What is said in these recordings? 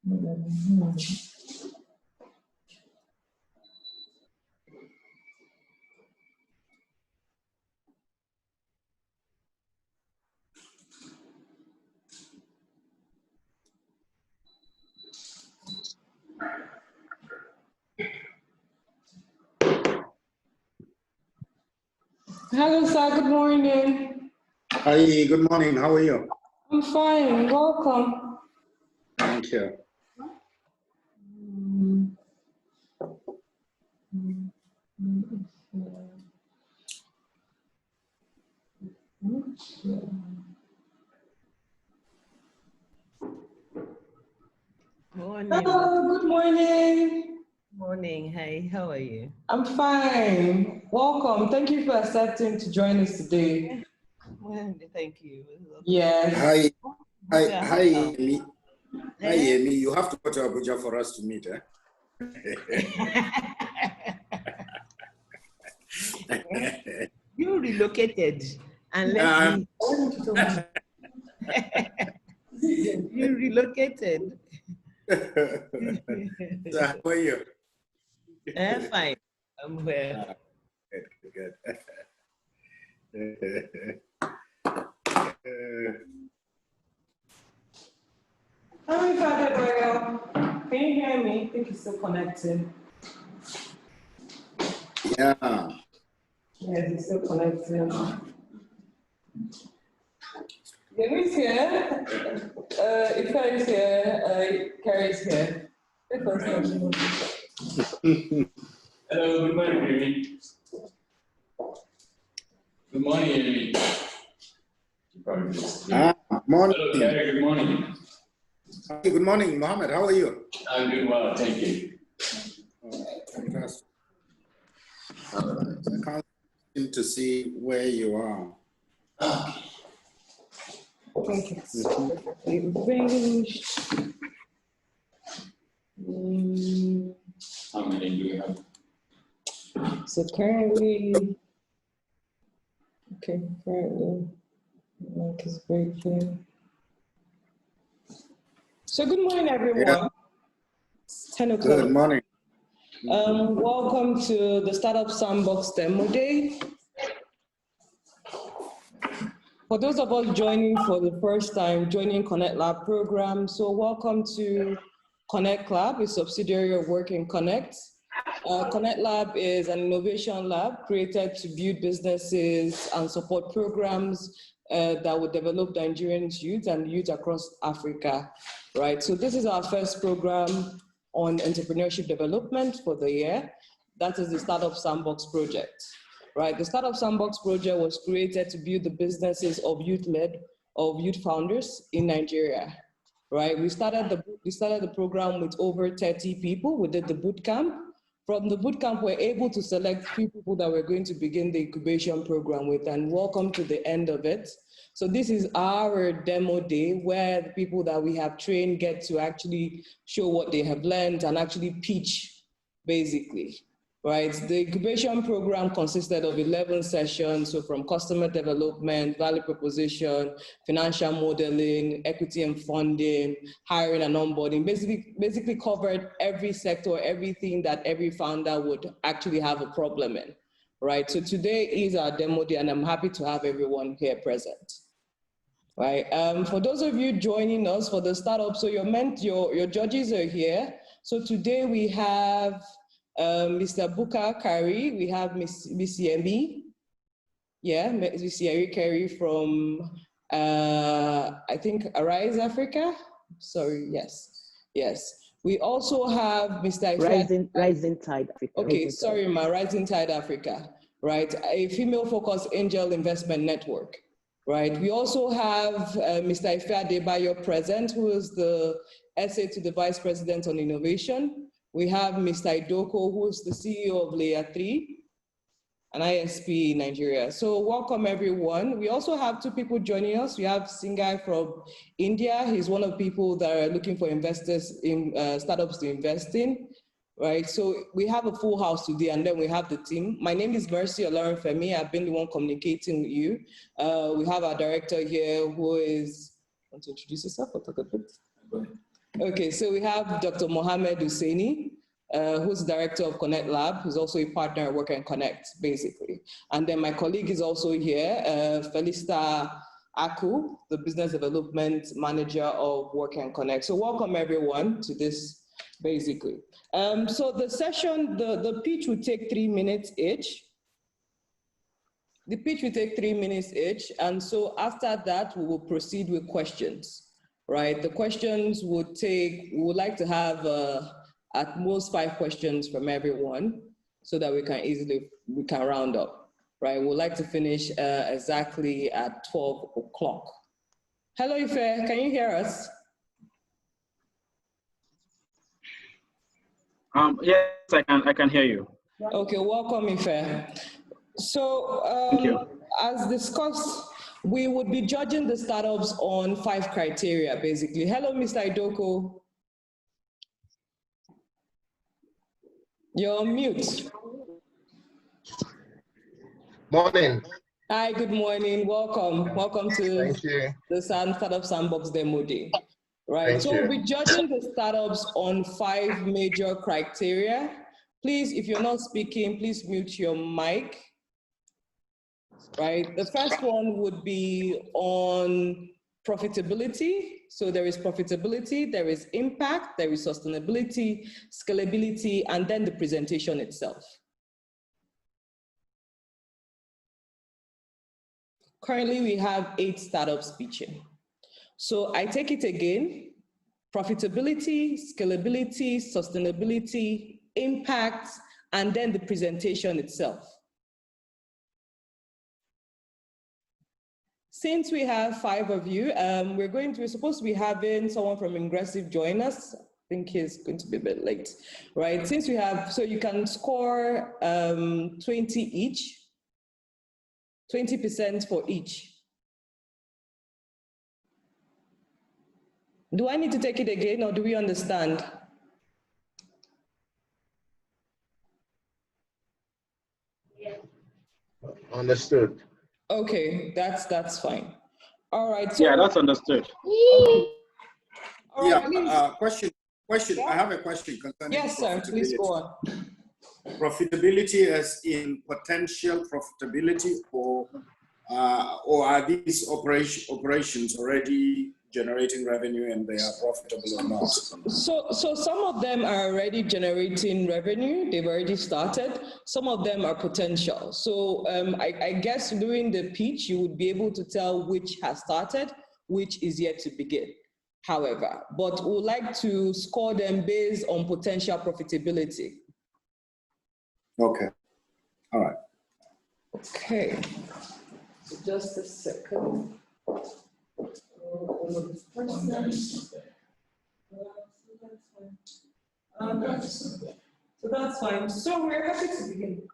Hello, sir. Good morning. Hi, good morning. How are you? I'm fine. Welcome. Thank you. Morning. Hello, good morning. Morning. Hi, how are you? I'm fine. Welcome. Thank you for accepting to join us today. Well, thank you. Yes. Hi, Yeah. Yemi. Hi, Yemi. You have to go to Abuja for us to meet, eh? You relocated and left me. You relocated. So how are you? Fine. I'm well. Good. Hi, Ife Adebayo. Can you hear me? I think it's still connected. Yeah. Yes, it's still connected. Yemi's here. Ife is here. Keri is here. Hello, good morning, Yemi. Good morning, Yemi. Morning. Hello, Keri, good morning. Hi, good morning, Mohammed. How are you? I'm doing well, thank you. Fantastic. I can't seem to see where you are. Thank you. How many do we have? So currently, link is breaking. So good morning, everyone. Yeah. It's 10 o'clock. Good morning. Welcome to the Startup Sandbox Demo Day. For those of us joining for the first time, joining Connect Lab program, so welcome to Connect Lab, a subsidiary of Working Connect. Connect Lab is an innovation lab created to build businesses and support programs that would develop Nigerian youth and youth across Africa, right? So this is our first program on entrepreneurship development for the year. That is the Startup Sandbox project, right? The Startup Sandbox project was created to build the businesses of youth founders in Nigeria, right? We started the program with over 30 people. We did the boot camp. From the bootcamp, we're able to select 3 people that we're going to begin the incubation program with, and welcome to the end of it. So this is our demo day where the people that we have trained get to actually show what they have learned and actually pitch, basically, right? The incubation program consisted of 11 sessions, so from customer development, value proposition, financial modeling, equity and funding, hiring and onboarding, basically covered every sector, everything that every founder would actually have a problem in, right? So today is our demo day, and I'm happy to have everyone here present, right? For those of you joining us for the startup, so your judges are here. So today we have Mr. Bukar Kyari, we have Miss Yemi, Miss Yemi Keri from, I think, Arise Africa. Sorry, yes. We also have Mr. Rising Tide Africa. Okay, sorry, Rising Tide Africa, right? A female-focused angel investment network, right? We also have Mr. Ife Adebayo present, who is the SA to the Vice President on Innovation. We have Mr. Idoko, who is the CEO of Layer 3, an ISP in Nigeria. So welcome everyone. We also have 2 people joining us. We have Singai from India. He's one of the people that are looking for investors in startups to invest in, right? So we have a full house today, and then we have the team. My name is Mercy Olarenfemi. I've been the one communicating with you. We have our director here who is, want to introduce yourself or talk a bit? Okay, so we have Dr. Mohammed Husseini, who's director of Connect Lab, who's also a partner at Work and Connect, basically. And then my colleague is also here, Felista Aku, the business development manager of Work and Connect. So welcome everyone to this, basically. So the session, the pitch will take 3 minutes each. The pitch will take 3 minutes each. And so after that, we will proceed with questions, right? The questions would take, we would like to have at most 5 questions from everyone so that we can round up, right? We'd like to finish exactly at 12 o'clock. Hello, Ife, can you hear us? Yes, I can hear you. Okay, welcome, Ife. So, Thank you. as discussed, we would be judging the startups on 5 criteria, basically. Hello, Mr. Idoko. You're on mute. Morning. Hi, good morning. Welcome. Welcome to Thank you. the Startup Sandbox Demo Day. Right, Thank so you. we'll be judging the startups on 5 major criteria. Please, if you're not speaking, please mute your mic. Right, the first one would be on profitability. So there is profitability, there is impact, there is sustainability, scalability, and then the presentation itself. Currently, we have 8 startups pitching. So I take it again: profitability, scalability, sustainability, impact, and then the presentation itself. Since we have 5 of you, we're supposed to be having someone from Ingressive join us. I think he's going to be a bit late, right? Since we have, so you can score 20 each, 20% for each. Do I need to take it again, or do we understand? Understood. Okay, that's fine. All right. So, Yeah, that's understood. okay. All right, Yeah, question. Yeah. I have a question concerning yes, sir. Please go on. Profitability as in potential profitability, or are these operations already generating revenue and they are profitable or not? So some of them are already generating revenue. They've already started. Some of them are potential. So I guess during the pitch, you would be able to tell which has started, which is yet to begin. However, but we would like to score them based on potential profitability. Okay. All right. Okay. So just a second. So that's fine. So we're happy to begin.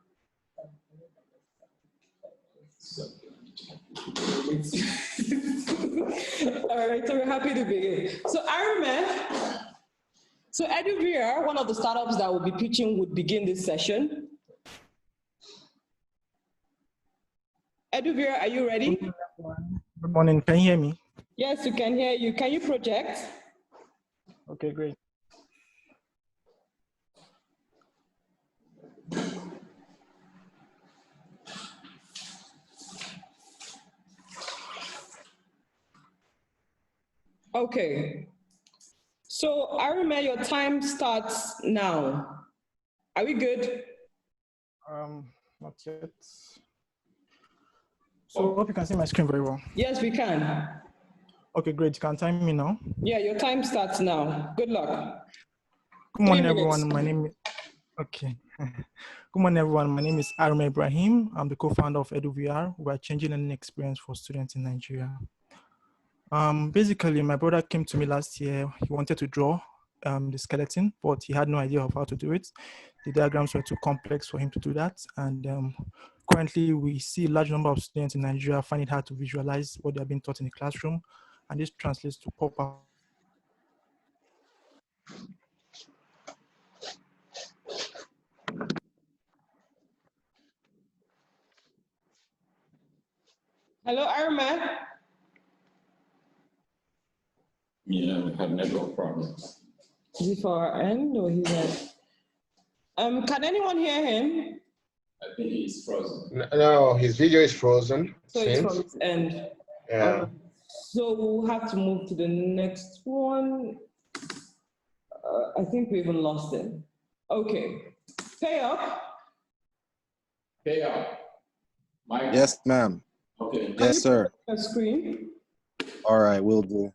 All right, so we're happy to begin. So Arame, so Edu-VR, one of the startups that will be pitching, would begin this session. Edu-VR, are you ready? Good morning, can you hear me? Yes, we can hear you. Can you project? Okay, great. Okay. So Arame, your time starts now. Are we good? Not yet. So I hope you can see my screen very well. Yes, we can. Okay, great. You can time me now. Yeah, your time starts now. Good luck. Good morning, everyone. My name is okay. Good morning, everyone. My name is Arame Ibrahim. I'm the co-founder of Edu-VR. We are changing learning experience for students in Nigeria. Basically, my brother came to me last year. He wanted to draw the skeleton, but he had no idea of how to do it. The diagrams were too complex for him to do that. And currently, we see a large number of students in Nigeria find it hard to visualize what they are being taught in the classroom. And this translates to poor. Hello, Arame. Yeah, we had network problems. Is it for our end or his end? Can anyone hear him? I think he's frozen. No, his video is frozen. So it's from his end. Yeah. So we'll have to move to the next one. I think we even lost him. Okay. Pay up. Pay up. Mike? Yes, ma'am. Okay. Yes, sir. A screen. All right, will do.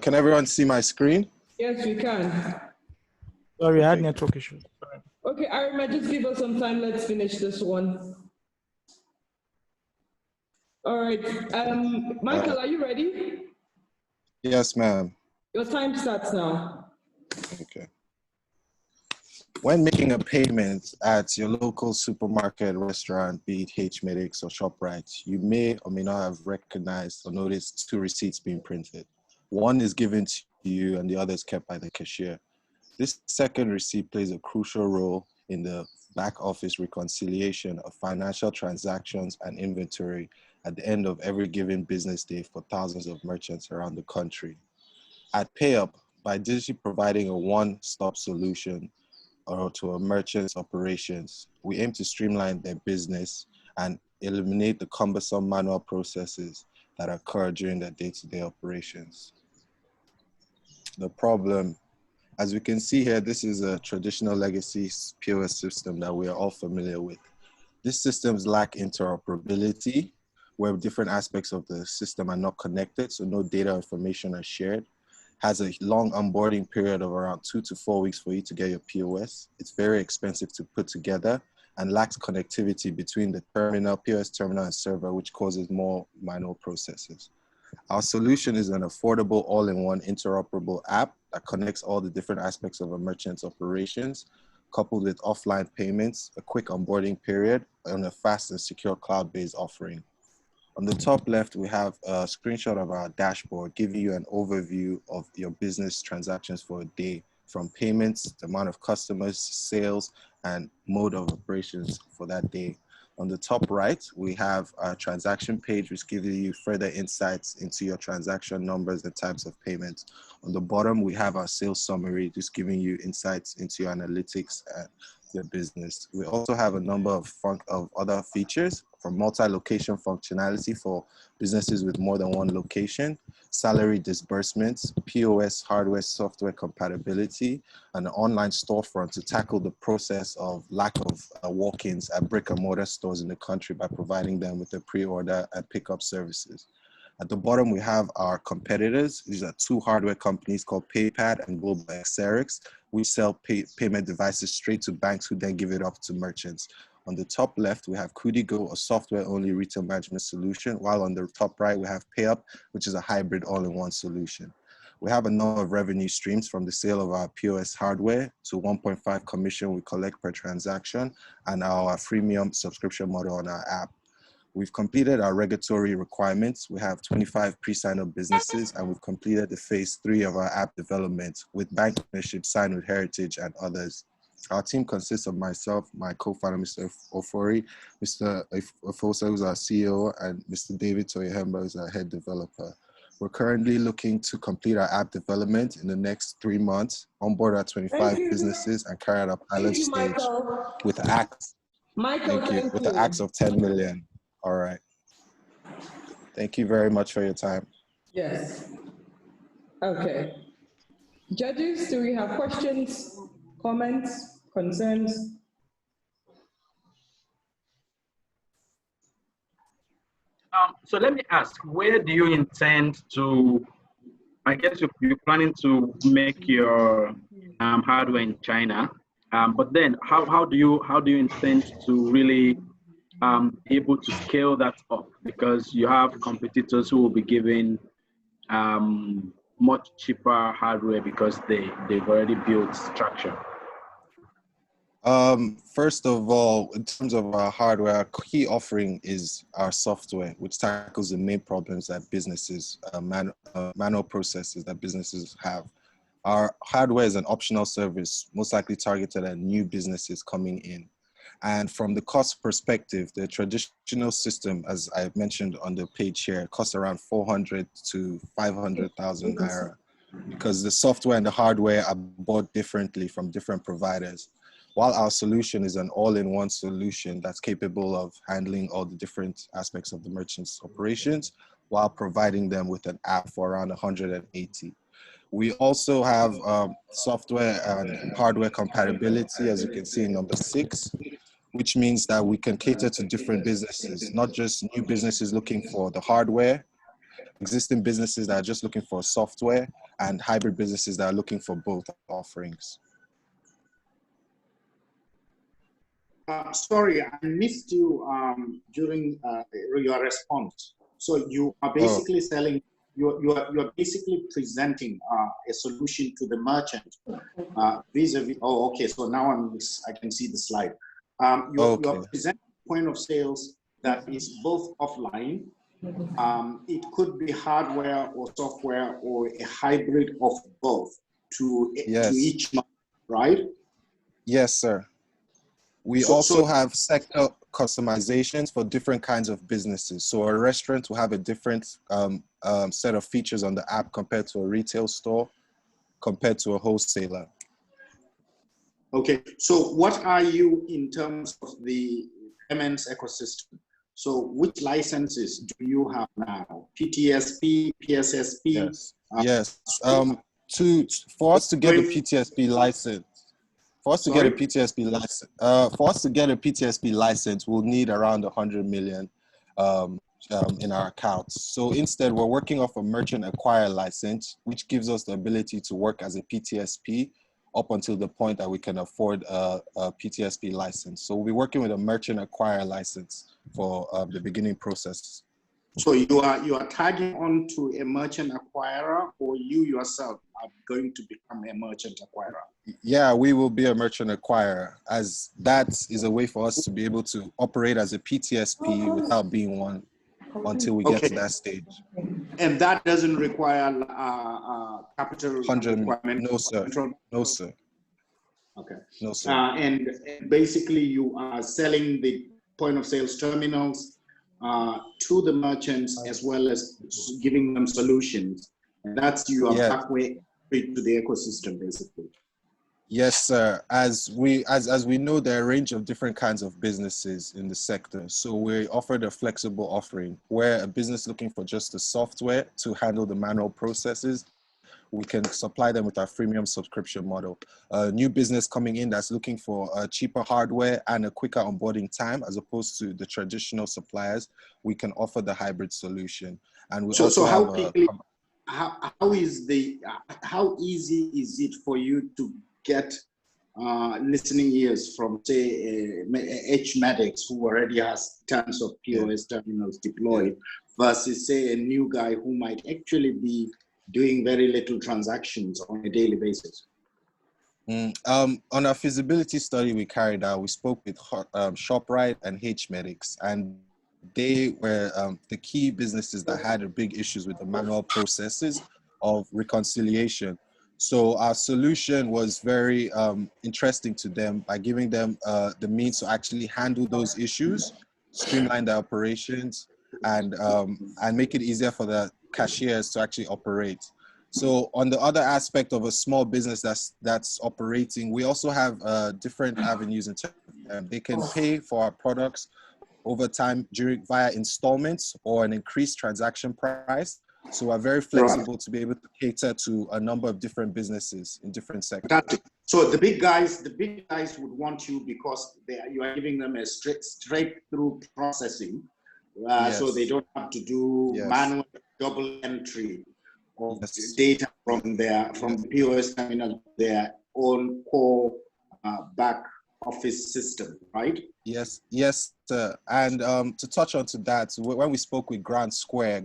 Can everyone see my screen? Yes, we can. Sorry, I had network issues. Sorry. Okay, Arima, just give us some time. Let's finish this one. All right. Michael, are you ready? Yes, ma'am. Your time starts now. Okay. When making a payment at your local supermarket, restaurant, be it H-Medics or ShopRite, you may or may not have recognized or noticed two receipts being printed. One is given to you and the other is kept by the cashier. This second receipt plays a crucial role in the back office reconciliation of financial transactions and inventory at the end of every given business day for thousands of merchants around the country. At PayUp, by digitally providing a one-stop solution to a merchant's operations, we aim to streamline their business and eliminate the cumbersome manual processes that occur during their day-to-day operations. The problem, as we can see here, this is a traditional legacy POS system that we are all familiar with. These systems lack interoperability, where different aspects of the system are not connected, so no data information are shared. Has a long onboarding period of around 2 to 4 weeks for you to get your POS. It's very expensive to put together and lacks connectivity between the terminal, POS terminal and server, which causes more manual processes. Our solution is an affordable all-in-one interoperable app that connects all the different aspects of a merchant's operations, coupled with offline payments, a quick onboarding period, and a fast and secure cloud-based offering. On the top left, we have a screenshot of our dashboard giving you an overview of your business transactions for a day, from payments, the amount of customers, sales, and mode of operations for that day. On the top right, we have a transaction page, which gives you further insights into your transaction numbers and types of payments. On the bottom, we have our sales summary, just giving you insights into your analytics and your business. We also have a number of other features, from multi-location functionality for businesses with more than one location, salary disbursements, POS hardware software compatibility, and an online storefront to tackle the process of lack of walk-ins at brick and mortar stores in the country by providing them with the pre-order and pickup services. At the bottom, we have our competitors. These are two hardware companies called PayPad and Global Xerix. We sell payment devices straight to banks who then give it off to merchants. On the top left, we have Kudigo, a software-only retail management solution, while on the top right, we have PayUp, which is a hybrid all-in-one solution. We have a number of revenue streams, from the sale of our POS hardware to 1.5 commission we collect per transaction, and our freemium subscription model on our app. We've completed our regulatory requirements. We have 25 pre-signed up businesses, and we've completed the phase 3 of our app development with bank partnerships signed with Heritage and others. Our team consists of myself, my co-founder, Mr. Ofori, Mr. Ofosa, who's our CEO, and Mr. David Toyahemba, who's our head developer. We're currently looking to complete our app development in the next 3 months, onboard our 25 businesses, and carry out a pilot stage with acts. With the acts of 10 million. All right. Thank you very much for your time. Yes. Okay. Judges, do we have questions, comments, concerns? So let me ask, where do you intend to, I guess you're planning to make your hardware in China, but then how do you intend to really able to scale that up, because you have competitors who will be giving much cheaper hardware because they've already built traction? First of all, in terms of our hardware, our key offering is our software, which tackles the main problems that businesses, manual processes that businesses have. Our hardware is an optional service, most likely targeted at new businesses coming in. And from the cost perspective, the traditional system, as I mentioned on the page here, costs around 400 to 500,000 naira, because the software and the hardware are bought differently from different providers. While our solution is an all-in-one solution that's capable of handling all the different aspects of the merchant's operations, while providing them with an app for around 180. We also have software and hardware compatibility, as you can see in number 6, which means that we can cater to different businesses, not just new businesses looking for the hardware, existing businesses that are just looking for software, and hybrid businesses that are looking for both offerings. Sorry, I missed you during your response. So you are basically selling, you are basically presenting a solution to the merchant vis-a-vis. Oh, okay. So now I can see the slide. You're presenting point of sales that is both offline. It could be hardware or software or a hybrid of both to each market, right? Yes, sir. We also have sector customizations for different kinds of businesses. So a restaurant will have a different set of features on the app compared to a retail store, compared to a wholesaler. Okay, so what are you in terms of the payments ecosystem? So which licenses do you have now? PTSP, PSSP? Yes, yes. For us to get a PTSP license, for us to get a PTSP license, we'll need around 100 million in our accounts. So instead, we're working off a merchant acquire license, which gives us the ability to work as a PTSP up until the point that we can afford a PTSP license. So we'll be working with a merchant acquire license for the beginning process. So you are tagging on to a merchant acquirer, or you yourself are going to become a merchant acquirer? Yeah, we will be a merchant acquirer, as that is a way for us to be able to operate as a PTSP without being one until we get to that stage. And that doesn't require capital requirement? No, sir. No, sir. Okay. No, sir. And basically you are selling the point of sales terminals to the merchants, as well as giving them solutions. And that's your pathway to the ecosystem, basically. Yes, sir. As we know, there are a range of different kinds of businesses in the sector. So we offered a flexible offering where a business looking for just the software to handle the manual processes, we can supply them with our freemium subscription model. A new business coming in that's looking for cheaper hardware and a quicker onboarding time, as opposed to the traditional suppliers, we can offer the hybrid solution. And we also how easy is it for you to get listening ears from, say, H-Medics, who already has tons of POS terminals deployed, versus, say, a new guy who might actually be doing very little transactions on a daily basis? On our feasibility study we carried out, we spoke with ShopRite and H-Medics, and they were the key businesses that had big issues with the manual processes of reconciliation. So our solution was very interesting to them by giving them the means to actually handle those issues, streamline their operations, and make it easier for the cashiers to actually operate. So on the other aspect of a small business that's operating, we also have different avenues in terms of they can pay for our products over time via installments or an increased transaction price. So we're very flexible to be able to cater to a number of different businesses in different sectors. So the big guys would want you because you are giving them a straight through processing, so they don't have to do manual double entry of data from the POS terminal, their own core back office system, right? Yes, sir. And to touch on to that, when we spoke with Grand Square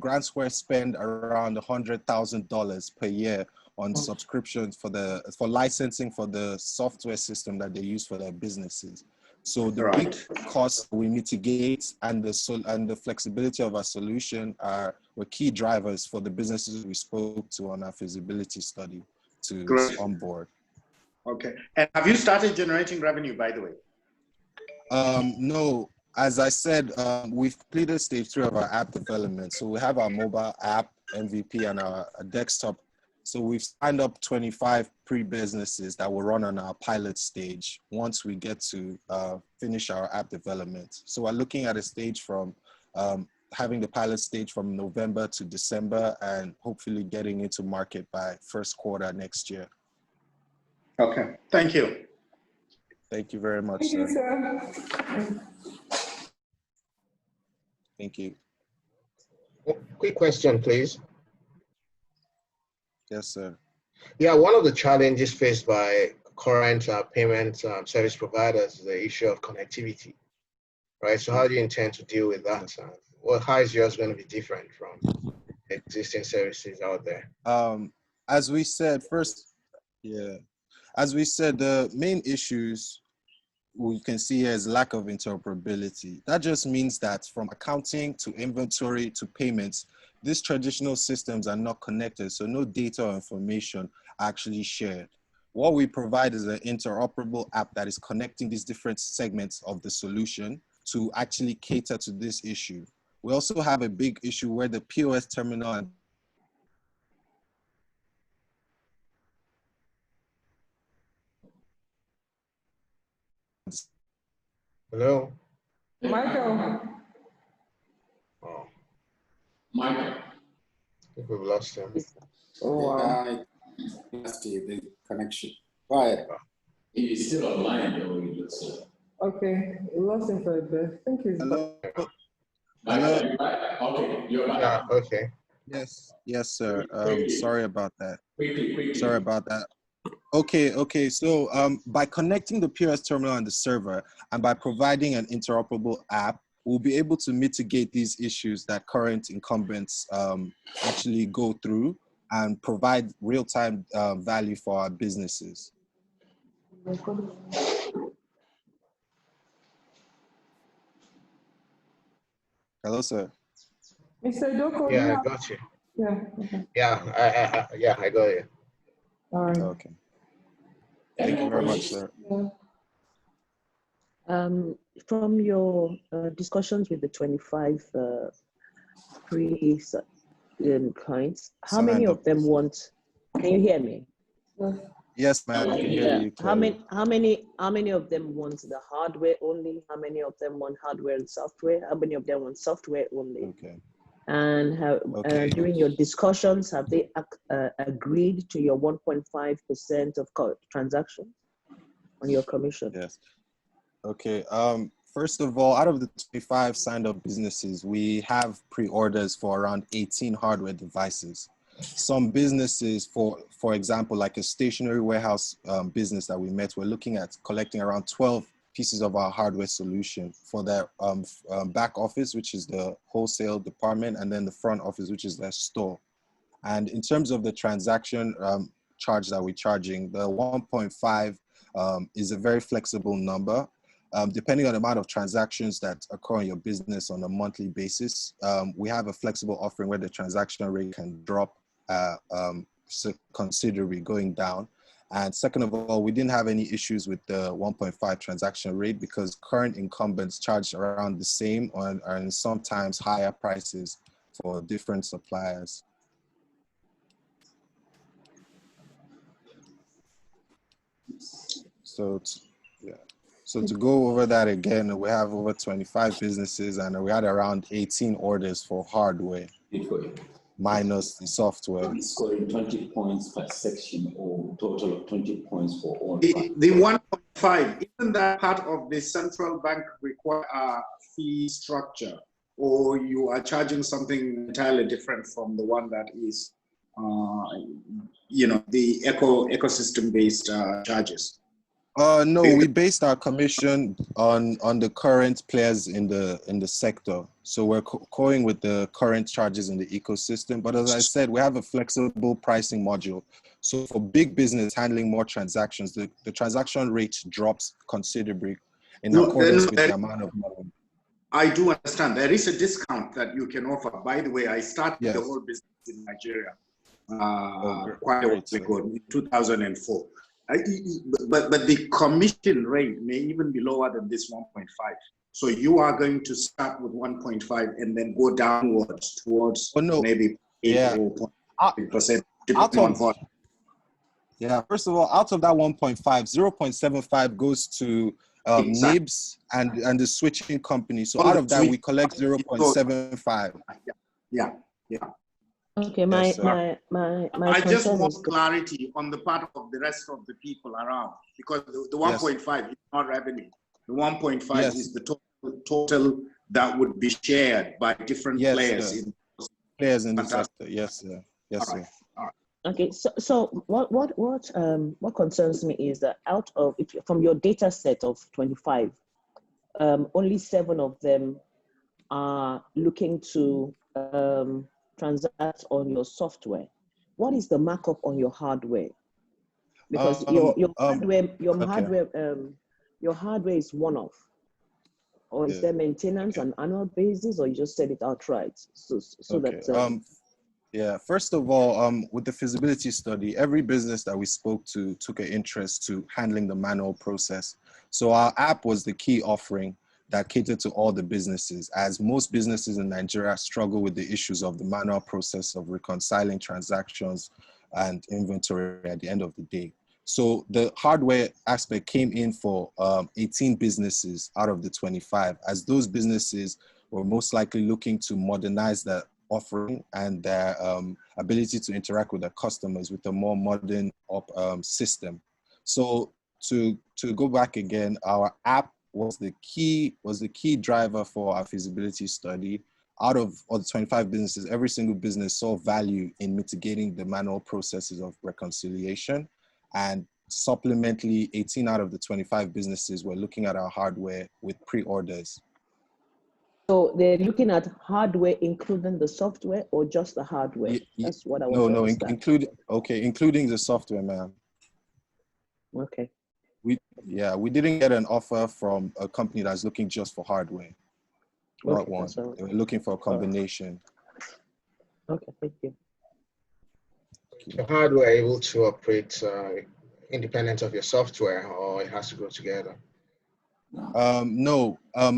spend around $100,000 per year on subscriptions for licensing for the software system that they use for their businesses. So the big costs we mitigate and the flexibility of our solution were key drivers for the businesses we spoke to on our feasibility study. to Great. onboard. Okay. And have you started generating revenue, by the way? No, as I said, we've completed stage 3 of our app development. So we have our mobile app MVP and our desktop. So we've signed up 25 pre-businesses that will run on our pilot stage once we get to finish our app development. So we're looking at a stage from having the pilot stage from November to December and hopefully getting into market by first quarter next year. Okay, thank you. Thank you very much, Thank you, sir. sir. Thank you. Quick question, please. Yes, sir. Yeah, one of the challenges faced by current payment service providers is the issue of connectivity, right? So how do you intend to deal with that? Well, how is yours going to be different from existing services out there? As we said, as we said, the main issues we can see here is lack of interoperability. That just means that from accounting to inventory to payments, these traditional systems are not connected, so no data or information are actually shared. What we provide is an interoperable app that is connecting these different segments of the solution to actually cater to this issue. We also have a big issue where the POS terminal and Hello? Michael. Oh, Michael, I think we've lost him. Oh, wow. That's the connection. Go ahead. he is still online, though, it looks like. Okay, we lost him for a bit. I think he's hello. Michael, are you back? Okay, you're back. Yeah, okay. Yes, sir. Sorry about that. Quickly. Sorry about that. Okay. So by connecting the POS terminal and the server, and by providing an interoperable app, we'll be able to mitigate these issues that current incumbents actually go through and provide real-time value for our businesses. Hello, sir. Mr. Idoko. Yeah, I got you. Yeah. Okay. Yeah, I got you. All right. Okay. Thank you very much, sir. Yeah. From your discussions with the 25 clients, how many of them want? Can you hear me? Yes, ma'am. I can hear you. How many of them want the hardware only? How many of them want hardware and software? How many of them want software only? Okay. And during your discussions, have they agreed to your 1.5% of transactions on your commission? Yes. Okay. First of all, out of the 25 signed up businesses, we have pre-orders for around 18 hardware devices. Some businesses, for example, like a stationary warehouse business that we met, we're looking at collecting around 12 pieces of our hardware solution for their back office, which is the wholesale department, and then the front office, which is their store. And in terms of the transaction charge that we're charging, the 1.5 is a very flexible number. Depending on the amount of transactions that occur in your business on a monthly basis, we have a flexible offering where the transaction rate can drop considerably going down. And second of all, we didn't have any issues with the 1.5 transaction rate because current incumbents charge around the same and sometimes higher prices for different suppliers. So to go over that again, we have over 25 businesses and we had around 18 orders for hardware minus the software. It's scoring 20 points per section or total of 20 points for all. The 1.5, isn't that part of the central bank fee structure, or you are charging something entirely different from the one that is, the ecosystem-based charges? No, we based our commission on the current players in the sector. So we're going with the current charges in the ecosystem. But as I said, we have a flexible pricing module. So for big business handling more transactions, the transaction rate drops considerably in accordance with the amount of money. I do understand. There is a discount that you can offer. By the way, I started the whole business in Nigeria. quite a while ago, in 2004. But the commission rate may even be lower than this 1.5. So you are going to start with 1.5 and then go downwards towards maybe 8 or 0.5%. Yeah, first of all, out of that 1.5, 0.75 goes to NIBs and the switching company. So out of that, we collect 0.75. Yeah. Okay, I just want clarity on the part of the rest of the people around, because the 1.5 is not revenue. The 1.5 is the total that would be shared by different players in the sector. Yes, sir. Yes, sir. All right. Okay, so what concerns me is that from your data set of 25, only 7 of them are looking to transact on your software. What is the markup on your hardware? Because your hardware is one-off, or is there maintenance on annual basis, or you just said it outright? Yeah, first of all, with the feasibility study, every business that we spoke to took an interest to handling the manual process. So our app was the key offering that catered to all the businesses, as most businesses in Nigeria struggle with the issues of the manual process of reconciling transactions and inventory at the end of the day. So the hardware aspect came in for 18 businesses out of the 25, as those businesses were most likely looking to modernize their offering and their ability to interact with their customers with a more modern system. So to go back again, our app was the key driver for our feasibility study. Out of all the 25 businesses, every single business saw value in mitigating the manual processes of reconciliation. And supplementally, 18 out of the 25 businesses were looking at our hardware with pre-orders. So they're looking at hardware, including the software, or just the hardware? That's what I want to understand. Including the software, ma'am. Okay. We didn't get an offer from a company that's looking just for hardware. Not one. They were looking for a combination. Okay, thank you. The hardware able to operate independent of your software, or it has to go together? No,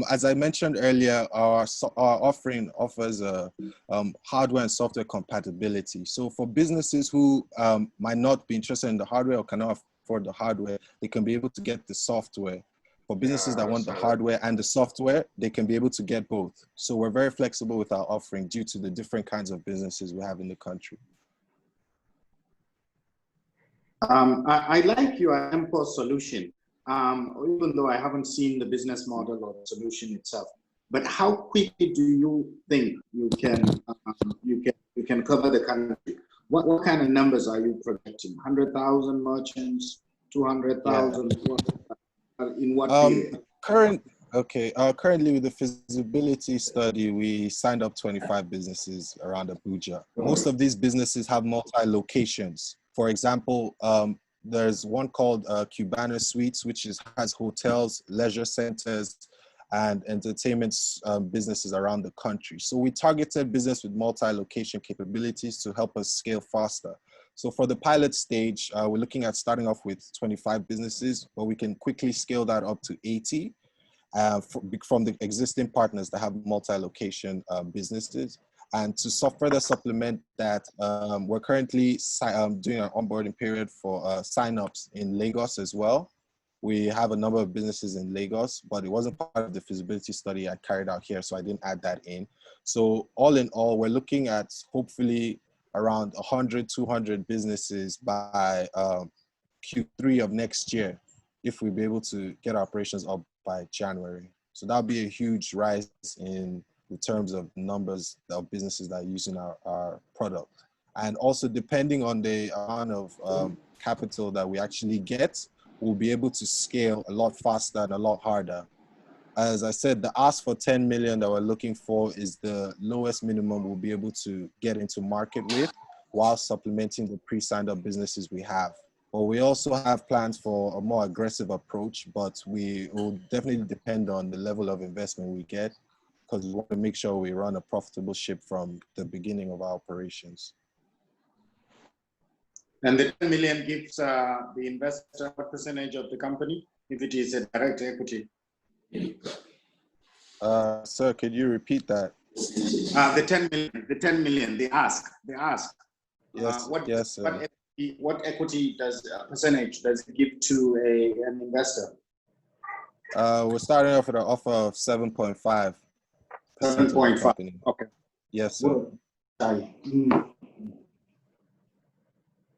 as I mentioned earlier, our offering offers hardware and software compatibility. So for businesses who might not be interested in the hardware or cannot afford the hardware, they can be able to get the software. For businesses that want the hardware and the software, they can be able to get both. So we're very flexible with our offering due to the different kinds of businesses we have in the country. I like your MPOS solution, even though I haven't seen the business model or the solution itself. But how quickly do you think you can cover the country? What kind of numbers are you projecting? 100,000 merchants, 200,000? In what period? Currently with the feasibility study, we signed up 25 businesses around Abuja. Most of these businesses have multi-locations. For example, there's one called Cubana Suites, which has hotels, leisure centers, and entertainment businesses around the country. So we targeted business with multi-location capabilities to help us scale faster. So for the pilot stage, we're looking at starting off with 25 businesses, but we can quickly scale that up to 80 from the existing partners that have multi-location businesses. And to further supplement that, we're currently doing an onboarding period for signups in Lagos as well. We have a number of businesses in Lagos, but it wasn't part of the feasibility study I carried out here, so I didn't add that in. So all in all, we're looking at hopefully around 100, 200 businesses by Q3 of next year, if we'll be able to get our operations up by January. So that'll be a huge rise in the terms of numbers of businesses that are using our product. And also depending on the amount of capital that we actually get, we'll be able to scale a lot faster and a lot harder. As I said, the ask for 10 million that we're looking for is the lowest minimum we'll be able to get into market with, while supplementing the pre-signed up businesses we have. But we also have plans for a more aggressive approach, but we will definitely depend on the level of investment we get, because we want to make sure we run a profitable ship from the beginning of our operations. And the 10 million gives the investor what percentage of the company if it is a direct equity? Sir, could you repeat that? The 10 million, the ask. Yes, yes, sir. What equity percentage does it give to an investor? We're starting off with an offer of 7.5%. 7.5. Okay. Yes, sir.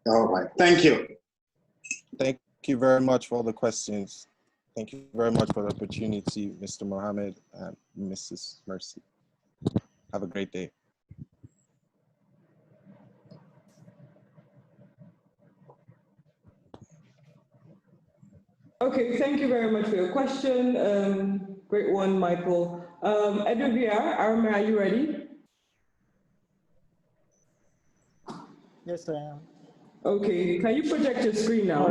All right. Thank you. Thank you very much for all the questions. Thank you very much for the opportunity, Mr. Mohammed and Mrs. Mercy. Have a great day. Okay, thank you very much for your question. Great one, Michael. Edu-VR, Arama, are you ready? Yes, I am. Okay, can you project your screen now?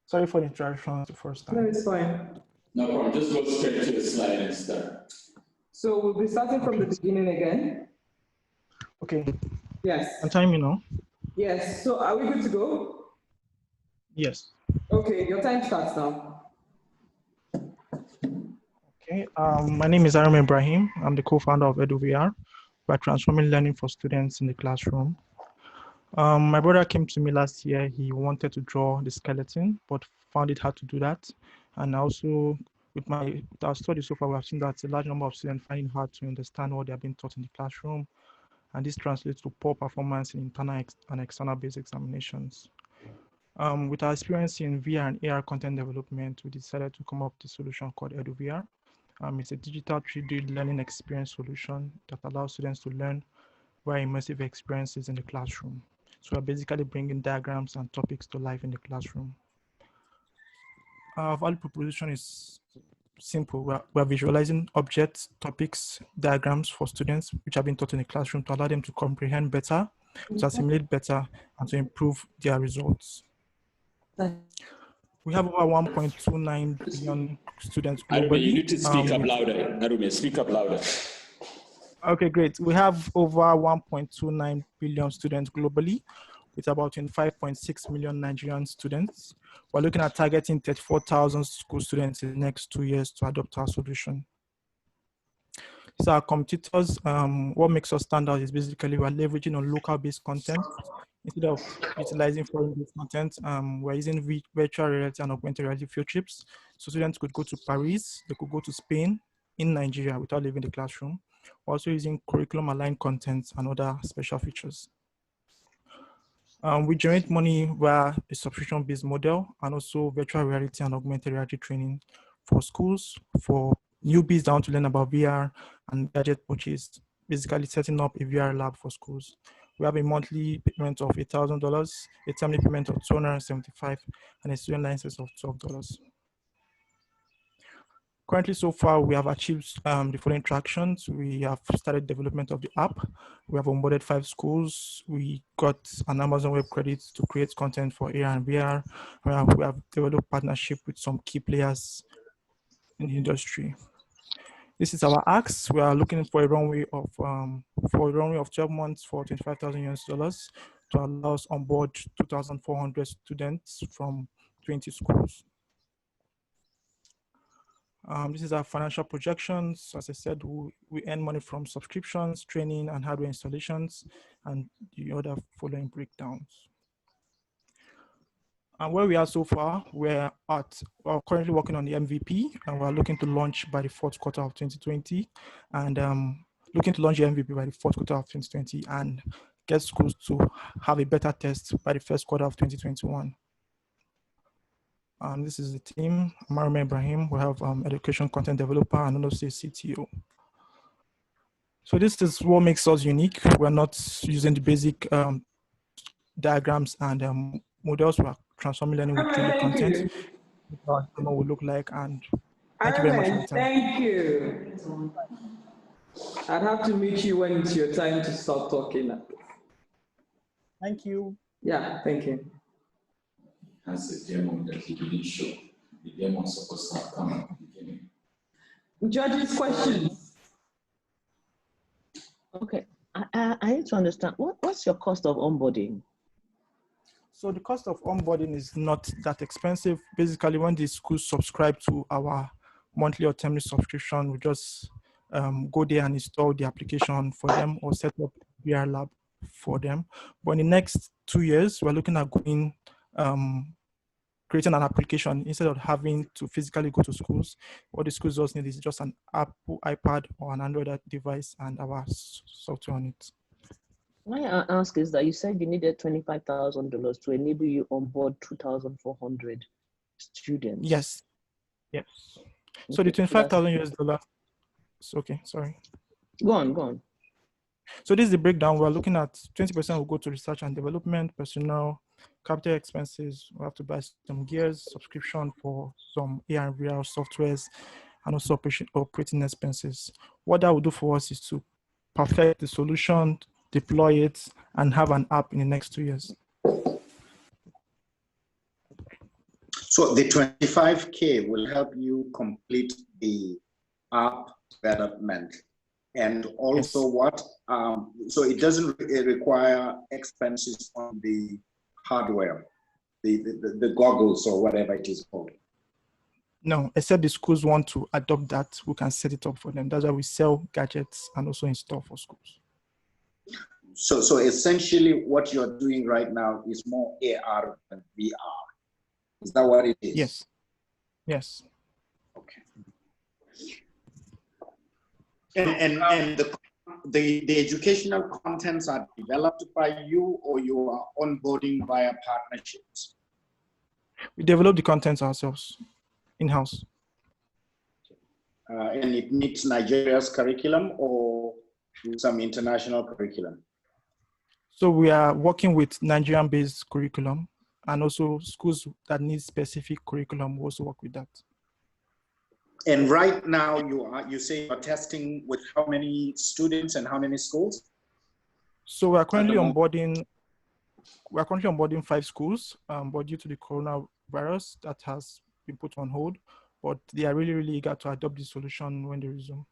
Sorry for the interruption the first time. No, it's fine. No problem, just go straight to the slide and start. So we'll be starting from the beginning again. Okay. Yes. I'm timing you now. Yes, so are we good to go? Yes. Okay, your time starts now. Okay, my name is Aram Ibrahim. I'm the co-founder of Edu-VR. We're transforming learning for students in the classroom. My brother came to me last year. He wanted to draw the skeleton, but found it hard to do that. And also, with our study so far, we have seen that a large number of students find it hard to understand what they are being taught in the classroom. And this translates to poor performance in internal and external based examinations. With our experience in VR and AR content development, we decided to come up with a solution called Edu-VR. It's a digital 3D learning experience solution that allows students to learn via immersive experiences in the classroom. So we're basically bringing diagrams and topics to life in the classroom. Our value proposition is simple. We're visualizing objects, topics, diagrams for students which have been taught in the classroom to allow them to comprehend better, to assimilate better, and to improve their results. We have over 1.29 billion students globally. You need to speak up louder. Narume, speak up louder. Okay, great. We have over 1.29 billion students globally, with about 5.6 million Nigerian students. We're looking at targeting 34,000 school students in the next 2 years to adopt our solution. So our competitors, what makes us stand out is basically we're leveraging on local-based content. Instead of utilizing foreign-based content, we're using virtual reality and augmented reality field trips. So students could go to Paris, they could go to Spain, in Nigeria without leaving the classroom. We're also using curriculum-aligned content and other special features. We generate money via a subscription-based model and also virtual reality and augmented reality training for schools, for newbies that want to learn about VR and gadget purchase, basically setting up a VR lab for schools. We have a monthly payment of $8,000, a termly payment of $275, and a student license of $12. Currently, so far, we have achieved the following tractions. We have started development of the app. We have onboarded 5 schools. We got an Amazon Web Credit to create content for AR and VR. We have developed partnership with some key players in the industry. This is our ask. We are looking for a runway of 12 months for $25,000 to allow us onboard 2,400 students from 20 schools. This is our financial projections. As I said, we earn money from subscriptions, training, and hardware installations, and the other following breakdowns. And where we are so far, we're currently working on the MVP, and we're looking to launch by the 4th quarter of 2020, and looking to launch the MVP by the 4th quarter of 2020, and get schools to have a beta test by the 1st quarter of 2021. This is the team. I'm Aram Ibrahim. We have education content developer and also CTO. So this is what makes us unique. We're not using the basic diagrams and models. We're transforming learning with 3D content. What demo will look like. And thank you very much for your time. Thank you. I'd have to meet you when it's your time to start talking. Thank you. Yeah, thank you. Has a demo that he didn't show. The demo is supposed to have come at the beginning. Judges, questions? Okay, I need to understand, what's your cost of onboarding? So the cost of onboarding is not that expensive. Basically, when the schools subscribe to our monthly or termly subscription, we just go there and install the application for them or set up VR lab for them. But in the next 2 years, we're looking at going, creating an application instead of having to physically go to schools. What the schools just need is just an Apple iPad or an Android device and our software on it. Why I ask is that you said you needed $25,000 to enable you on board 2,400 students. Yes. Yes. So the $25,000 US. Okay, sorry. Go on. So this is the breakdown. We're looking at 20% will go to research and development, personnel, capital expenses. We have to buy some gears, subscription for some AR and VR softwares, and also operating expenses. What that will do for us is to perfect the solution, deploy it, and have an app in the next 2 years. So the 25K will help you complete the app development. And also what, so it doesn't require expenses on the hardware, the goggles or whatever it is called. No, except the schools want to adopt that, we can set it up for them. That's why we sell gadgets and also install for schools. So essentially what you're doing right now is more AR than VR. Is that what it is? Yes. Yes. Okay. And the educational contents are developed by you, or you are onboarding via partnerships? We develop the contents ourselves in-house. And it meets Nigeria's curriculum or some international curriculum? So we are working with Nigerian-based curriculum, and also schools that need specific curriculum will also work with that. And right now you say you're testing with how many students and how many schools? So we're currently onboarding 5 schools, but due to the coronavirus that has been put on hold, but they are really, really eager to adopt the solution when they resume.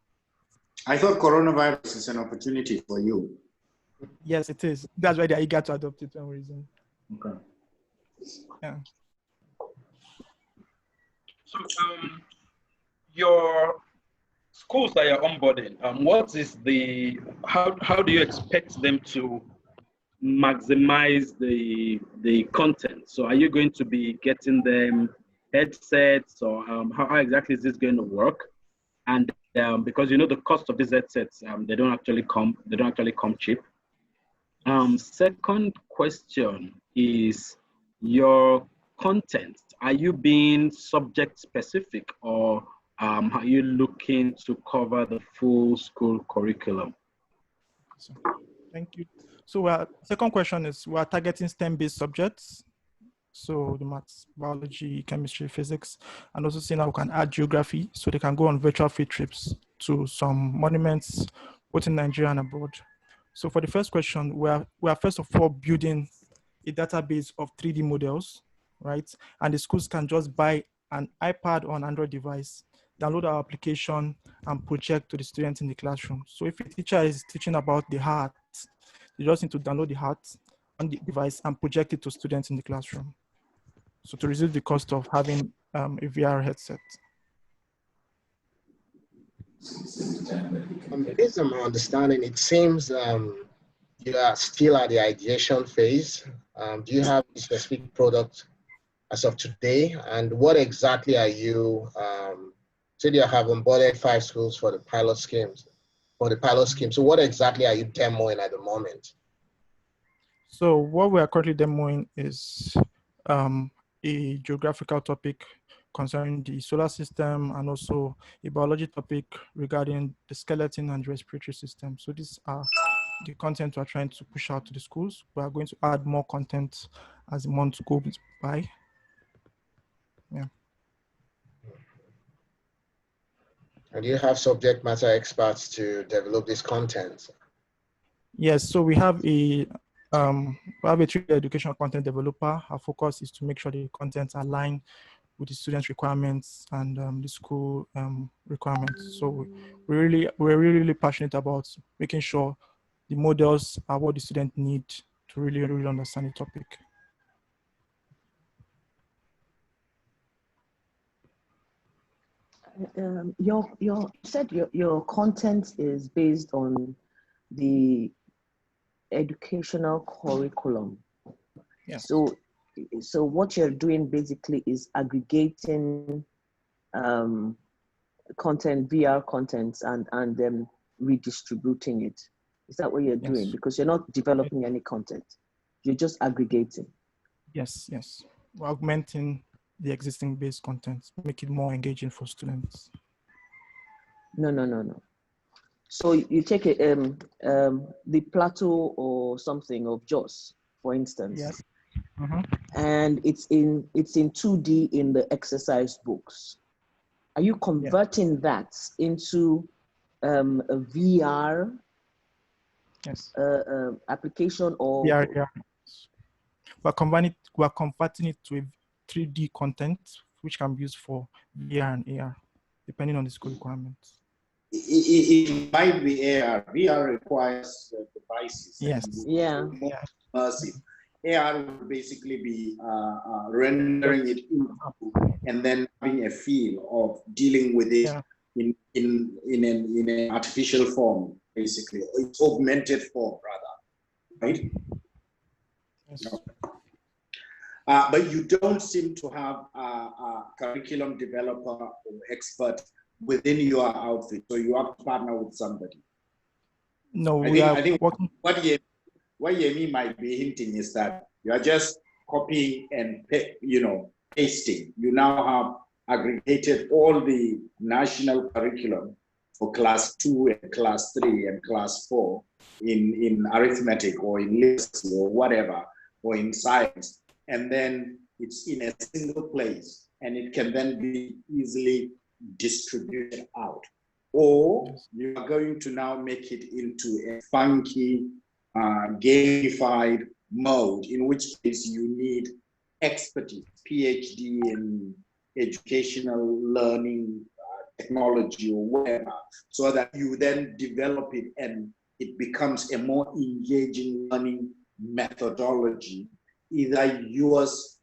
I thought coronavirus is an opportunity for you. Yes, it is. That's why they're eager to adopt it when we resume. Okay. Yeah. So your schools that you're onboarding, what is how do you expect them to maximize the content? So are you going to be getting them headsets, or how exactly is this going to work? And because the cost of these headsets, they don't actually come cheap. Second question is your content. Are you being subject specific, or are you looking to cover the full school curriculum? Thank you. So second question is, we are targeting STEM-based subjects. So the maths, biology, chemistry, physics, and also seeing how we can add geography so they can go on virtual field trips to some monuments, both in Nigeria and abroad. So for the first question, we are first of all building a database of 3D models, right? And the schools can just buy an iPad or an Android device, download our application, and project to the students in the classroom. So if a teacher is teaching about the heart, you just need to download the heart on the device and project it to students in the classroom. So to reduce the cost of having a VR headset. Based on my understanding, it seems you are still at the ideation phase. Do you have a specific product as of today? And what exactly are you, said you have onboarded 5 schools for the pilot schemes, So what exactly are you demoing at the moment? So what we are currently demoing is a geographical topic concerning the solar system, and also a biology topic regarding the skeleton and respiratory system. So these are the content we're trying to push out to the schools. We are going to add more content as the months go by. Yeah. And do you have subject matter experts to develop this content? Yes, so we have a 3D educational content developer. Our focus is to make sure the content align with the students' requirements and the school requirements. So we're really passionate about making sure the models are what the students need to really understand the topic. You said your content is based on the educational curriculum. Yes. So what you're doing basically is aggregating content, VR content, and then redistributing it. Is that what you're doing? Because you're not developing any content. You're just aggregating. Yes, yes. We're augmenting the existing base content, make it more engaging for students. No. So you take the plateau or something of JOS, for instance. Yes. And it's in 2D in the exercise books. Are you converting that into a VR application or? Yeah. We're converting it to a 3D content, which can be used for VR and AR, depending on the school requirements. It might be AR. VR requires devices. Yes. Yeah. Immersive. AR would basically be rendering it and then having a feel of dealing with it in an artificial form, basically. It's augmented form, rather, right? Yes. But you don't seem to have a curriculum developer or expert within your outfit, so you have to partner with somebody. No, I think what Yemi might be hinting is that you are just copying and pasting. You now have aggregated all the national curriculum for class 2 and class 3 and class 4 in arithmetic or in literacy or whatever, or in science. And then it's in a single place, and it can then be easily distributed out. Or you are going to now make it into a funky, gamified mode, in which case you need expertise, PhD in educational learning, technology, or whatever, so that you then develop it and it becomes a more engaging learning methodology. Either yours,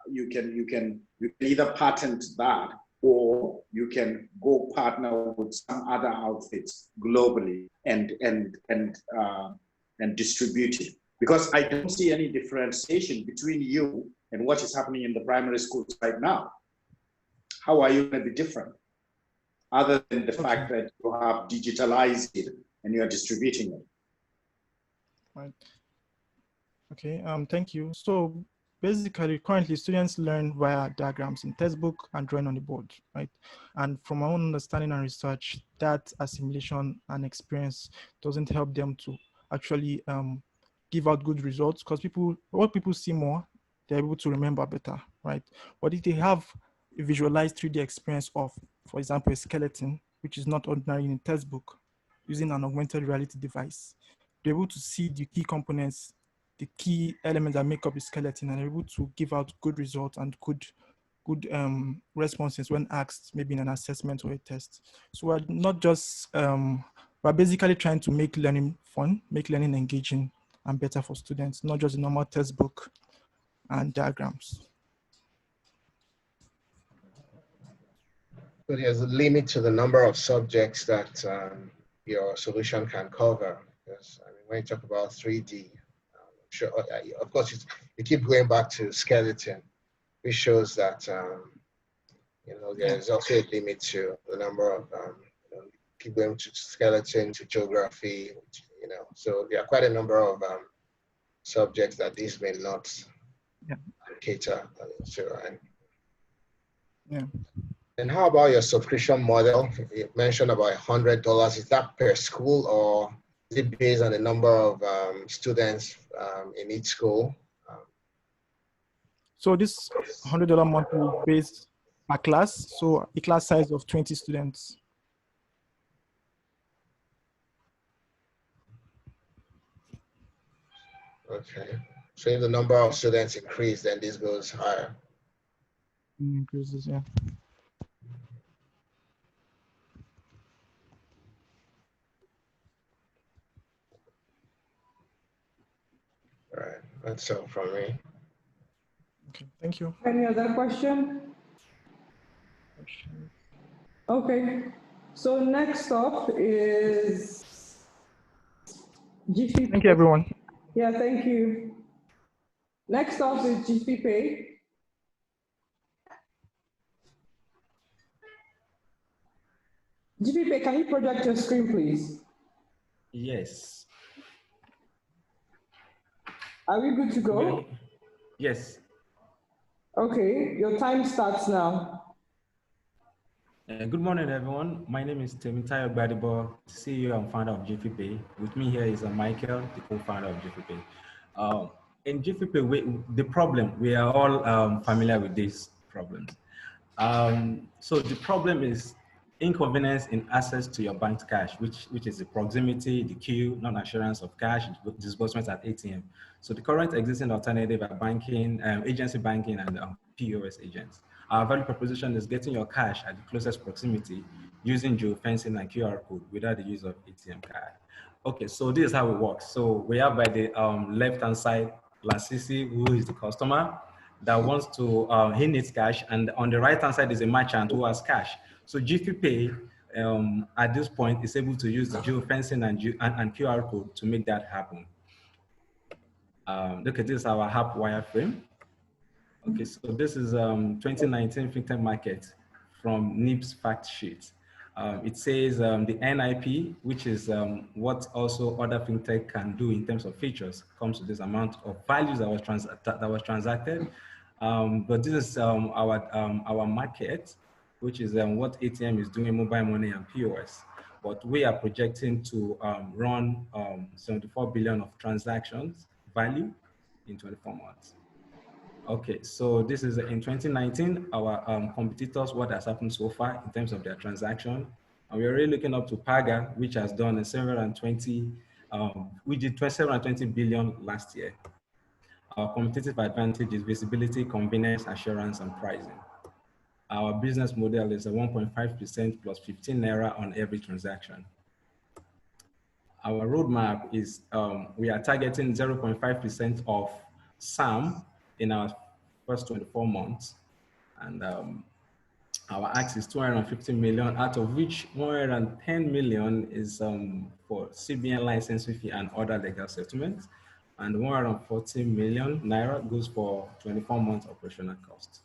you can either patent that, or you can go partner with some other outfits globally and distribute it. Because I don't see any differentiation between you and what is happening in the primary schools right now. How are you going to be different, other than the fact that you have digitalized it and you are distributing it? Right. Okay, thank you. So basically, currently students learn via diagrams in textbook and drawing on the board, right? And from my own understanding and research, that assimilation and experience doesn't help them to actually give out good results, because what people see more, they're able to remember better, right? But if they have a visualized 3D experience of, for example, a skeleton, which is not ordinary in a textbook, using an augmented reality device, they're able to see the key components, the key elements that make up the skeleton, and are able to give out good results and good responses when asked, maybe in an assessment or a test. So we're not just, we're basically trying to make learning fun, make learning engaging and better for students, not just a normal textbook and diagrams. So there's a limit to the number of subjects that your solution can cover. Because I mean, when you talk about 3D, sure, of course, you keep going back to skeleton, which shows that there's also a limit to the number of keep going to skeleton, to geography, so there are quite a number of subjects that these may not cater to, right? Yeah. And how about your subscription model? You mentioned about $100. Is that per school, or is it based on the number of students in each school? So this $100 month is based per class, so a class size of 20 students. Okay. So if the number of students increase, then this goes higher. Increases, yeah. All right, that's all from me. Okay, thank you. Any other question? Okay. So next up is GP. Thank you, everyone. Yeah, thank you. Next up is GP Pay. GP Pay, can you project your screen, please? Yes. Are we good to go? Yes. Okay, your time starts now. Good morning, everyone. My name is Ife Adebayo, CEO and founder of GFP. With me here is Michael, the co-founder of GFP. In GFP, the problem, we are all familiar with these problems. So the problem is inconvenience in access to your bank's cash, which is the proximity, the queue, non-assurance of cash, disbursements at ATM. So the current existing alternative are banking, agency banking, and POS agents. Our value proposition is getting your cash at the closest proximity using geofencing and QR code without the use of ATM card. Okay, so this is how it works. So we have by the left-hand side, Lasisi, who is the customer that wants to, he needs cash, and on the right-hand side is a merchant who has cash. So GP Pay, at this point, is able to use the geofencing and QR code to make that happen. Look at this, our app wireframe. Okay, so this is 2019 FinTech Market from NIP's fact sheet. It says the NIP, which is what also other FinTech can do in terms of features, comes to this amount of values that was transacted. But this is our market, which is what ATM is doing, mobile money and POS. But we are projecting to run 74 billion of transactions value in 24 months. Okay, so this is in 2019, our competitors, what has happened so far in terms of their transaction. And we're really looking up to Paga, which has done a 720, we did 720 billion last year. Our competitive advantage is visibility, convenience, assurance, and pricing. Our business model is a 1.5% plus 15 Naira on every transaction. Our roadmap is we are targeting 0.5% of SAM in our first 24 months. And our ask is 250 million, out of which 110 million is for CBN licensing fee and other legal settlements. And 140 million Naira goes for 24 months operational costs.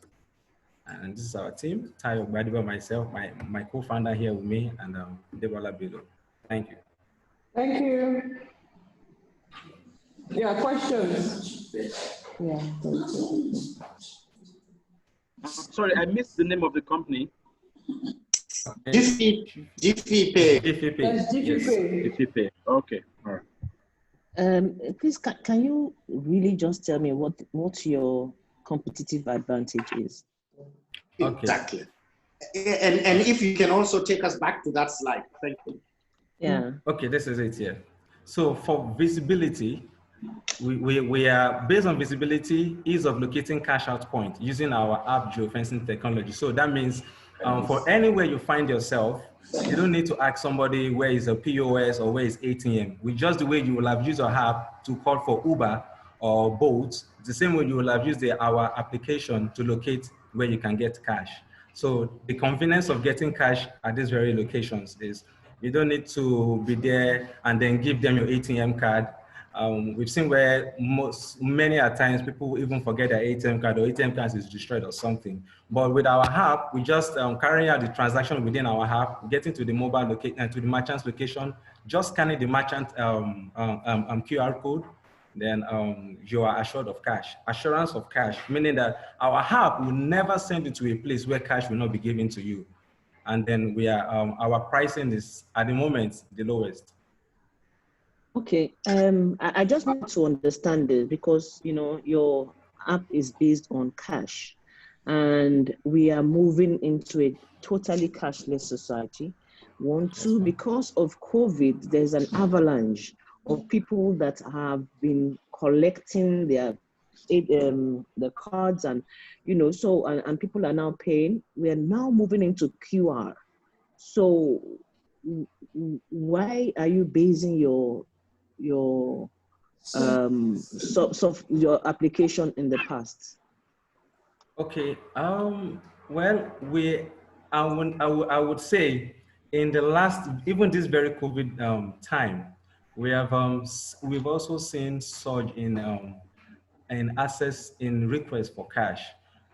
And this is our team, Tayo Gbadiba, myself, my co-founder here with me, and Debola below. Thank you. Thank you. Yeah, questions? Yeah. Sorry, I missed the name of the company. GP Pay. Yes, GP Pay. Okay, all right. Please, can you really just tell me what your competitive advantage is? Okay. Exactly. And if you can also take us back to that slide. Thank you. Yeah. Okay, this is it here. So for visibility, we are based on visibility, ease of locating cash out point using our app geofencing technology. So that means for anywhere you find yourself, you don't need to ask somebody where is a POS or where is ATM. With just the way you will have used our app to call for Uber or Bolt, the same way you will have used our application to locate where you can get cash. So the convenience of getting cash at these very locations is you don't need to be there and then give them your ATM card. We've seen where many a times people even forget their ATM card or ATM card is destroyed or something. But with our app, we just carrying out the transaction within our app, getting to the mobile location, to the merchant's location, just scanning the merchant QR code, then you are assured of cash. Assurance of cash, meaning that our app will never send you to a place where cash will not be given to you. And then we are, our pricing is at the moment the lowest. Okay, I just want to understand this because, you know, your app is based on cash and we are moving into a totally cashless society. One, two, because of COVID, there's an avalanche of people that have been collecting their the cards and, you know, so, and people are now paying. We are now moving into QR. So why are you basing your your application in the past? Okay, well, we I would say in the last, even this very COVID time, we've also seen surge in access in requests for cash,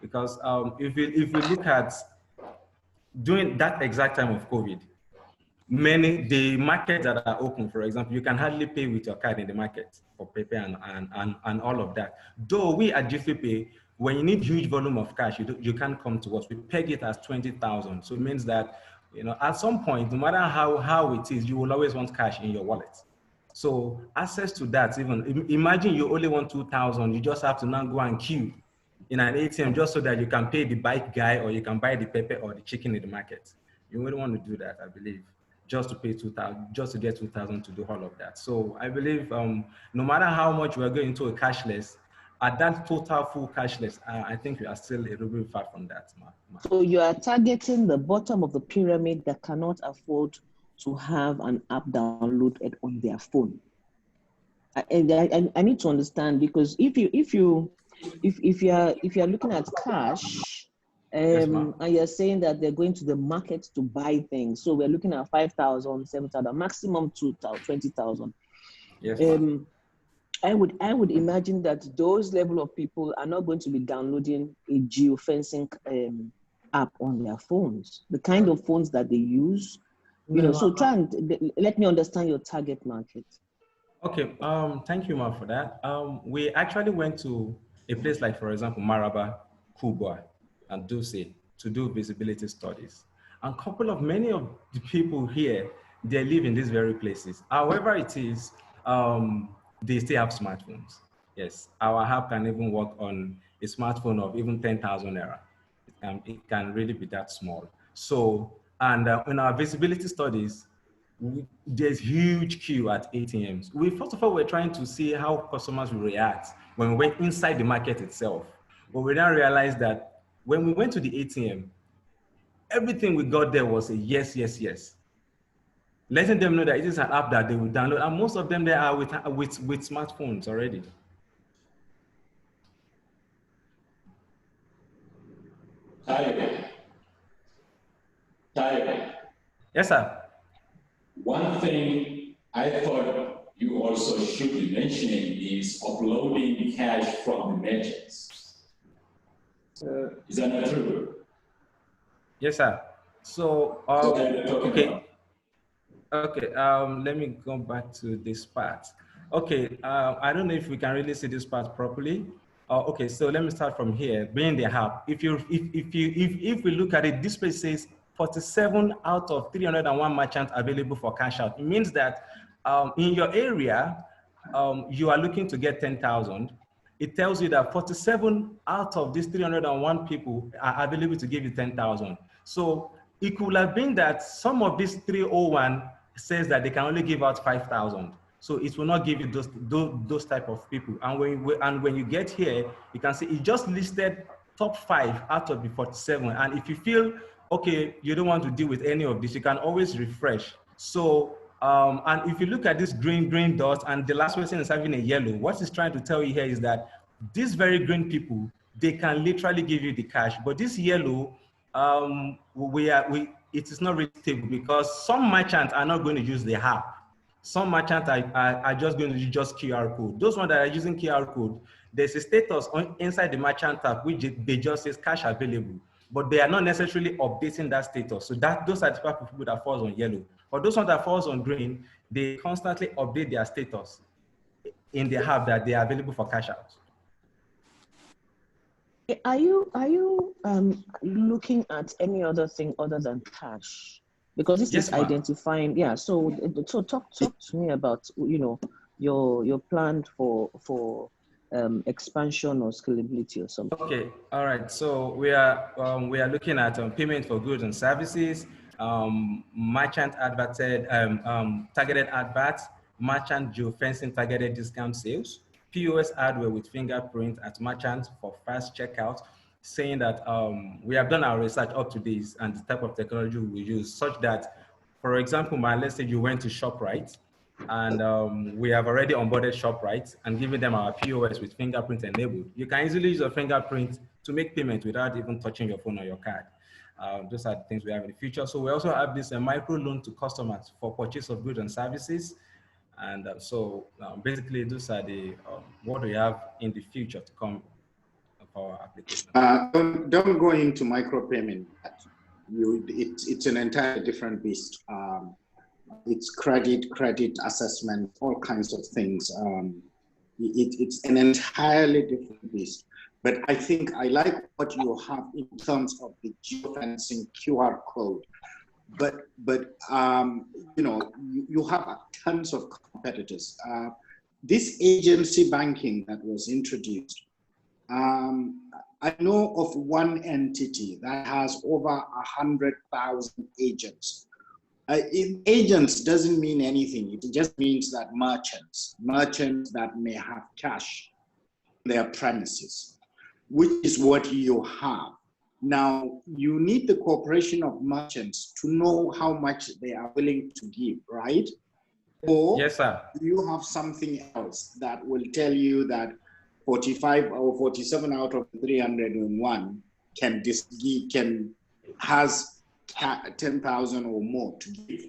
because if we look at during that exact time of COVID, the markets that are open, for example, you can hardly pay with your card in the market for paper and all of that. Though we at GFP, when you need huge volume of cash, you can't come to us. We peg it as 20,000. So it means that, at some point, no matter how it is, you will always want cash in your wallet. So access to that, even imagine you only want 2,000, you just have to now go and queue in an ATM just so that you can pay the bike guy, or you can buy the pepper or the chicken in the market. You wouldn't want to do that, I believe, just to pay 2,000, just to get 2,000 to do all of that. So I believe no matter how much we're going to a cashless, at that total full cashless, I think we are still a little bit far from that. So you are targeting the bottom of the pyramid that cannot afford to have an app downloaded on their phone. I need to understand, because if you are looking at cash, Yes, and you're saying that they're going to the market to buy things, so we're looking at 5,000, 7,000, maximum 20,000. Yes, I would imagine that those level of people are not going to be downloading a geofencing app on their phones. The kind of phones that they use, So try and let me understand your target market. Okay, thank you, Ma, for that. We actually went to a place like, for example, Maraba, Kubwa, and Duse to do visibility studies. And many of the people here, they live in these very places. However it is, they still have smartphones. Yes, our app can even work on a smartphone of even 10,000 naira. It can really be that small. So, and in our visibility studies, there's huge queue at ATMs. First of all, we're trying to see how customers will react when we went inside the market itself. But we now realized that when we went to the ATM, everything we got there was a yes, yes, yes. Letting them know that it is an app that they will download, and most of them there are with smartphones already. Tyler. Yes, sir. One thing I thought you also should be mentioning is uploading cash from the merchants. Is that not true? Yes, sir. So, okay. Okay, let me go back to this part. Okay, I don't know if we can really see this part properly. Okay, so let me start from here. Being the app, if we look at it, this place says 47 out of 301 merchants available for cash out. It means that in your area, you are looking to get 10,000. It tells you that 47 out of these 301 people are available to give you 10,000. So it could have been that some of these 301 says that they can only give out 5,000. So it will not give you those type of people. And when you get here, you can see it just listed top 5 out of the 47. And if you feel, okay, you don't want to deal with any of this, you can always refresh. So, and if you look at this green dot, and the last person is having a yellow, what it's trying to tell you here is that these very green people, they can literally give you the cash. But this yellow, it is not really stable, because some merchants are not going to use the app. Some merchants are just going to use just QR code. Those ones that are using QR code, there's a status inside the merchant app which they just says cash available, but they are not necessarily updating that status. So those are the type of people that falls on yellow. For those ones that falls on green, they constantly update their status in the app that they are available for cash out. Are you looking at any other thing other than cash? Because this is identifying, yeah. So talk to me about your plan for expansion or scalability or something. Okay, all right. So we are looking at payment for goods and services, merchant targeted adverts, merchant geofencing targeted discount sales, POS hardware with fingerprint at merchants for fast checkout, saying that we have done our research up to this and the type of technology we use, such that, for example, let's say you went to ShopRite, and we have already onboarded ShopRite and given them our POS with fingerprint enabled. You can easily use your fingerprint to make payment without even touching your phone or your card. Those are the things we have in the future. So we also have this micro loan to customers for purchase of goods and services. And basically, those are the what we have in the future to come of our application. Don't go into micropayment. It's an entirely different beast. It's credit assessment, all kinds of things. It's an entirely different beast. But I think I like what you have in terms of the geofencing QR code. But you know, you have tons of competitors. This agency banking that was introduced, I know of one entity that has over 100,000 agents. Agents doesn't mean anything. It just means that merchants that may have cash in their premises, which is what you have. Now, you need the cooperation of merchants to know how much they are willing to give, right? Or yes, sir. You have something else that will tell you that 45 or 47 out of 301 has 10,000 or more to give.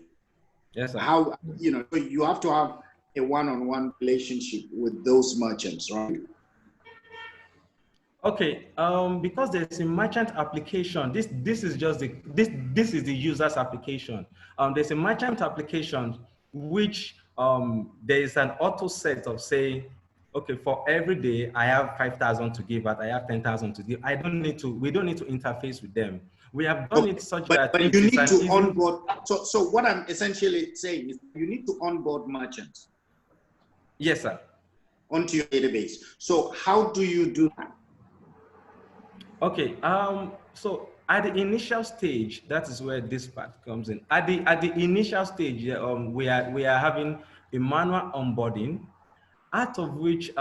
Yes, sir. How, you know, so you have to have a one-on-one relationship with those merchants, right? Okay, because there's a merchant application. This is just this is the user's application. There's a merchant application which there is an auto set of saying, okay, for every day I have 5,000 to give, but I have 10,000 to give. We don't need to interface with them. We have done it such that but you need to onboard. So what I'm essentially saying is you need to onboard merchants. Yes, sir. Onto your database. So how do you do that? Okay, so at the initial stage, that is where this part comes in. At the initial stage, we are having a manual onboarding, out of which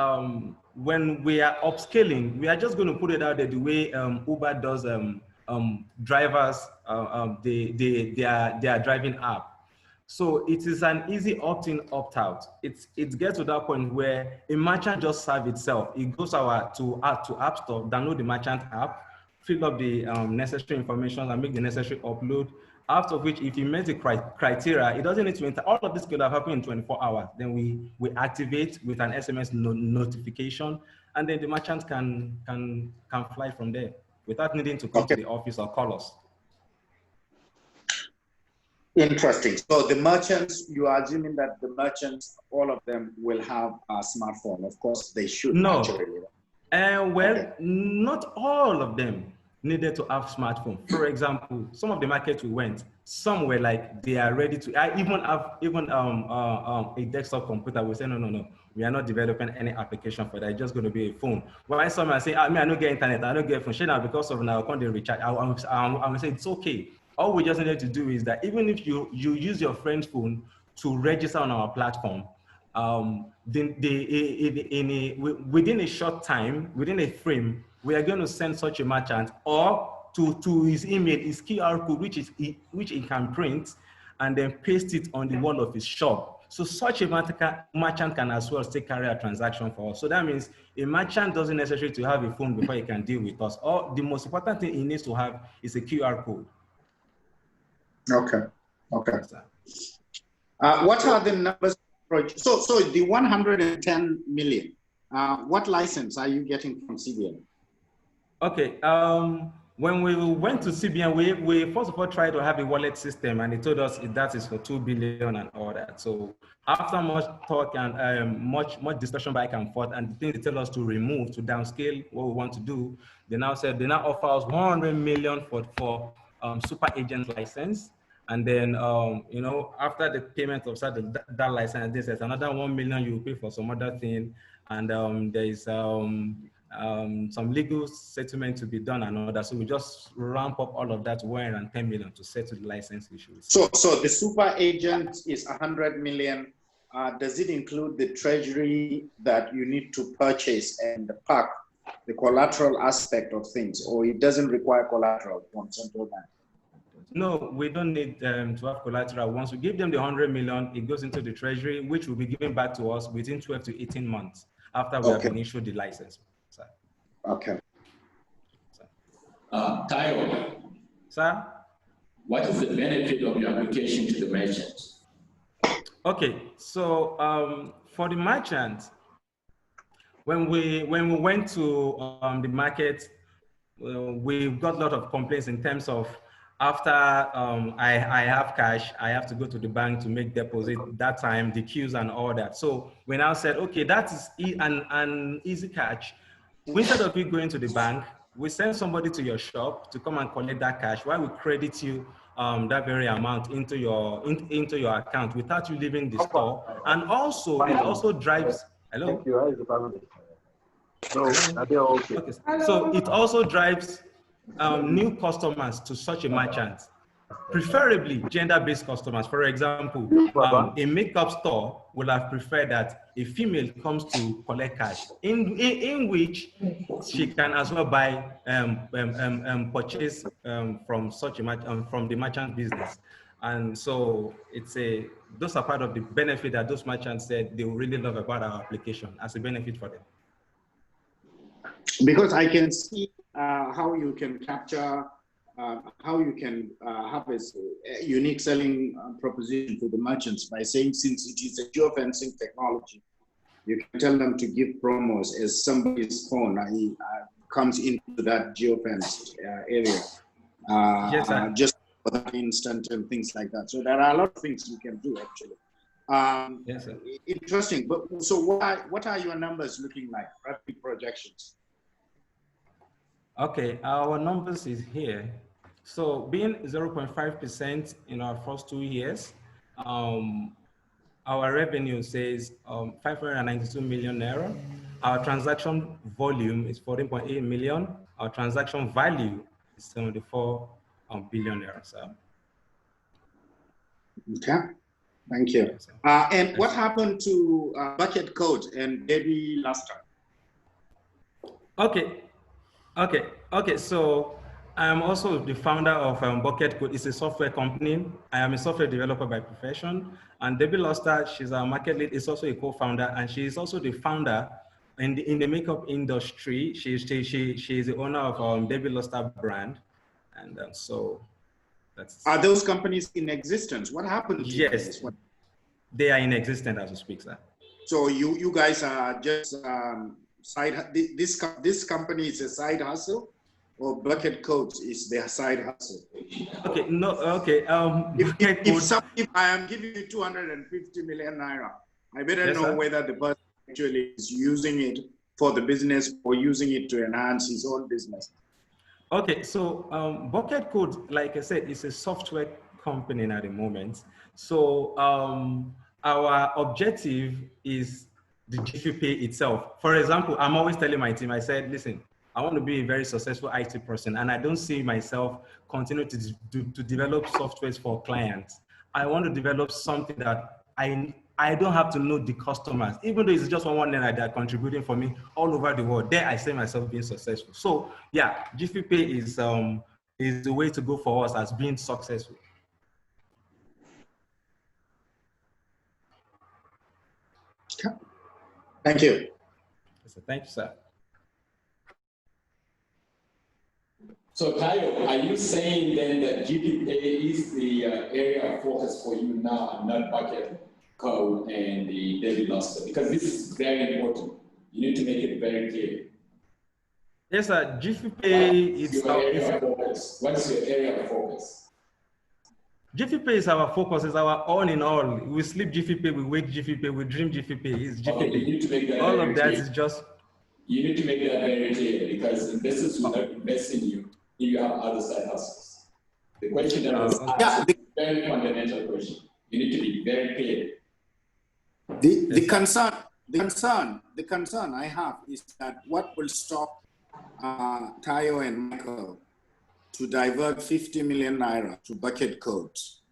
when we are upscaling, we are just going to put it out there the way Uber does drivers their driving app. So it is an easy opt-in, opt-out. It gets to that point where a merchant just serves itself. It goes to App Store, download the merchant app, fill up the necessary information and make the necessary upload. After which, if you meet the criteria, it doesn't need to enter. All of this could have happened in 24 hours. Then we activate with an SMS notification, and then the merchant can fly from there without needing to come to the office or call us. Interesting. So the merchants, you are assuming that the merchants, all of them will have a smartphone. Of course, they should. No. Naturally. Not all of them needed to have smartphone. For example, some of the markets we went, some were like they are ready to. I even have a desktop computer. We say no. We are not developing any application for that. It's just going to be a phone. Why some are saying, I don't get internet, I don't get phone. Now because of now, can't recharge. I'm saying it's okay. All we just need to do is that even if you use your friend's phone to register on our platform, within a short time, within a frame, we are going to send such a merchant or to his email, his QR code, which he can print and then paste it on the wall of his shop. So such a merchant can as well take carry a transaction for us. So that means a merchant doesn't necessarily to have a phone before he can deal with us. Or the most important thing he needs to have is a QR code. Okay. What are the numbers? So the 110 million, what license are you getting from CBN? Okay. When we went to CBN, we first of all tried to have a wallet system, and they told us that is for 2 billion and all that. So after much talk and much discussion back and forth, and the things they tell us to remove, to downscale what we want to do, they now offer us 100 million for super agent license. And then, after the payment of that license, there's another 1 million you pay for some other thing. And there is some legal settlement to be done and all that. So we just ramp up all of that to 110 million to settle the license issues. So the super agent is 100 million. Does it include the treasury that you need to purchase and pack, the collateral aspect of things, or it doesn't require collateral from central bank? No, we don't need to have collateral. Once we give them the 100 million, it goes into the treasury, which will be given back to us within 12 to 18 months after we have been issued the license. Okay. Tayo, Sir? What is the benefit of your application to the merchant? Okay, so for the merchant, when we went to the market, we got a lot of complaints in terms of after I have cash, I have to go to the bank to make deposit. That time, the queues and all that. So we now said, okay, that is an easy catch. Instead of you going to the bank, we send somebody to your shop to come and collect that cash while we credit you that very amount into your account without you leaving the store. And also, it also drives. Hello. Thank you. How is the family? So, are they okay? Okay. So it also drives new customers to such a merchant, preferably gender-based customers. For example, a makeup store will have preferred that a female comes to collect cash, in which she can as well buy purchase from such a from the merchant business. And so those are part of the benefit that those merchants said they really love about our application as a benefit for them. Because I can see how you can capture, how you can have a unique selling proposition to the merchants by saying, since it is a geofencing technology, you can tell them to give promos as somebody's phone comes into that geofenced area. Yes, sir. Just for that instant and things like that. So there are a lot of things you can do actually. Yes, sir. Interesting. But so what are your numbers looking like? Rapid projections. Okay, our numbers is here. So being 0.5% in our first 2 years, our revenue says 592 million naira. Our transaction volume is 14.8 million. Our transaction value is 74 billion naira. So. Okay, thank you. Yes, and what happened to Bucket Code and Baby Luster? Okay. So I'm also the founder of Bucket Code. It's a software company. I am a software developer by profession. And Debbie Luster, she's our market lead, is also a co-founder, and she is also the founder in the makeup industry. She is the owner of Debbie Luster brand, and so that's. Are those companies in existence? What happened to yes, them? They are in existence as we speak, sir. So you guys are just this company is a side hustle, or Bucket Codes is their side hustle? Okay, no, okay. If I am giving you 250 million naira, I better know whether the person actually is using it for the business or using it to enhance his own business. Okay, so Bucket Code, like I said, is a software company at the moment. So our objective is the GFP itself. For example, I'm always telling my team, I said, listen, I want to be a very successful IT person, and I don't see myself continue to develop softwares for clients. I want to develop something that I don't have to know the customers, even though it's just one naira that are contributing for me all over the world. There, I see myself being successful. So yeah, GFP is the way to go for us as being successful. Thank you. Thank you, sir. So Tayo, are you saying then that GPA is the area of focus for you now and not Bucket Code and the Debbie Luster? Because this is very important. You need to make it very clear. Yes, sir. GFP is your area of focus. What's your area of focus? GFP is our focus, is our all in all. We sleep GFP, we wake GFP, we dream GFP. It's GFP. Okay, you need to make that all very of that clear. is just. You need to make that very clear, because investors will not invest in you if you have other side hustles. The question that was asked is a very fundamental question. You need to be very clear. The concern I have is that what will stop Tayo and Michael to divert 50 million naira to Bucket Codes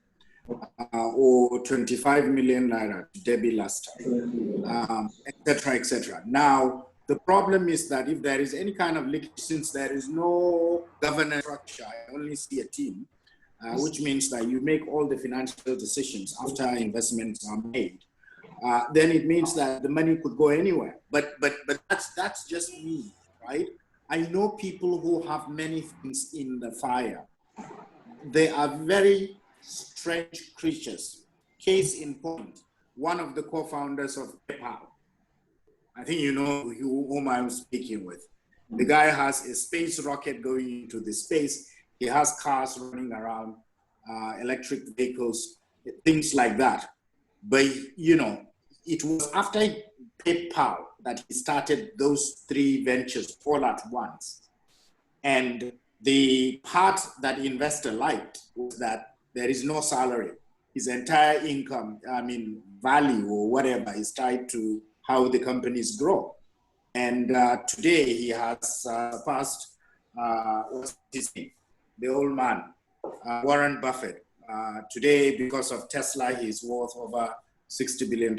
or 25 million naira to Debbie Luster, et cetera. Now, the problem is that if there is any kind of leakage, since there is no governance structure, I only see a team, which means that you make all the financial decisions after investments are made. Then it means that the money could go anywhere. But that's just me, right? I know people who have many things in the fire. they are very strange creatures. Case in point, one of the co-founders of PayPal, I think you know whom I'm speaking with. The guy has a space rocket going into the space. He has cars running around, electric vehicles, things like that. But, you know, it was after PayPal that he started those three ventures all at once. And the part that the investor liked was that there is no salary. His entire income, value or whatever is tied to how the companies grow. And today he has surpassed, what's his name? The old man, Warren Buffett. Today, because of Tesla, he's worth over $60 billion.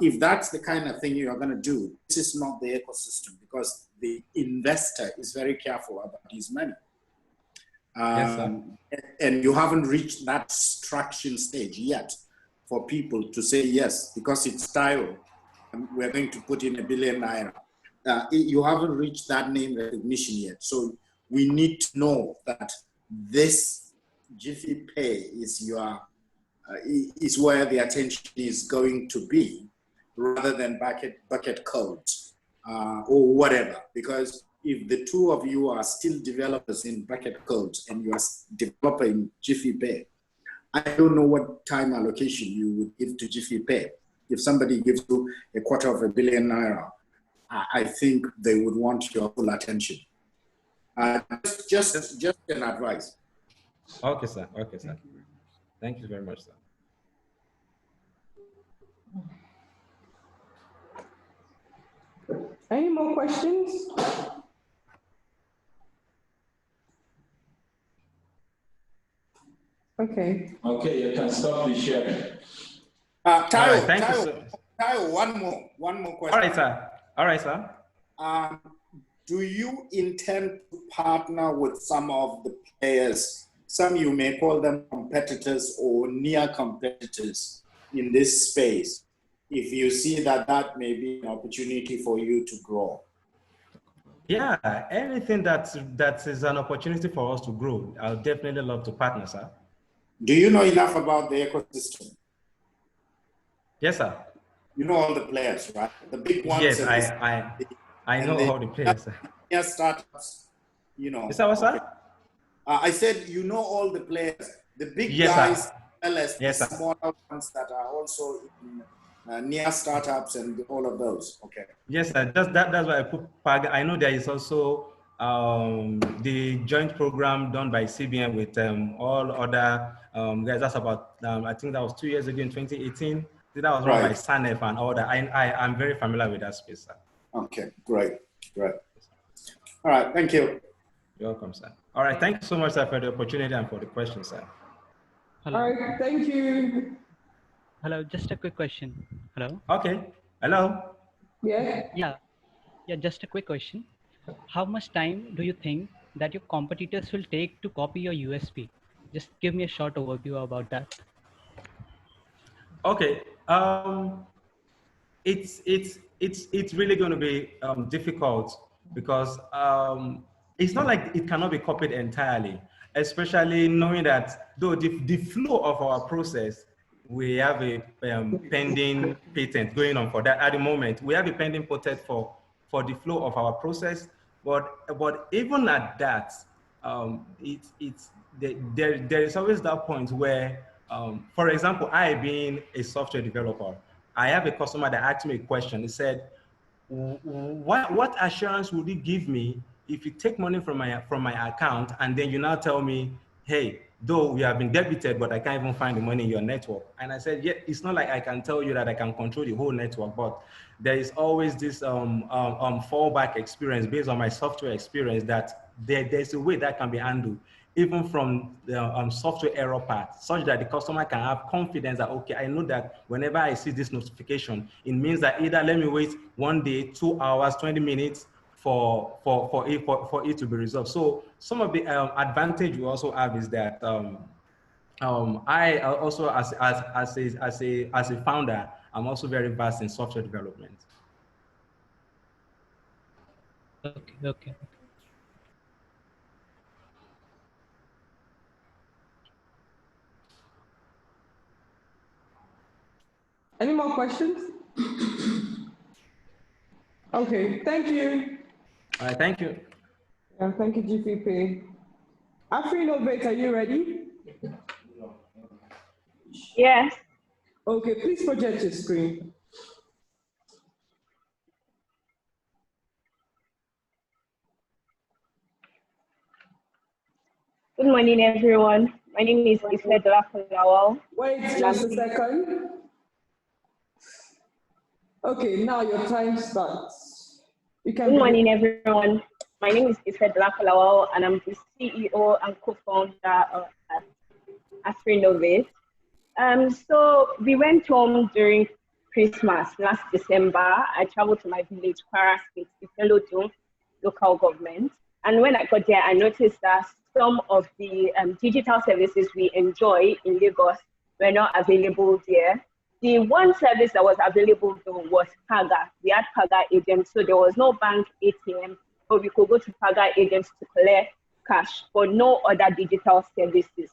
If that's the kind of thing you are going to do, this is not the ecosystem, because the investor is very careful about his money. And you haven't reached that traction stage yet for people to say yes, because it's style, we're going to put in ₦1 billion. You haven't reached that name recognition yet. So we need to know that this Jiffy Pay is is where the attention is going to be, rather than bucket codes or whatever. Because if the two of you are still developers in bucket codes and you are developing Jiffy Pay, I don't know what time allocation you would give to Jiffy Pay. If somebody gives you ₦250 million, I think they would want your full attention. Just an advice. Okay, sir. Okay, sir. Thank you very much, sir. Any more questions? Okay. Okay, you can stop the sharing. Tayo, one more question. All right, sir. All right, sir. Do you intend to partner with some of the players? Some you may call them competitors or near competitors in this space, if you see that may be an opportunity for you to grow? Yeah, anything that is an opportunity for us to grow, I'll definitely love to partner, sir. Do you know enough about the ecosystem? Yes, sir. You know all the players, right? The big ones. Yes, I know all the players. Yeah, startups, you know. Is that what, sir? I said you know all the players, the big yes, guys, sir. as well as yes, the smaller ones that are also in, near startups and all of those. Okay. Yes, sir. That's why I put PAG. I know there is also the joint program done by CBN with all other guys. That's about, I think that was 2 years ago in 2018. That was run by SANEF and all that. I'm very familiar with that space, sir. Okay, great. All right, thank you. You're welcome, sir. All right, thank you so much, sir, for the opportunity and for the question, sir. Hello. All right, thank you. Hello, just a quick question. Hello. Okay. Hello. Yeah, just a quick question. How much time do you think that your competitors will take to copy your USP? Just give me a short overview about that. Okay. It's really going to be difficult, because it's not like it cannot be copied entirely, especially knowing that though the flow of our process, we have a pending patent going on for that at the moment. We have a pending patent for the flow of our process, but even at that, there is always that point where, for example, I being a software developer, I have a customer that asked me a question. He said, what assurance would you give me if you take money from my account and then you now tell me, hey, though we have been debited, but I can't even find the money in your network? And I said, yeah, it's not like I can tell you that I can control the whole network, but there is always this fallback experience based on my software experience that there's a way that can be handled, even from the software error part, such that the customer can have confidence that, okay, I know that whenever I see this notification, it means that either let me wait 1 day, 2 hours, 20 minutes for it to be resolved. So some of the advantage we also have is that I also as a founder, I'm also very vast in software development. Okay. Any more questions? Okay, thank you. All right, thank you. Yeah, thank you, GPP. Afri-Innovate, are you ready? Yes. Okay, please project your screen. Good morning, everyone. My name is Ife Adebayo. Wait just a second. Okay, now your time starts. You can Good morning, everyone. My name is Ife Adebayo, and I'm the CEO and co-founder of Afri-Innovate. So we went home during Christmas last December. I traveled to my village, Kwara State, Ifelodun local government. And when I got there, I noticed that some of the digital services we enjoy in Lagos were not available there. The one service that was available though was Paga. We had Paga agents, so there was no bank ATM, but we could go to Paga agents to collect cash, but no other digital services.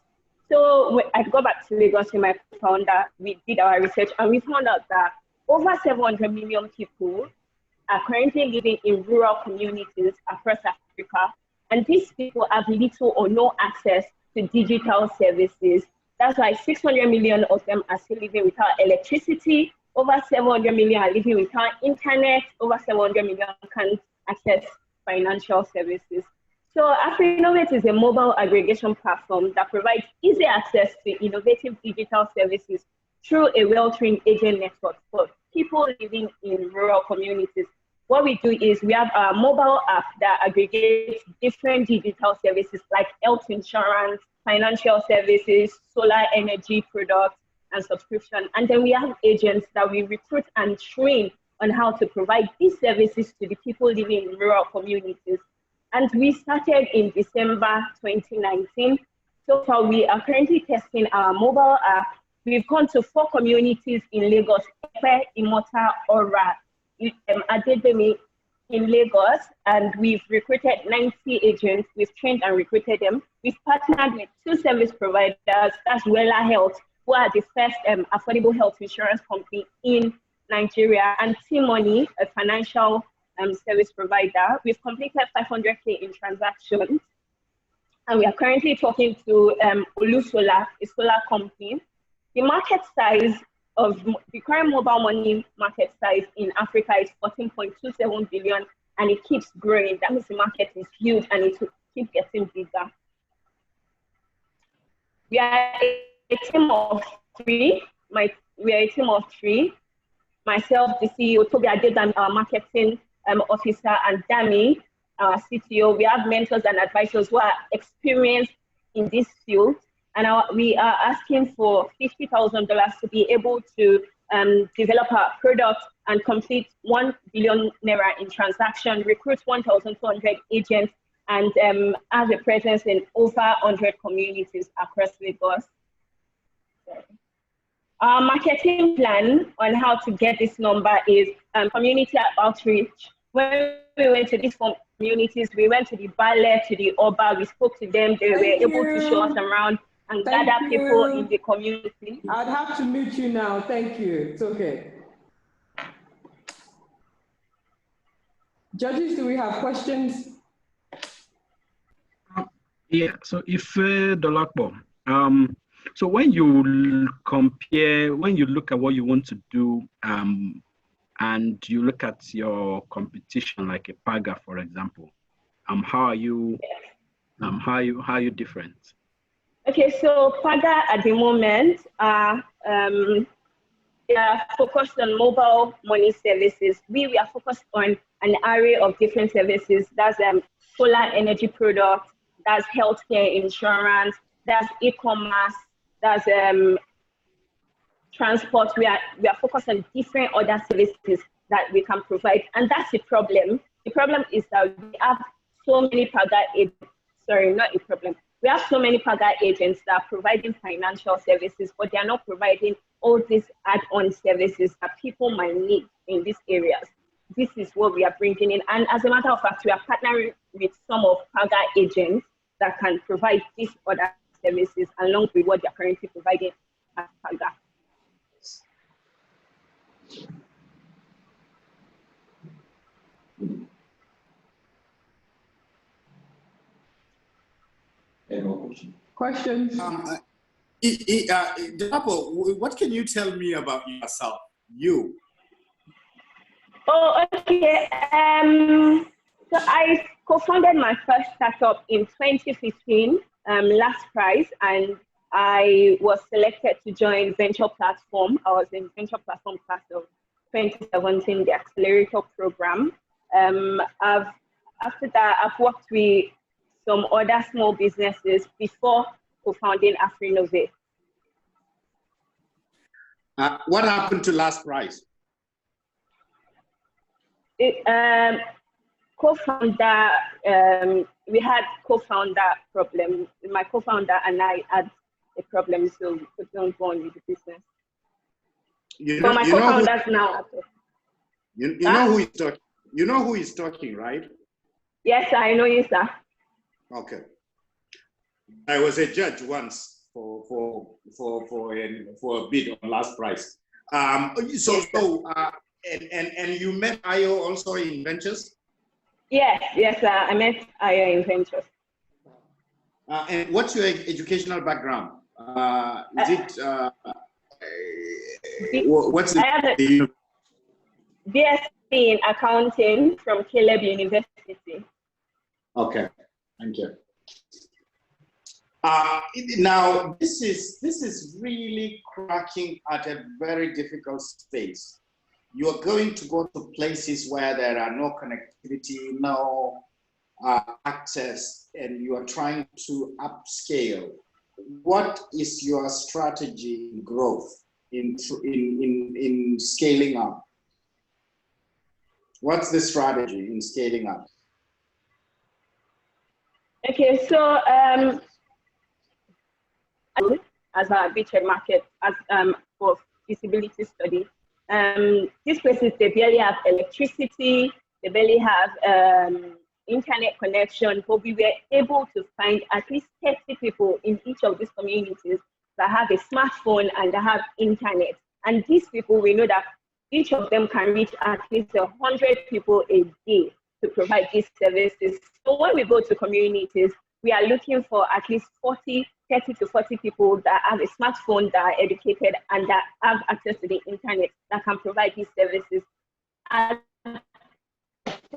So when I got back to Lagos with my founder, we did our research and we found out that over 700 million people are currently living in rural communities across Africa. And these people have little or no access to digital services. That's why 600 million of them are still living without electricity. Over 700 million are living without internet. Over 700 million can't access financial services. So Afri-Innovate is a mobile aggregation platform that provides easy access to innovative digital services through a well-trained agent network for people living in rural communities. What we do is we have a mobile app that aggregates different digital services like health insurance, financial services, solar energy products, and subscription. And then we have agents that we recruit and train on how to provide these services to the people living in rural communities. And we started in December 2019. So far, we are currently testing our mobile app. We've gone to 4 communities in Lagos, Efe, Imota, Ora, Adedemi in Lagos, and we've recruited 90 agents. We've trained and recruited them. We've partnered with 2 service providers, that's Wella Health, who are the first affordable health insurance company in Nigeria, and T-Money, a financial service provider. We've completed 500K in transactions, and we are currently talking to Olu Solar, a solar company. The market size of the current mobile money market size in Africa is 14.27 billion, and it keeps growing. That means the market is huge and it will keep getting bigger. We are a team of 3. We are a team of 3. Myself, the CEO, Toby Adedan, our marketing officer, and Dami, our CTO. We have mentors and advisors who are experienced in this field. And we are asking for $50,000 to be able to develop our product and complete 1 billion naira in transaction, recruit 1,200 agents, and have a presence in over 100 communities across Lagos. Our marketing plan on how to get this number is community outreach. When we went to these communities, we went to the Bale, to the Oba, we spoke to them, they were able to show us around and gather people in the community. I'd have to mute you now. Thank you. It's okay. Judges, do we have questions? Yeah, so if Dolakbo, so when you compare, when you look at what you want to do, and you look at your competition, like a Paga, for example, how are you different? Okay, so Paga at the moment they are focused on mobile money services. We are focused on an array of different services. That's solar energy products, that's healthcare insurance, that's e-commerce, that's transport. We are focused on different other services that we can provide, and that's the problem. The problem is that we have so many Paga agents. Sorry, not a problem. We have so many Paga agents that are providing financial services, but they are not providing all these add-on services that people might need in these areas. This is what we are bringing in, and as a matter of fact, we are partnering with some of Paga agents that can provide these other services along with what they are currently providing at Paga. Any more questions? Questions? Dabo, what can you tell me about yourself? You. Oh, okay. So I co-founded my first startup in 2015, last prize, and I was selected to join Venture Platform. I was in Venture Platform class of 2017, the accelerator program. After that, I've worked with some other small businesses before co-founding AfriNovate. What happened to last prize? Co-founder, we had co-founder problem. My co-founder and I had a problem, so we couldn't go on with the business. So my co-founders now. You know who is talking. You know who is talking, right? Yes, I know you, sir. Okay. I was a judge once for a bid on last prize. And you met Ayo also in Ventures? Yes, sir. I met Ayo in Ventures. And what's your educational background? What's the? I have a BSc in accounting from Caleb University. Okay, thank you. Now this is really cracking at a very difficult space. You are going to go to places where there are no connectivity, no access, and you are trying to upscale. What is your strategy in growth, in scaling up? What's the strategy in scaling up? Okay, so as a beachhead market, for feasibility study, these places, they barely have electricity, they barely have internet connection, but we were able to find at least 30 people in each of these communities that have a smartphone and that have internet. And these people, we know that each of them can reach at least 100 people a day to provide these services. So when we go to communities, we are looking for at least 30 to 40 people that have a smartphone, that are educated, and that have access to the internet that can provide these services. And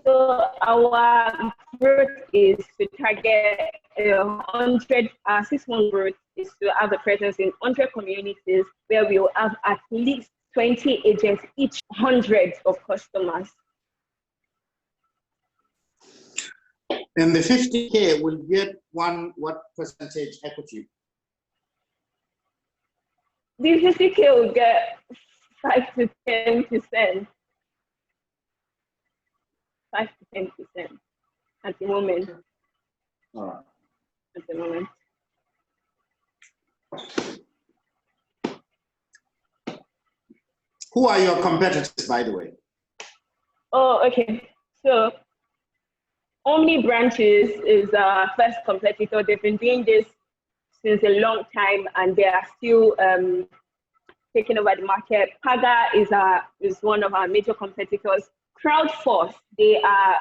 so our growth is to target 100, 6-month growth is to have a presence in 100 communities where we will have at least 20 agents, each hundreds of customers. And the 50K will get what percentage equity? The 50K will get 5 to 10%. 5 to 10% at the moment. All right. At the moment. Who are your competitors, by the way? Oh, okay. So Omni Branches is our first competitor. They've been doing this since a long time, and they are still taking over the market. Paga is one of our major competitors. Crowdforce, they are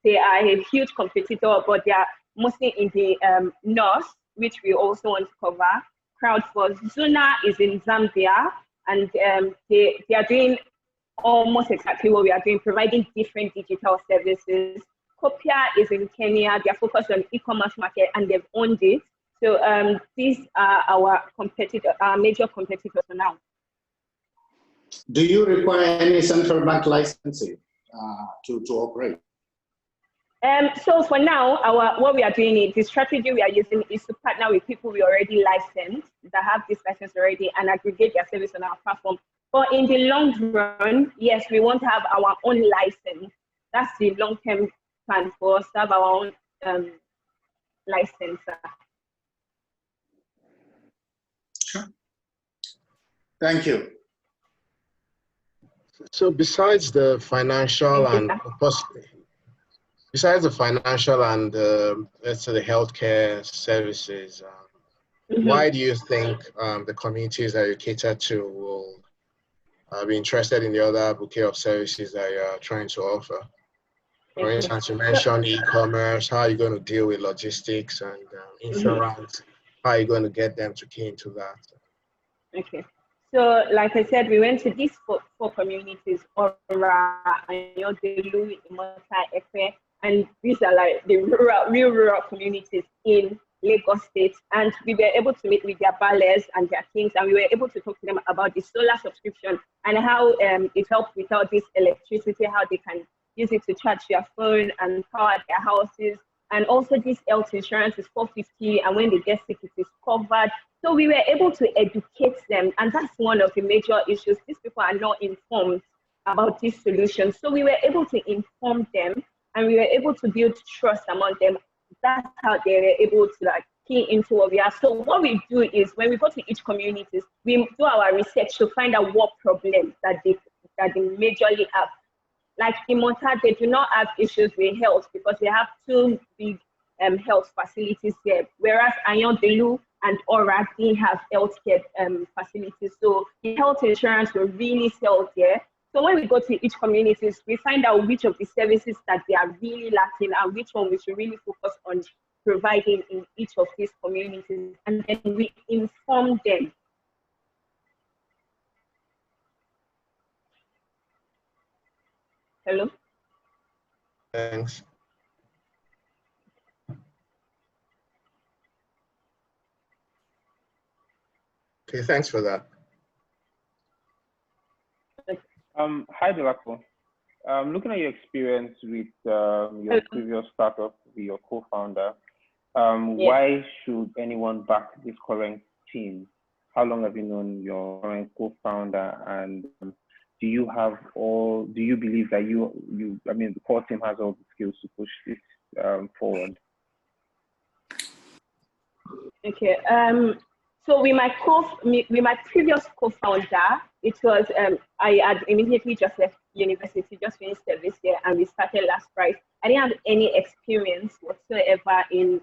a huge competitor, but they are mostly in the north, which we also want to cover. Crowdforce. Zuna is in Zambia, and they are doing almost exactly what we are doing, providing different digital services. Copia is in Kenya. They are focused on e-commerce market, and they've owned it. So these are our major competitors for now. Do you require any central bank licensing to operate? So for now, what we are doing, the strategy we are using is to partner with people we already licensed, that have this license already, and aggregate their service on our platform. But in the long run, yes, we want to have our own license. That's the long-term plan for us to have our own license. Sure. Thank you. So besides the financial and let's say the healthcare services, why do you think the communities that you cater to will be interested in the other bouquet of services that you're trying to offer. For instance, you mentioned e-commerce. How are you going to deal with logistics and insurance? How are you going to get them to key into that? Okay. So, like I said, we went to these four communities: Ora, Anyodelu, Imota, Efe, and these are like the real rural communities in Lagos State. And we were able to meet with their ballers and their kings, and we were able to talk to them about the solar subscription and how it helps without this electricity, how they can use it to charge their phone and power their houses. And also this health insurance is $450, and when they get sick, it is covered. So we were able to educate them, and that's one of the major issues. These people are not informed about these solutions. So we were able to inform them, and we were able to build trust among them. That's how they were able to like key into what we are. So what we do is when we go to each community, we do our research to find out what problems that they majorly have. Like in Monta, they do not have issues with health because they have two big health facilities there, whereas Anyodelu and Ora didn't have healthcare facilities. So the health insurance will really sell there. So when we go to each community, we find out which of the services that they are really lacking and which one we should really focus on providing in each of these communities. And then we inform them. Hello? Thanks. Okay, thanks for that. Hi, Delacqua. Looking at your experience with your previous startup, with your co-founder, why should anyone back this current team? How long have you known your current co-founder, and do you believe that the core team has all the skills to push this forward? Okay. So with my previous co-founder, it was I had immediately just left university, just finished service year, and we started last Friday. I didn't have any experience whatsoever in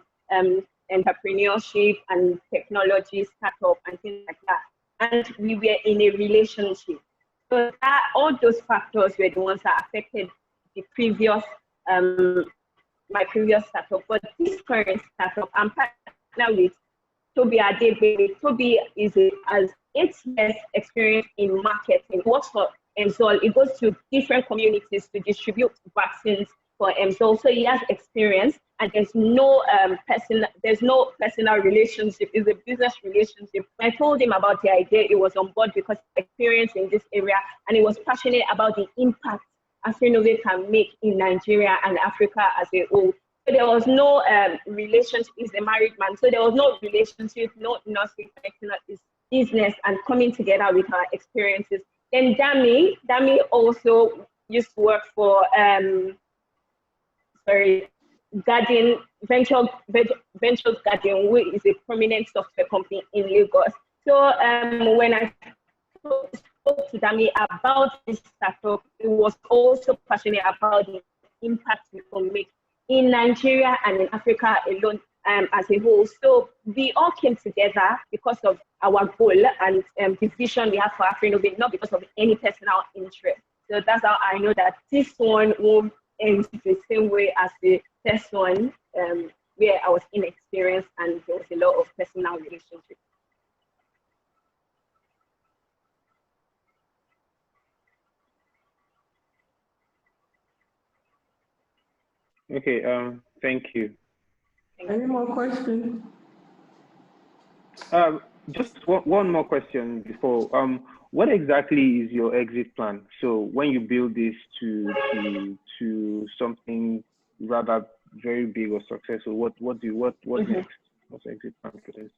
entrepreneurship and technology, startup, and things like that. And we were in a relationship. So all those factors were the ones that affected the previous my previous startup. But this current startup, I'm partnered with Toby Adebayo. Toby has 8 years experience in marketing. He works for Emzol. He goes to different communities to distribute vaccines for Emzol. So he has experience, and there's no personal relationship. It's a business relationship. When I told him about the idea, he was on board because of experience in this area, and he was passionate about the impact AfriNovate can make in Nigeria and Africa as a whole. So there was no relationship. He's a married man, so there was no relationship, no nothing connecting his business and coming together with our experiences. Then Dami also used to work for Guardian Ventures Guardian, who is a prominent software company in Lagos. So when I spoke to Dami about this startup, he was also passionate about the impact we can make in Nigeria and in Africa alone as a whole. So we all came together because of our goal and the vision we have for AfriNovate, not because of any personal interest. So that's how I know that this one won't end the same way as the first one, where I was inexperienced and there was a lot of personal relationship. Okay, thank you. Any more questions? Just one more question before. What exactly is your exit plan? So when you build this to something rather very big or successful, what next? What's the exit plan for this?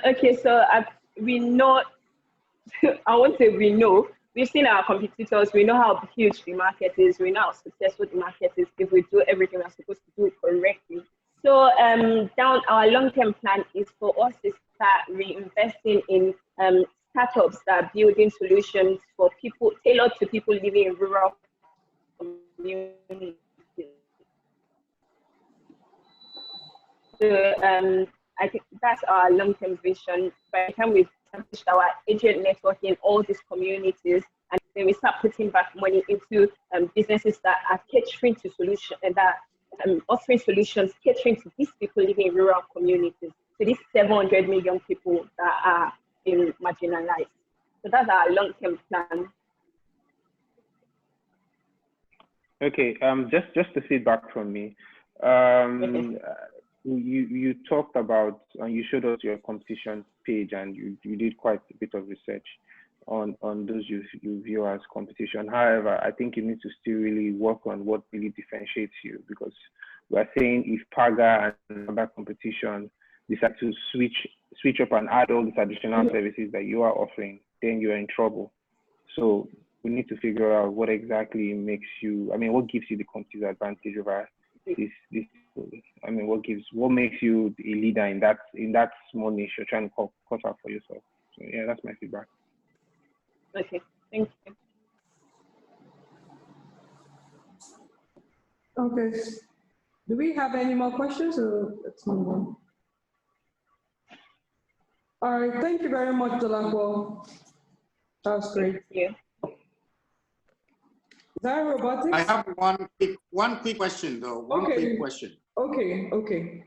Okay, so we know. I won't say we know. We've seen our competitors. We know how huge the market is. We know how successful the market is if we do everything we're supposed to do correctly. So down our long-term plan is for us to start reinvesting in startups that are building solutions for people, tailored to people living in rural communities. So I think that's our long-term vision. By the time we've established our agent network in all these communities, and then we start putting back money into businesses that are catering to solutions and that offering solutions catering to these people living in rural communities. So these 700 million people that are marginalized. So that's our long-term plan. Okay, just the feedback from me. You talked about, and you showed us your competition page, and you did quite a bit of research on those you view as competition. However, I think you need to still really work on what really differentiates you, because we're saying if Paga and other competition decide to switch up and add all these additional services that you are offering, then you're in trouble. So we need to figure out what exactly makes you, I mean, what gives you the competitive advantage over this I mean, what makes you a leader in that small niche you're trying to cut out for yourself? So yeah, that's my feedback. Okay, thank you. Okay. Do we have any more questions, or let's move on? All right, thank you very much, Dolapo. That was great. Thank you. Is that robotics? I have one quick question though. One quick question. Okay.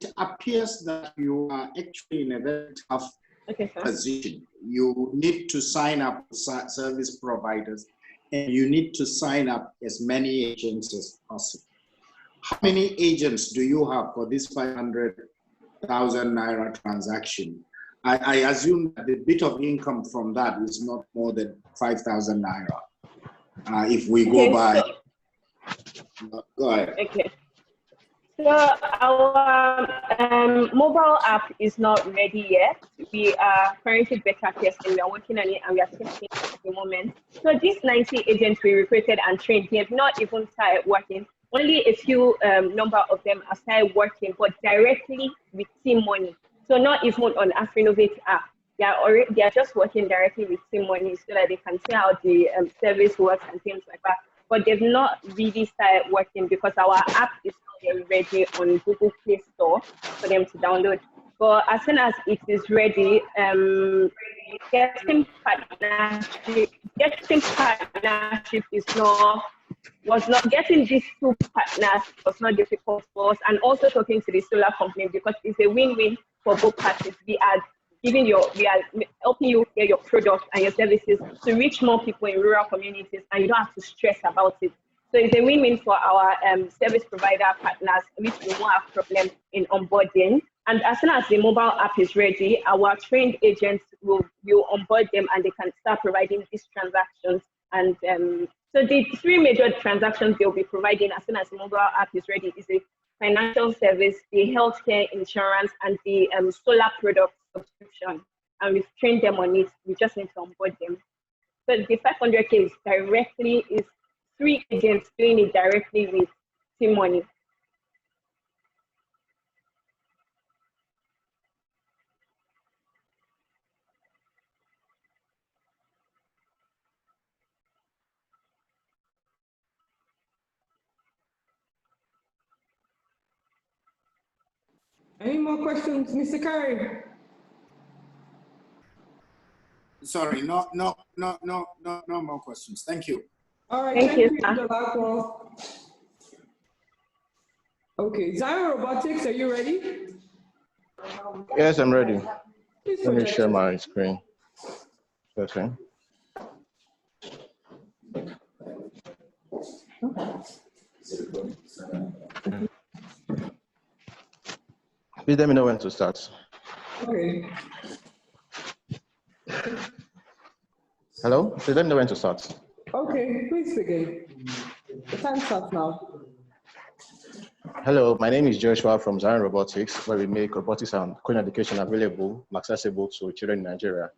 It appears that you are actually in a very tough position. You need to sign up service providers, and you need to sign up as many agents as possible. How many agents do you have for this 500,000 naira transaction? I assume that the bit of income from that is not more than 5,000 naira. If we go by, go ahead. Okay. So our mobile app is not ready yet. We are currently beta testing. We are working on it, and we are testing at the moment. So these 90 agents we recruited and trained, they have not even started working. Only a few number of them have started working, but directly with Team Money. So not even on AfriNovate app. They are just working directly with Team Money so that they can see how the service works and things like that. But they've not really started working because our app is not ready on Google Play Store for them to download. But as soon as it is ready, getting partnership getting these two partners was not difficult for us, and also talking to the solar company, because it's a win-win for both parties. We are helping you get your products and your services to reach more people in rural communities, and you don't have to stress about it. So it's a win-win for our service provider partners, which we won't have problems in onboarding. And as soon as the mobile app is ready, our trained agents will onboard them, and they can start providing these transactions. And so the three major transactions they'll be providing as soon as the mobile app is ready is the financial service, the healthcare insurance, and the solar product subscription. And we've trained them on it. We just need to onboard them. So the 500K is 3 agents doing it directly with Team Money. Any more questions, Mr. Kyari? Sorry, no more questions. Thank you. All right, thank you, Dolapo. Okay, Zion Robotics, are you ready? Yes, I'm ready. Please Let me share my screen. Okay. Please let me know when to start. Okay. Hello? Please let me know when to start. Okay, please begin. The time starts now. Hello, my name is Joshua from Zion Robotics, where we make robotics and coding education available and accessible to children in Nigeria.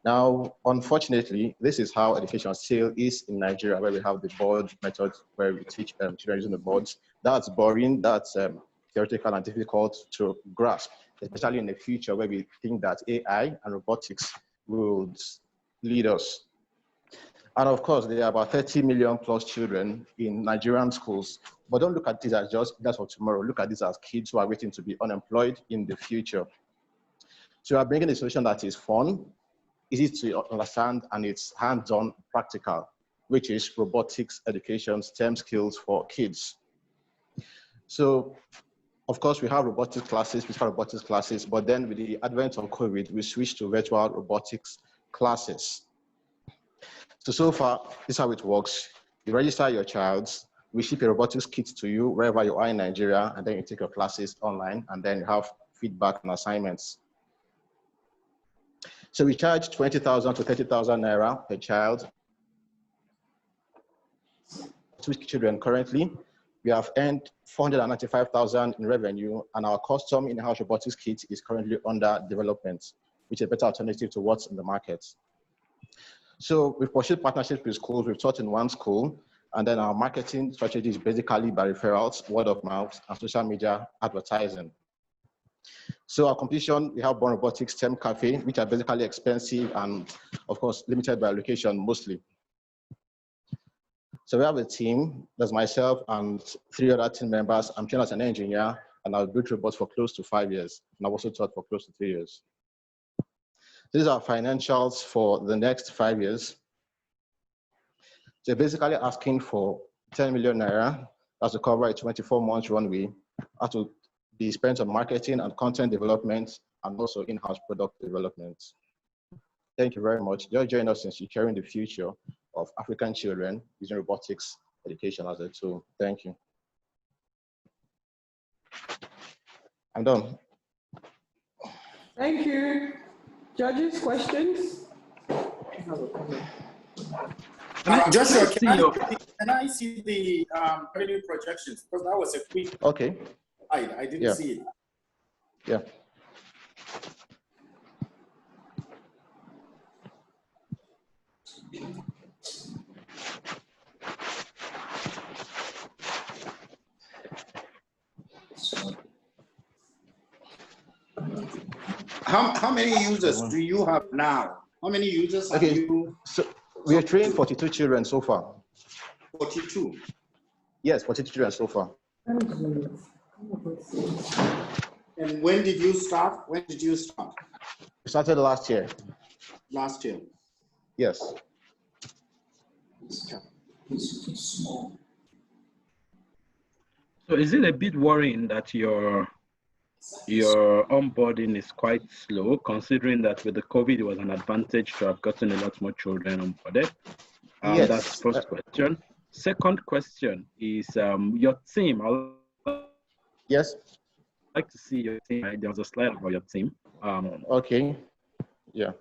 Now, unfortunately, this is how education still is in Nigeria, where we have the board method where we teach children using the boards. That's boring, that's theoretical and difficult to grasp, especially in the future where we think that AI and robotics would lead us. And of course, there are about 30 million plus children in Nigerian schools. But don't look at this as just that's for tomorrow. Look at this as kids who are waiting to be unemployed in the future. So we are bringing a solution that is fun, easy to understand, and it's hands-on practical, which is robotics education, STEM skills for kids. So, of course, we have robotics classes, physical robotics classes, but then with the advent of COVID, we switched to virtual robotics classes. So far, this is how it works. You register your child, we ship a robotics kit to you wherever you are in Nigeria, and then you take your classes online, and then you have feedback and assignments. So we charge 20,000 to 30,000 naira per child. 2 children currently. We have earned 495,000 in revenue, and our custom in-house robotics kit is currently under development, which is a better alternative to what's in the market. So we've pursued partnerships with schools. We've taught in one school, and then our marketing strategy is basically by referrals, word of mouth, and social media advertising. So our competition, we have Born Robotics STEM Cafe, which are basically expensive and, of course, limited by location mostly. So we have a team. There's myself and 3 other team members. I'm trained as an engineer, and I've built robots for close to 5 years, and I've also taught for close to 3 years. These are financials for the next 5 years. So basically asking for 10 million naira as to cover a 24-month runway, as to be spent on marketing and content development, and also in-house product development. Thank you very much. Just join us in securing the future of African children using robotics education as a tool. Thank you. I'm done. Thank you. Judges, questions? Joshua, can I see the revenue projections? Because that was a quick slide. I didn't see it. Yeah. How many users do you have now? How many users have you? So we are training 42 children so far. 42? Yes, 42 children so far. And when did you start? When did you start? We started last year. Last year? Yes. So is it a bit worrying that your onboarding is quite slow, considering that with the COVID, it was an advantage to have gotten a lot more children onboarded? Yes. That's the first question. Second question is your team. Yes. I'd like to see your team. There was a slide about your team. Okay. Yeah.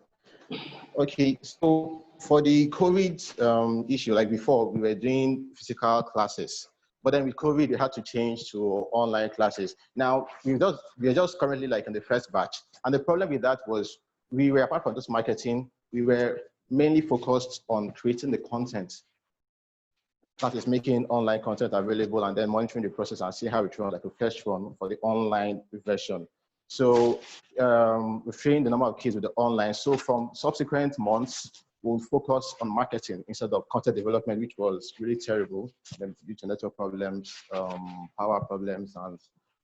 Okay. So for the COVID issue, like before, we were doing physical classes. But then with COVID, we had to change to online classes. Now, we are just currently like in the first batch. And the problem with that was we were, apart from just marketing, we were mainly focused on creating the content. That is making online content available and then monitoring the process and see how it runs, like a first run for the online version. So we've trained the number of kids with the online. So from subsequent months, we'll focus on marketing instead of content development, which was really terrible due to network problems, power problems, and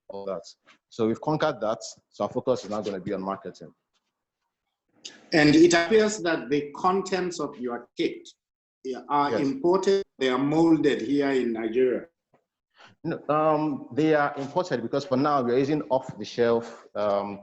all that. So we've conquered that. So our focus is now going to be on marketing. And it appears that the contents of your kit are imported, they are molded here in Nigeria. No, they are imported because for now we're using off-the-shelf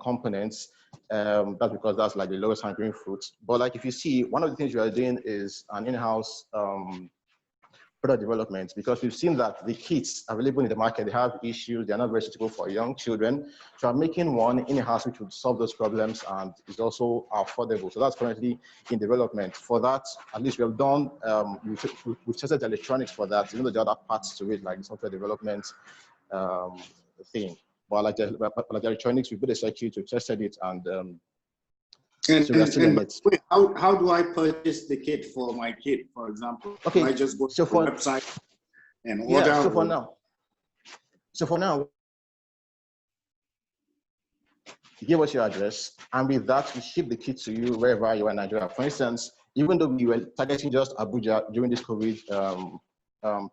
components. That's because that's like the lowest hanging fruit. But like if you see, one of the things we are doing is an in-house product development, because we've seen that the kits available in the market, they have issues, they're not very suitable for young children. So I'm making one in-house which would solve those problems and is also affordable. So that's currently in development. For that, at least we have done, we've tested the electronics for that, even though there are other parts to it, like the software development thing. But like the electronics, we built a circuit, we tested it, and so we're still in it. Wait, how do I purchase the kit for my kid, for example? Okay, do I just go to the website and order? Yeah, so for now, give us your address, and with that, we ship the kit to you wherever you are in Nigeria. For instance, even though we were targeting just Abuja during this COVID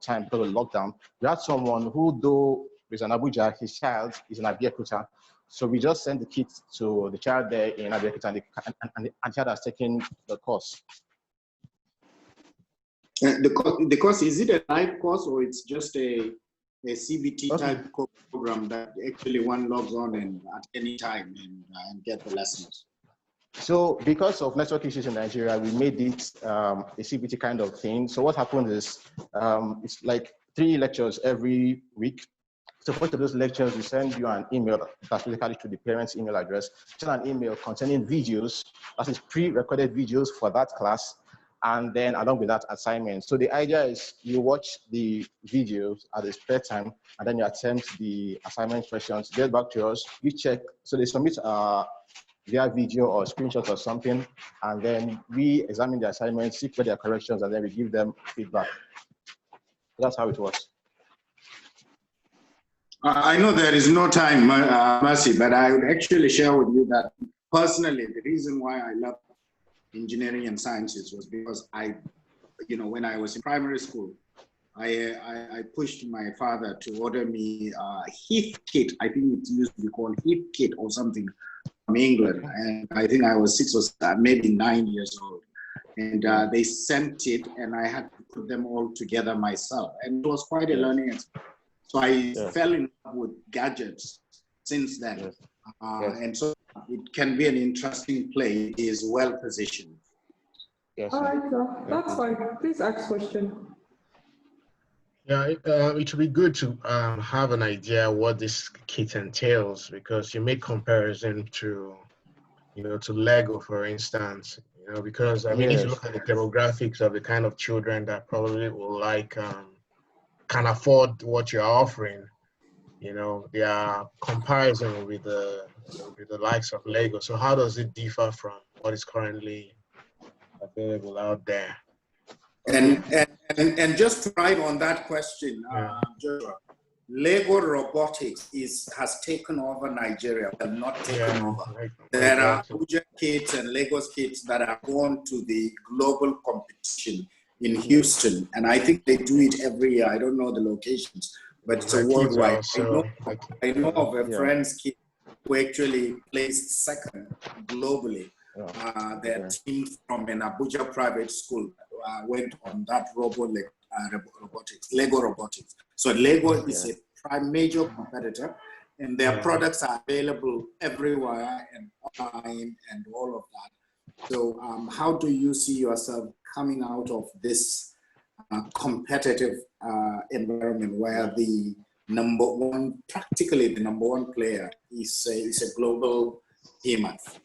time because of lockdown, we had someone who, though is in Abuja, his child is in Abeokuta. So we just send the kit to the child there in Abeokuta, and the child has taken the course. The course, is it a live course or it's just a CBT type program that actually one logs on and at any time and get the lessons? So because of network issues in Nigeria, we made it a CBT kind of thing. So what happens is it's like 3 lectures every week. So first of those lectures, we send you an email that's basically to the parent's email address. Send an email containing videos, that is pre-recorded videos for that class, and then along with that assignment. So the idea is you watch the videos at the spare time, and then you attempt the assignment questions, get back to us, we check. So they submit via video or screenshot or something, and then we examine the assignments, see for their corrections, and then we give them feedback. That's how it works. I know there is no time, Mercy, but I would actually share with you that personally, the reason why I love engineering and sciences was because when I was in primary school, I pushed my father to order me a HIF kit. I think it used to be called HIF kit or something from England. And I think I was 6 or maybe 9 years old. And they sent it and I had to put them all together myself. And it was quite a learning experience. So I fell in love with gadgets since then. And so it can be an interesting play. It is well positioned. Yes. All right, sir. That's fine. Please ask question. Yeah, it would be good to have an idea what this kit entails, because you make comparison to, to Lego, for instance, because I mean, if you look at the demographics of the kind of children that probably will can afford what you're offering, their comparison with the likes of Lego. So how does it differ from what is currently available out there? And just to write on that question, Joshua, Lego robotics has taken over Nigeria, but not taken over. There are Abuja kits and Lagos kits that are going to the global competition in Houston, and I think they do it every year. I don't know the locations, but it's a worldwide. I know of a friend's kid who actually placed second globally. Their team from an Abuja private school went on that robotics, Lego robotics. So Lego is a major competitor, and their products are available everywhere and online and all of that. So how do you see yourself coming out of this competitive environment where practically the number one player is a global behemoth?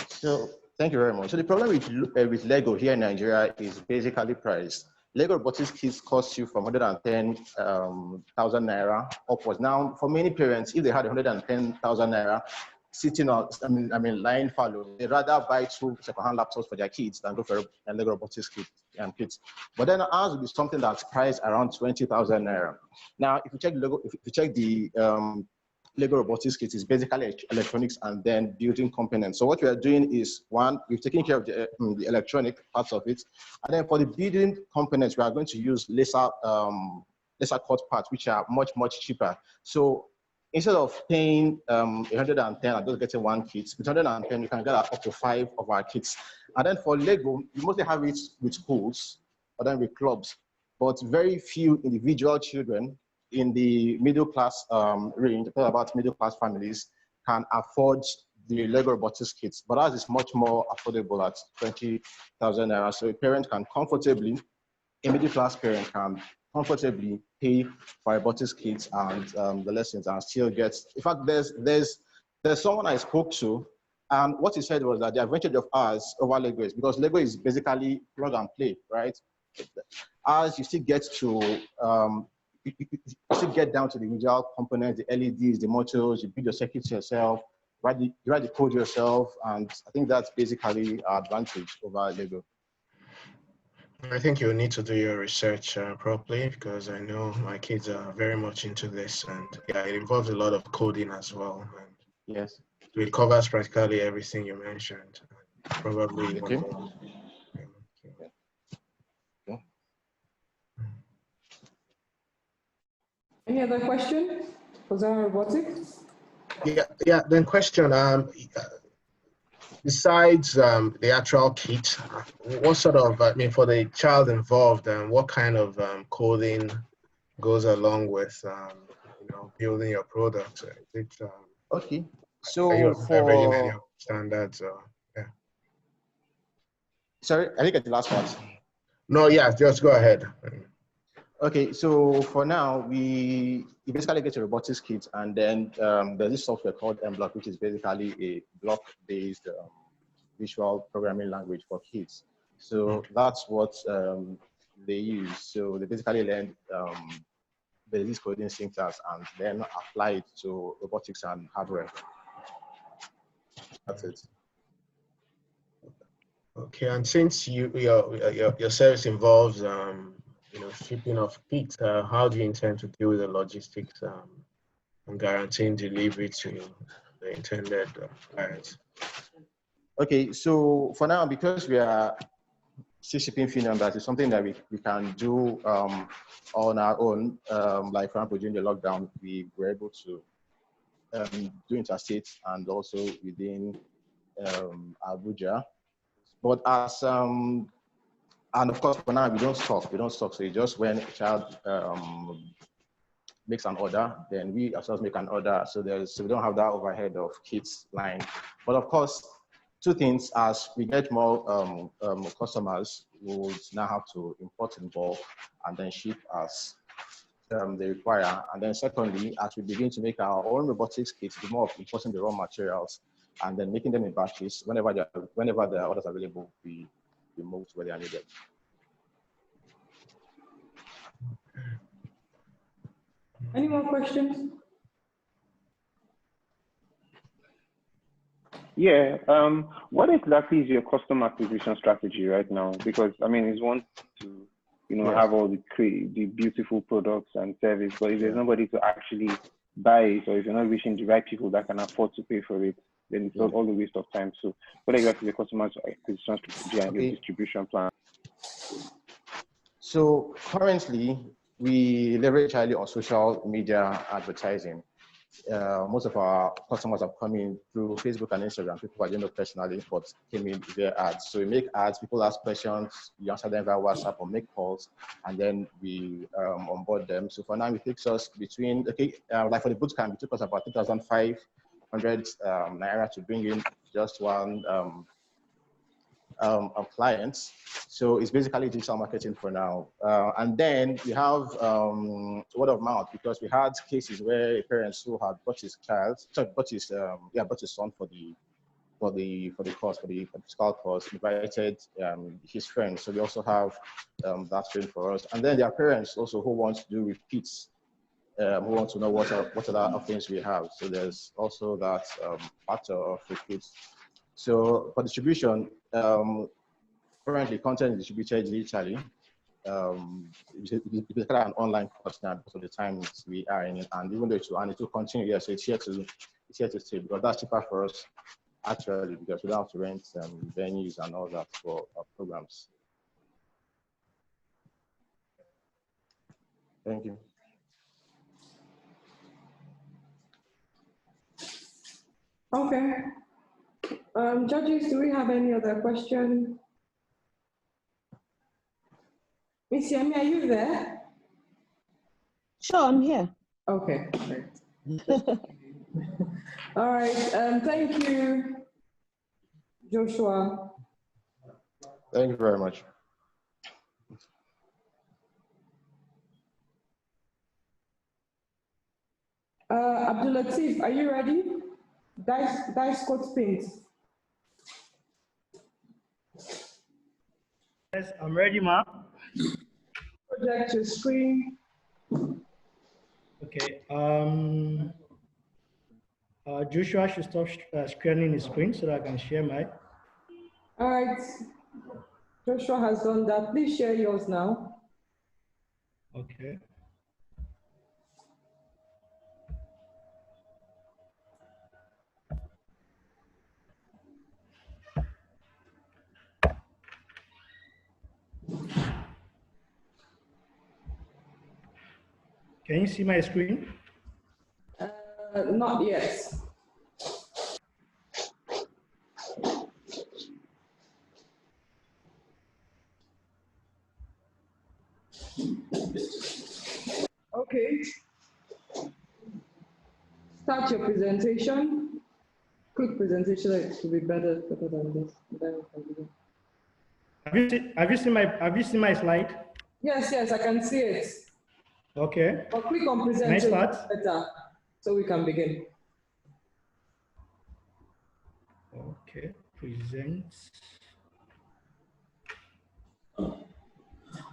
So thank you very much. So the problem with Lego here in Nigeria is basically price. Lego robotics kits cost you from 110,000 naira upwards. Now, for many parents, if they had 110,000 naira sitting on, lying fallow, they'd rather buy 2 second-hand laptops for their kids than go for a Lego robotics kit. But then ours would be something that's priced around 20,000 naira. Now, if you check the Lego robotics kit is basically electronics and then building components. So what we are doing is, one, we've taken care of the electronic parts of it. And then for the building components, we are going to use laser cut parts, which are much, much cheaper. So instead of paying 110 and just getting 1 kit, with 110, you can get up to 5 of our kits. And then for Lego, you mostly have it with schools or then with clubs, but very few individual children in the middle class range, about middle class families, can afford the Lego robotics kits. But ours is much more affordable at 20,000 naira. So a parent can comfortably, a middle class parent can comfortably pay for robotics kits and the lessons and still get. In fact, there's someone I spoke to, and what he said was that the advantage of ours over Lego is because Lego is basically plug and play, right? Ours, you still get to you still get down to the individual components, the LEDs, the motors, you build your circuits yourself, you write the code yourself, and I think that's basically our advantage over Lego. I think you need to do your research properly, because I know my kids are very much into this, and yeah, it involves a lot of coding as well. And yes, it covers practically everything you mentioned. Probably. Okay. Any other question for Zara Robotics? Yeah. Then question. Besides the actual kit, what sort of, for the child involved, what kind of coding goes along with, building your product? Is it, Okay, are you so leveraging any for, standards? Yeah. sorry, I didn't get the last part. No, yeah, just go ahead. Okay, so for now, you basically get a robotics kit, and then there's this software called MBlock, which is basically a block-based visual programming language for kids. So that's what they use. So they basically learn basic coding syntax and then apply it to robotics and hardware. That's it. Okay, and since your service involves shipping of kits, how do you intend to deal with the logistics and guaranteeing delivery to the intended clients? Okay, so for now, because we are still shipping fee numbers, it's something that we can do on our own. Like for example, during the lockdown, we were able to do interstate and also within Abuja. But as and of course for now we don't stock. So it's just when a child makes an order, then we ourselves make an order. So we don't have that overhead of kits line. But of course, two things: as we get more customers, we would now have to import in bulk and then ship as they require. And then secondly, as we begin to make our own robotics kits, the more of importing the raw materials and then making them in batches. Whenever the orders are available, we move to where they are needed. Any more questions? Yeah. What exactly is your customer acquisition strategy right now? Because I mean, it's one to have all the beautiful products and service, but if there's nobody to actually buy it, or if you're not reaching the right people that can afford to pay for it, then it's all a waste of time. So what exactly is your customer acquisition strategy and your distribution plan? So currently, we leverage highly on social media advertising. Most of our customers are coming through Facebook and Instagram. People I don't know personally, but came in via ads. So we make ads, people ask questions, we answer them via WhatsApp or make calls, and then we onboard them. So for now, it takes us between, like for the bootcamp, it took us about 2,500 Naira to bring in just one of clients. So it's basically digital marketing for now. And then we have word of mouth, because we had cases where parents who had bought his son for the course, for the fiscal course, invited his friends. So we also have that training for us. And then there are parents also who want to do repeats, who want to know what other things we have. So there's also that factor of repeats. So for distribution, currently content is distributed digitally. It's kind of an online course now because of the times we are in it, and even though it will continue, yes, it's here to stay, because that's cheaper for us actually, because we don't have to rent venues and all that for our programs. Thank you. Okay. Judges, do we have any other question? Miss Yemi, are you there? Sure, I'm here. Okay, great. All right, thank you, Joshua. Thank you very much. Abdulatif, are you ready? Dice code spins. Yes, I'm ready, ma. Project your screen. Okay. Joshua should stop sharing his screen so that I can share mine. All right. Joshua has done that. Please share yours now. Okay. Can you see my screen? Not yet. Okay. Start your presentation. Quick presentation, it should be better than this. Then we can begin. Have you seen my slide? Yes, I can see it. Okay. But click on present. Nice start. Better, so we can begin. Okay, present.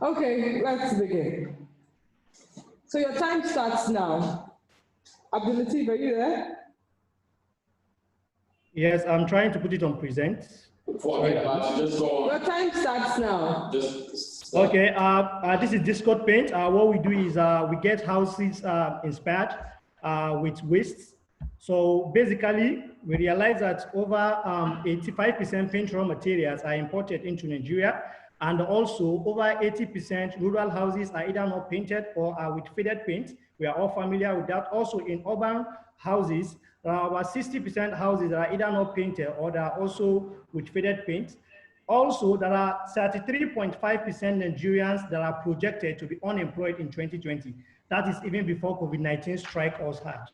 Okay, let's begin. So your time starts now. Abdulatif, are you there? Yes, I'm trying to put it on present. Forget about it, just go on. Your time starts now. Okay, this is Discord Paint. What we do is we get houses inspired with wastes. So basically, we realize that over 85% paint raw materials are imported into Nigeria, and also over 80% rural houses are either not painted or are with faded paint. We are all familiar with that. Also in urban houses, about 60% houses are either not painted or they are also with faded paint. Also, there are 33.5% Nigerians that are projected to be unemployed in 2020. That is even before COVID-19 strike us hard.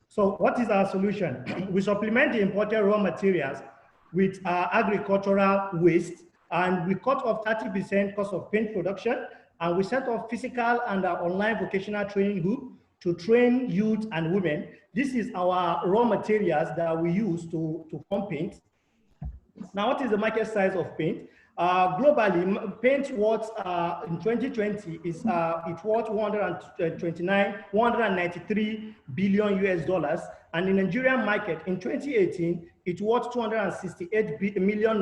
So what is our solution? We supplement the imported raw materials with agricultural waste, and we cut off 30% cost of paint production, and we set up physical and online vocational training group to train youth and women. This is our raw materials that we use to form paint. Now, what is the market size of paint? Globally, paint worth in 2020 is it worth 193 billion US dollars, and in the Nigerian market in 2018 it worth 268 million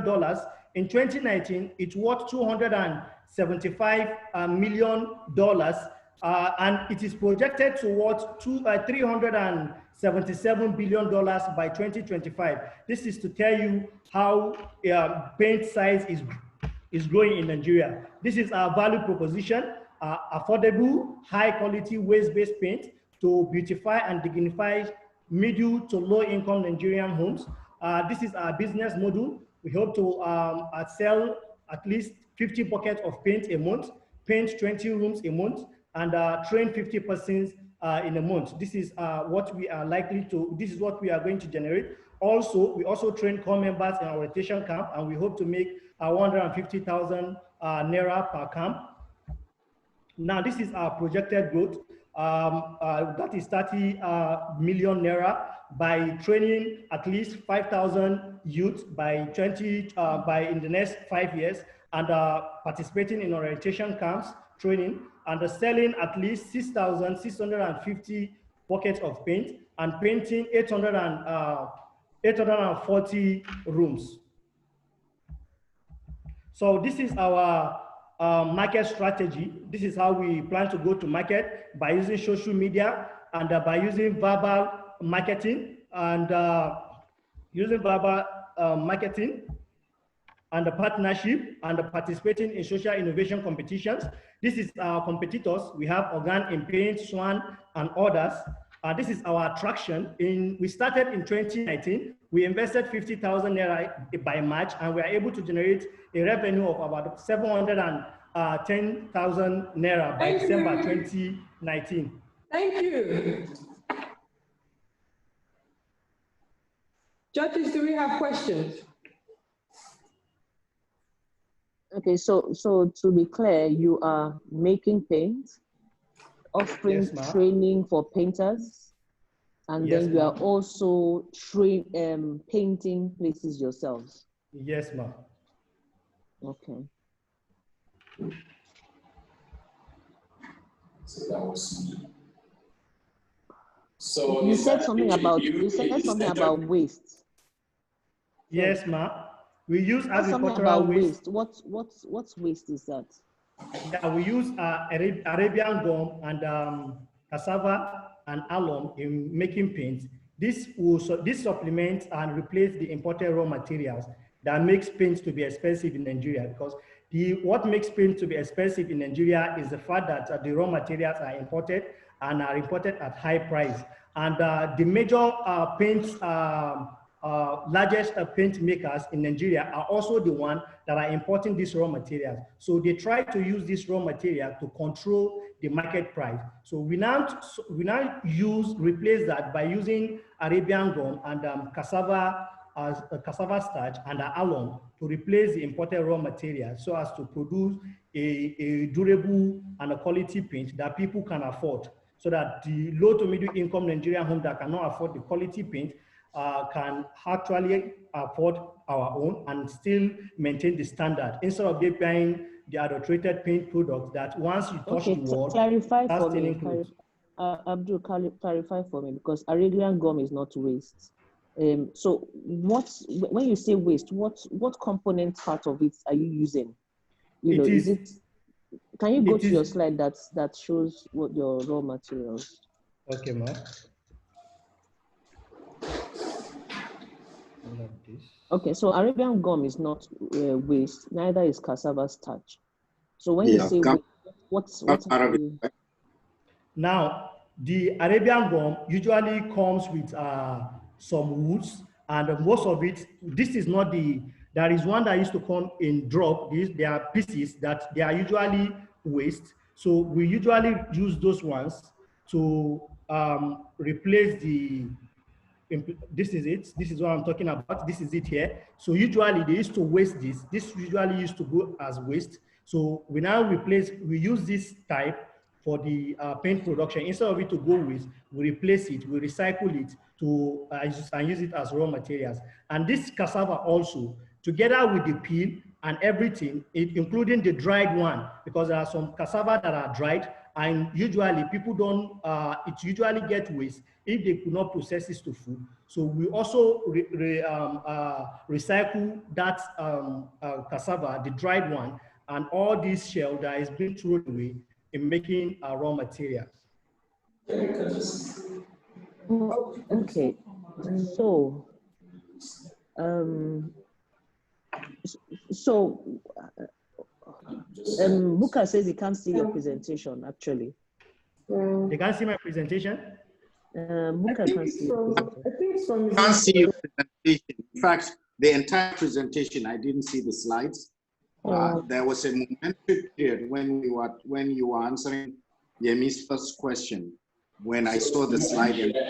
dollars. In 2019, it worth 275 million dollars, and it is projected to worth 377 billion dollars by 2025. This is to tell you how paint size is growing in Nigeria. This is our value proposition: affordable, high quality waste-based paint to beautify and dignify middle to low income Nigerian homes. This is our business model. We hope to sell at least 50 buckets of paint a month, paint 20 rooms a month, and train 50 persons in a month. This is what we are likely to, this is what we are going to generate. Also, we also train core members in our rotation camp, and we hope to make 150,000 naira per camp. Now, this is our projected growth. That is 30 million naira by training at least 5,000 youth by in the next 5 years, and participating in orientation camps training, and selling at least 6,650 buckets of paint and painting 840 rooms. So this is our market strategy. This is how we plan to go to market, by using social media and by using verbal marketing and and the partnership and the participating in social innovation competitions. This is our competitors. We have Organ in Paint, Swan, and others. This is our attraction. We started in 2019. We invested 50,000 naira by March, and we are able to generate a revenue of about 710,000 naira by December 2019. Thank you. Judges, do we have questions? Okay, so to be clear, you are making paint, offering training for painters, and then you are also painting places yourselves. Yes, ma'am. Okay. So that was me. So you said something about waste. Yes, ma'am. We use agricultural about waste. What's waste is that? Yeah, we use Arabian gum and cassava and alum in making paint. This supplements and replace the imported raw materials that makes paint to be expensive in Nigeria, because what makes paint to be expensive in Nigeria is the fact that the raw materials are imported and are imported at high price. And the major largest paint makers in Nigeria are also the ones that are importing these raw materials. So they try to use this raw material to control the market price. So we now replace that by using Arabian gum and cassava as a cassava starch and alum to replace the imported raw material so as to produce a durable and a quality paint that people can afford, so that the low to middle income Nigerian home that cannot afford the quality paint can actually afford our own and still maintain the standard, instead of they buying the adulterated paint product that once you touch the wall, clarify for me. Abdul, clarify for me, because Arabian gum is not waste. So when you say waste, what component part of it are you using? You know, is it? Can you go to your slide that shows what your raw materials? Okay, ma. Okay, so Arabian gum is not waste, neither is cassava starch. So when you say waste, what's Arabic? Now, the Arabian gum usually comes with some woods, and most of it, this is not there is one that used to come in drop. There are pieces that they are usually waste. So we usually use those ones to replace this is it. This is what I'm talking about. This is it here. So usually they used to waste this. This usually used to go as waste. So we now we use this type for the paint production. Instead of it to go waste, we replace it, we recycle it to and use it as raw materials. And this cassava also, together with the peel and everything, including the dried one, because there are some cassava that are dried, and usually people don't, it usually get waste if they could not process it to food. So we also recycle that cassava, the dried one, and all this shell that is being thrown away in making our raw materials. Okay, so Bukar says he can't see your presentation, actually. They can't see my presentation? Bukar can't see your presentation. Can't see your presentation. In fact, the entire presentation, I didn't see the slides. There was a momentary period when you were answering Yemi's first question, when I saw the slide and I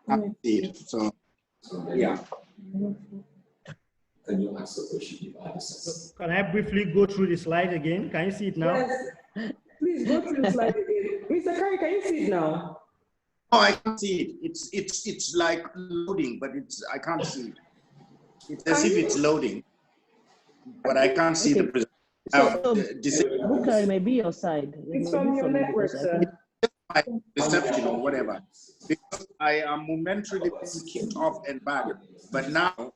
can't see it. So, yeah. Can you ask the question? Can I briefly go through the slide again? Can you see it now? Yes. Please go through the slide again. Mr. Kyari, can you see it now? Oh, I can't see it. It's like loading, but I can't see it. It's as if it's loading, but I can't see the presentation. Bukar, it may be your side. It's from your network, sir. My perception or whatever, because I am momentarily being kicked off and back, but now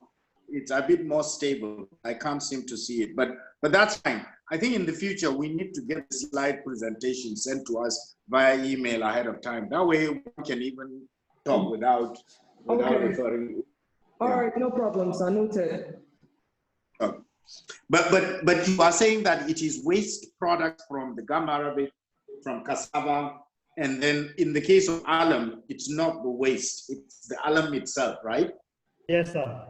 it's a bit more stable. I can't seem to see it, but that's fine. I think in the future we need to get the slide presentation sent to us via email ahead of time. That way we can even talk without referring. All right, no problem, sir. Noted. But you are saying that it is waste product from the gum arabic, from cassava, and then in the case of alum, it's not the waste, it's the alum itself, right? Yes, sir.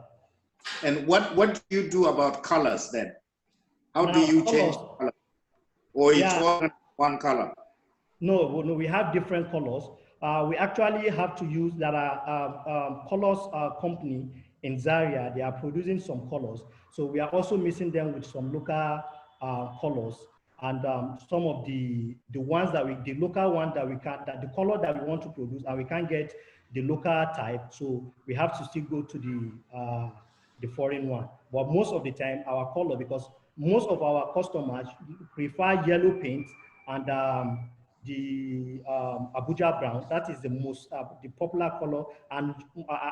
And what do you do about colors then? How do you change color? Or it's all one color? No, we have different colors. We actually have to use that colors company in Zaria. They are producing some colors. So we are also mixing them with some local colors. And some of the ones that the local ones that we can't, the color that we want to produce, and we can't get the local type. So we have to still go to the foreign one. But most of the time, our color, because most of our customers prefer yellow paint and the Abuja brown. That is the most the popular color, and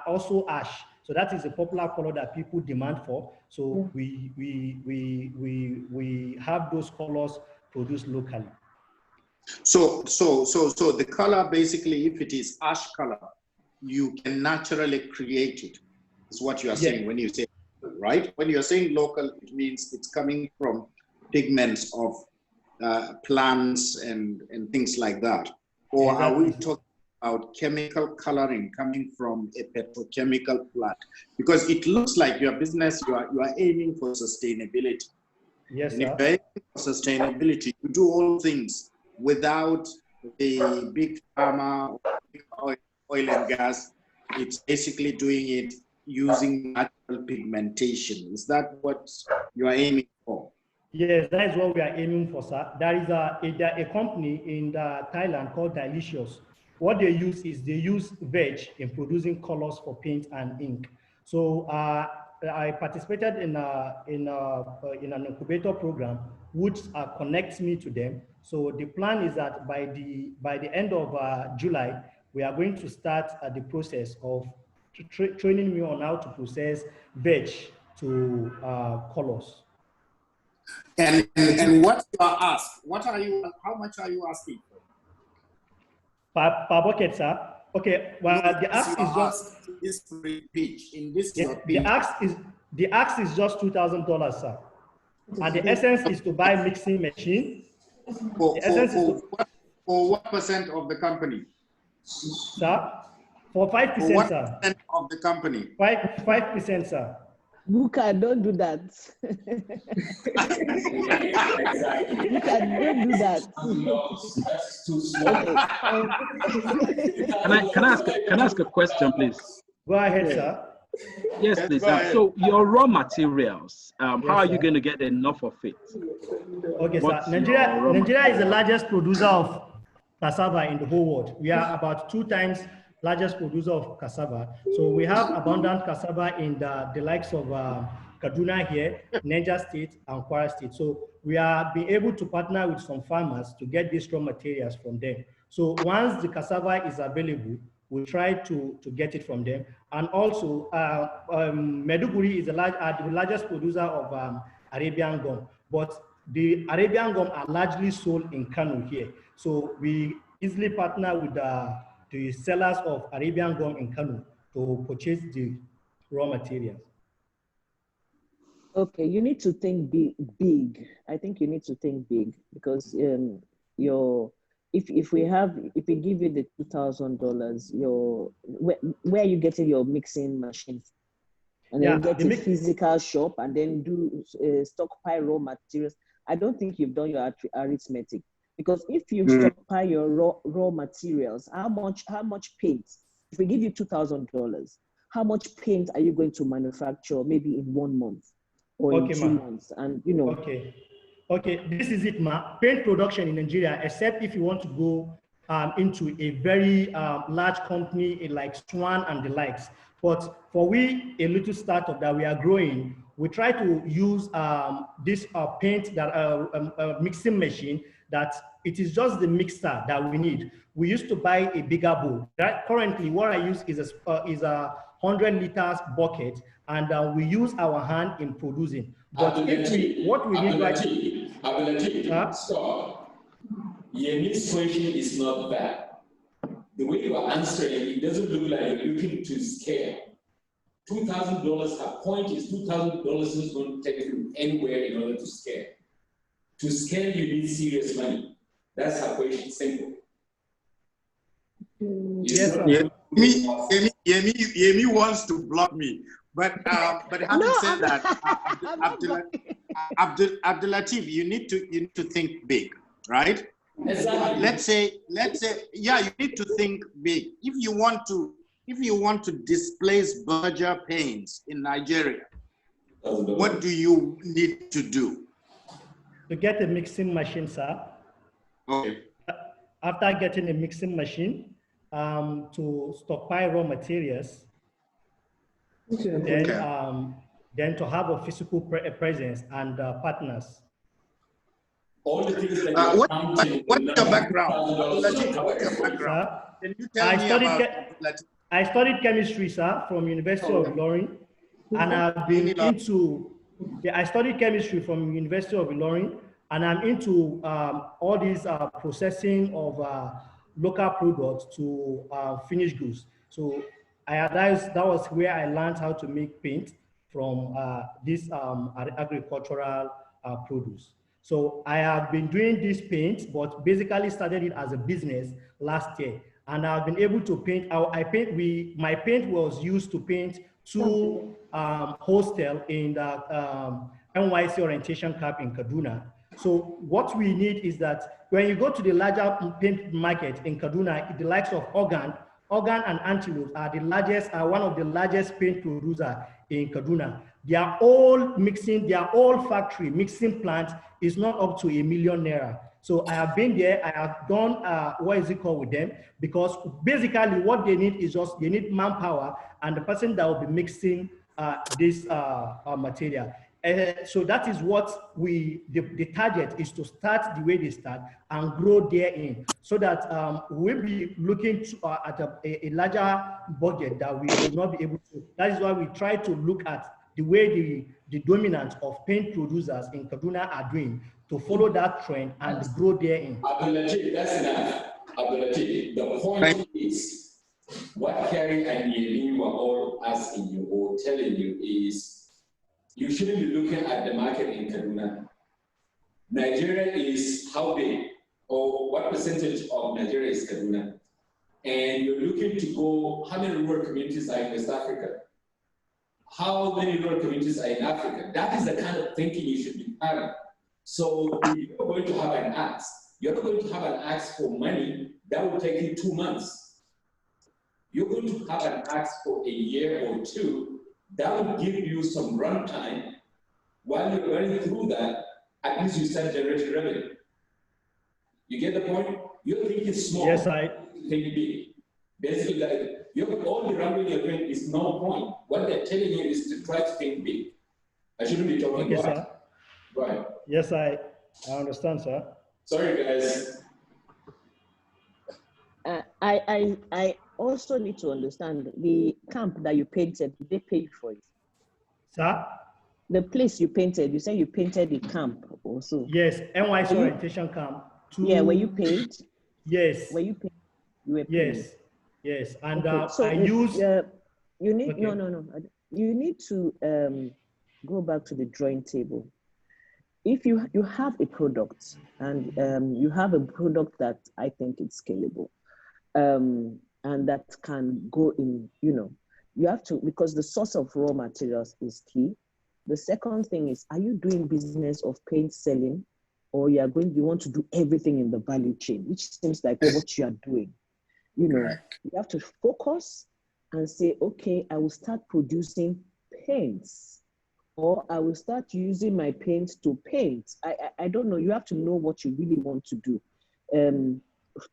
also ash. So that is the popular color that people demand for. So we have those colors produced locally. So the color, basically, if it is ash color, you can naturally create it. Is what you are saying when you say, right? When you're saying local, it means it's coming from pigments of plants and things like that. Or are we talking about chemical coloring coming from a petrochemical plant? Because it looks like your business, you are aiming for sustainability. Yes, and if you're aiming for sustainability, you do all things without the big pharma, oil and gas. It's basically doing it using natural pigmentation. Is that what you are aiming for? Yes, that is what we are aiming for, sir. There is a company in Thailand called Delicious. What they use is they use veg in producing colors for paint and ink. So I participated in an incubator program, which connects me to them. So the plan is that by the end of July, we are going to start the process of training me on how to process veg to colors. And what you are asked, how much are you asking for? Per bucket, sir. Okay, well, no, the ask is just this pitch, in this yeah, the ask is just $2,000, sir. And the essence is to buy mixing machine. For what percent of the company? Sir? For 5%, sir. Percent of the company? 5%, sir. Bukar, don't do that. Bukar, don't do that. That's too small. Okay. Can I ask a question, please? Go ahead, sir. Yes, please. So your raw materials, how are you going to get enough of it? Okay, sir. Nigeria is the largest producer of cassava in the whole world. We are about 2 times largest producer of cassava. So we have abundant cassava in the likes of Kaduna here, Niger State, and Kwara State. So we are being able to partner with some farmers to get these raw materials from them. So once the cassava is available, we try to get it from them. And also, Maiduguri is the largest producer of Arabian gum, but the Arabian gum are largely sold in Kano here. So we easily partner with the sellers of Arabian gum in Kano to purchase the raw materials. Okay, you need to think big. I think you need to think big because if we give you the $2,000, where are you getting your mixing machines? And then get a physical shop and then do stockpile raw materials. I don't think you've done your arithmetic, because if you stockpile your raw materials, how much paint? If we give you $2,000, how much paint are you going to manufacture maybe in 1 month or in 2 months? And you know. Okay, this is it, ma. Paint production in Nigeria, except if you want to go into a very large company like Swan and the likes. But for we, a little startup that we are growing, we try to use this paint that mixing machine that it is just the mixer that we need. We used to buy a bigger bowl. Currently, what I use is a 100 liters bucket, and we use our hand in producing. But what we need right now, stop. Yemi's question is not that. The way you are answering, it doesn't look like you're looking to scale. $2,000, her point is $2,000 is going to take you anywhere in order to scale. To scale, you need serious money. That's her question, simple. Yes, sir. Yemi wants to block me. But having said that, Abdul Latif, you need to think big, right? Exactly. Let's say, yeah, you need to think big. If you want to displace Berger Paints in Nigeria, what do you need to do? To get a mixing machine, sir. Okay. After getting a mixing machine, to stockpile raw materials. Then to have a physical presence and partners. All the things that what's your background? What's your background? Can you tell me about I studied chemistry, sir, from University of Ilorin, and I've been into. I studied chemistry from University of Ilorin, and I'm into all these processing of local products to finished goods. So that was where I learned how to make paint from this agricultural produce. So I have been doing this paint, but basically started it as a business last year. And I've been able to paint, my paint was used to paint 2 hostels in the NYC orientation camp in Kaduna. So what we need is that when you go to the larger paint market in Kaduna, the likes of Organ and Antelope are the largest, are one of the largest paint producers in Kaduna. They are all mixing, their all factory mixing plant is not up to ₦1 million. So I have been there, I have done, what is it called with them? Because basically what they need is just, they need manpower and the person that will be mixing this material. So that is what the target is, to start the way they start and grow therein, so that we'll be looking to, at a larger budget that we will not be able to. That is why we try to look at the way the dominance of paint producers in Kaduna are doing, to follow that trend and grow therein. Abdulatif, that's enough. Abdulatif, the point is, what Kyari and Yemi were all asking you or telling you is, you shouldn't be looking at the market in Kaduna. Nigeria is how big, or what percentage of Nigeria is Kaduna? And you're looking to go, how many rural communities are in West Africa? How many rural communities are in Africa? That is the kind of thinking you should be having. So you're going to have an ask. You're not going to have an ask for money that will take you 2 months. You're going to have an ask for a year or two. That will give you some runtime. While you're running through that, at least you start generating revenue. You get the point? You're thinking small. Yes, I think big. Basically, like, all the rambling you're doing is no point. What they're telling you is to try to think big. I shouldn't be talking about it. Right. Yes, I understand, sir. Sorry, guys. I also need to understand the camp that you painted, they paid for it. Sir? The place you painted, you said you painted the camp also. Yes, NYC orientation camp. Yeah, were you paid? Yes. Were you paid? You were paid. Yes, yes. And okay. So I use... you need, okay. No. You need to go back to the drawing table. If you have a product and you have a product that I think is scalable, and that can go in, you have to, because the source of raw materials is key. The second thing is, are you doing business of paint selling, or you want to do everything in the value chain, which seems like what you are doing? You have to focus and say, okay, I will start producing paints, or I will start using my paint to paint. I don't know. You have to know what you really want to do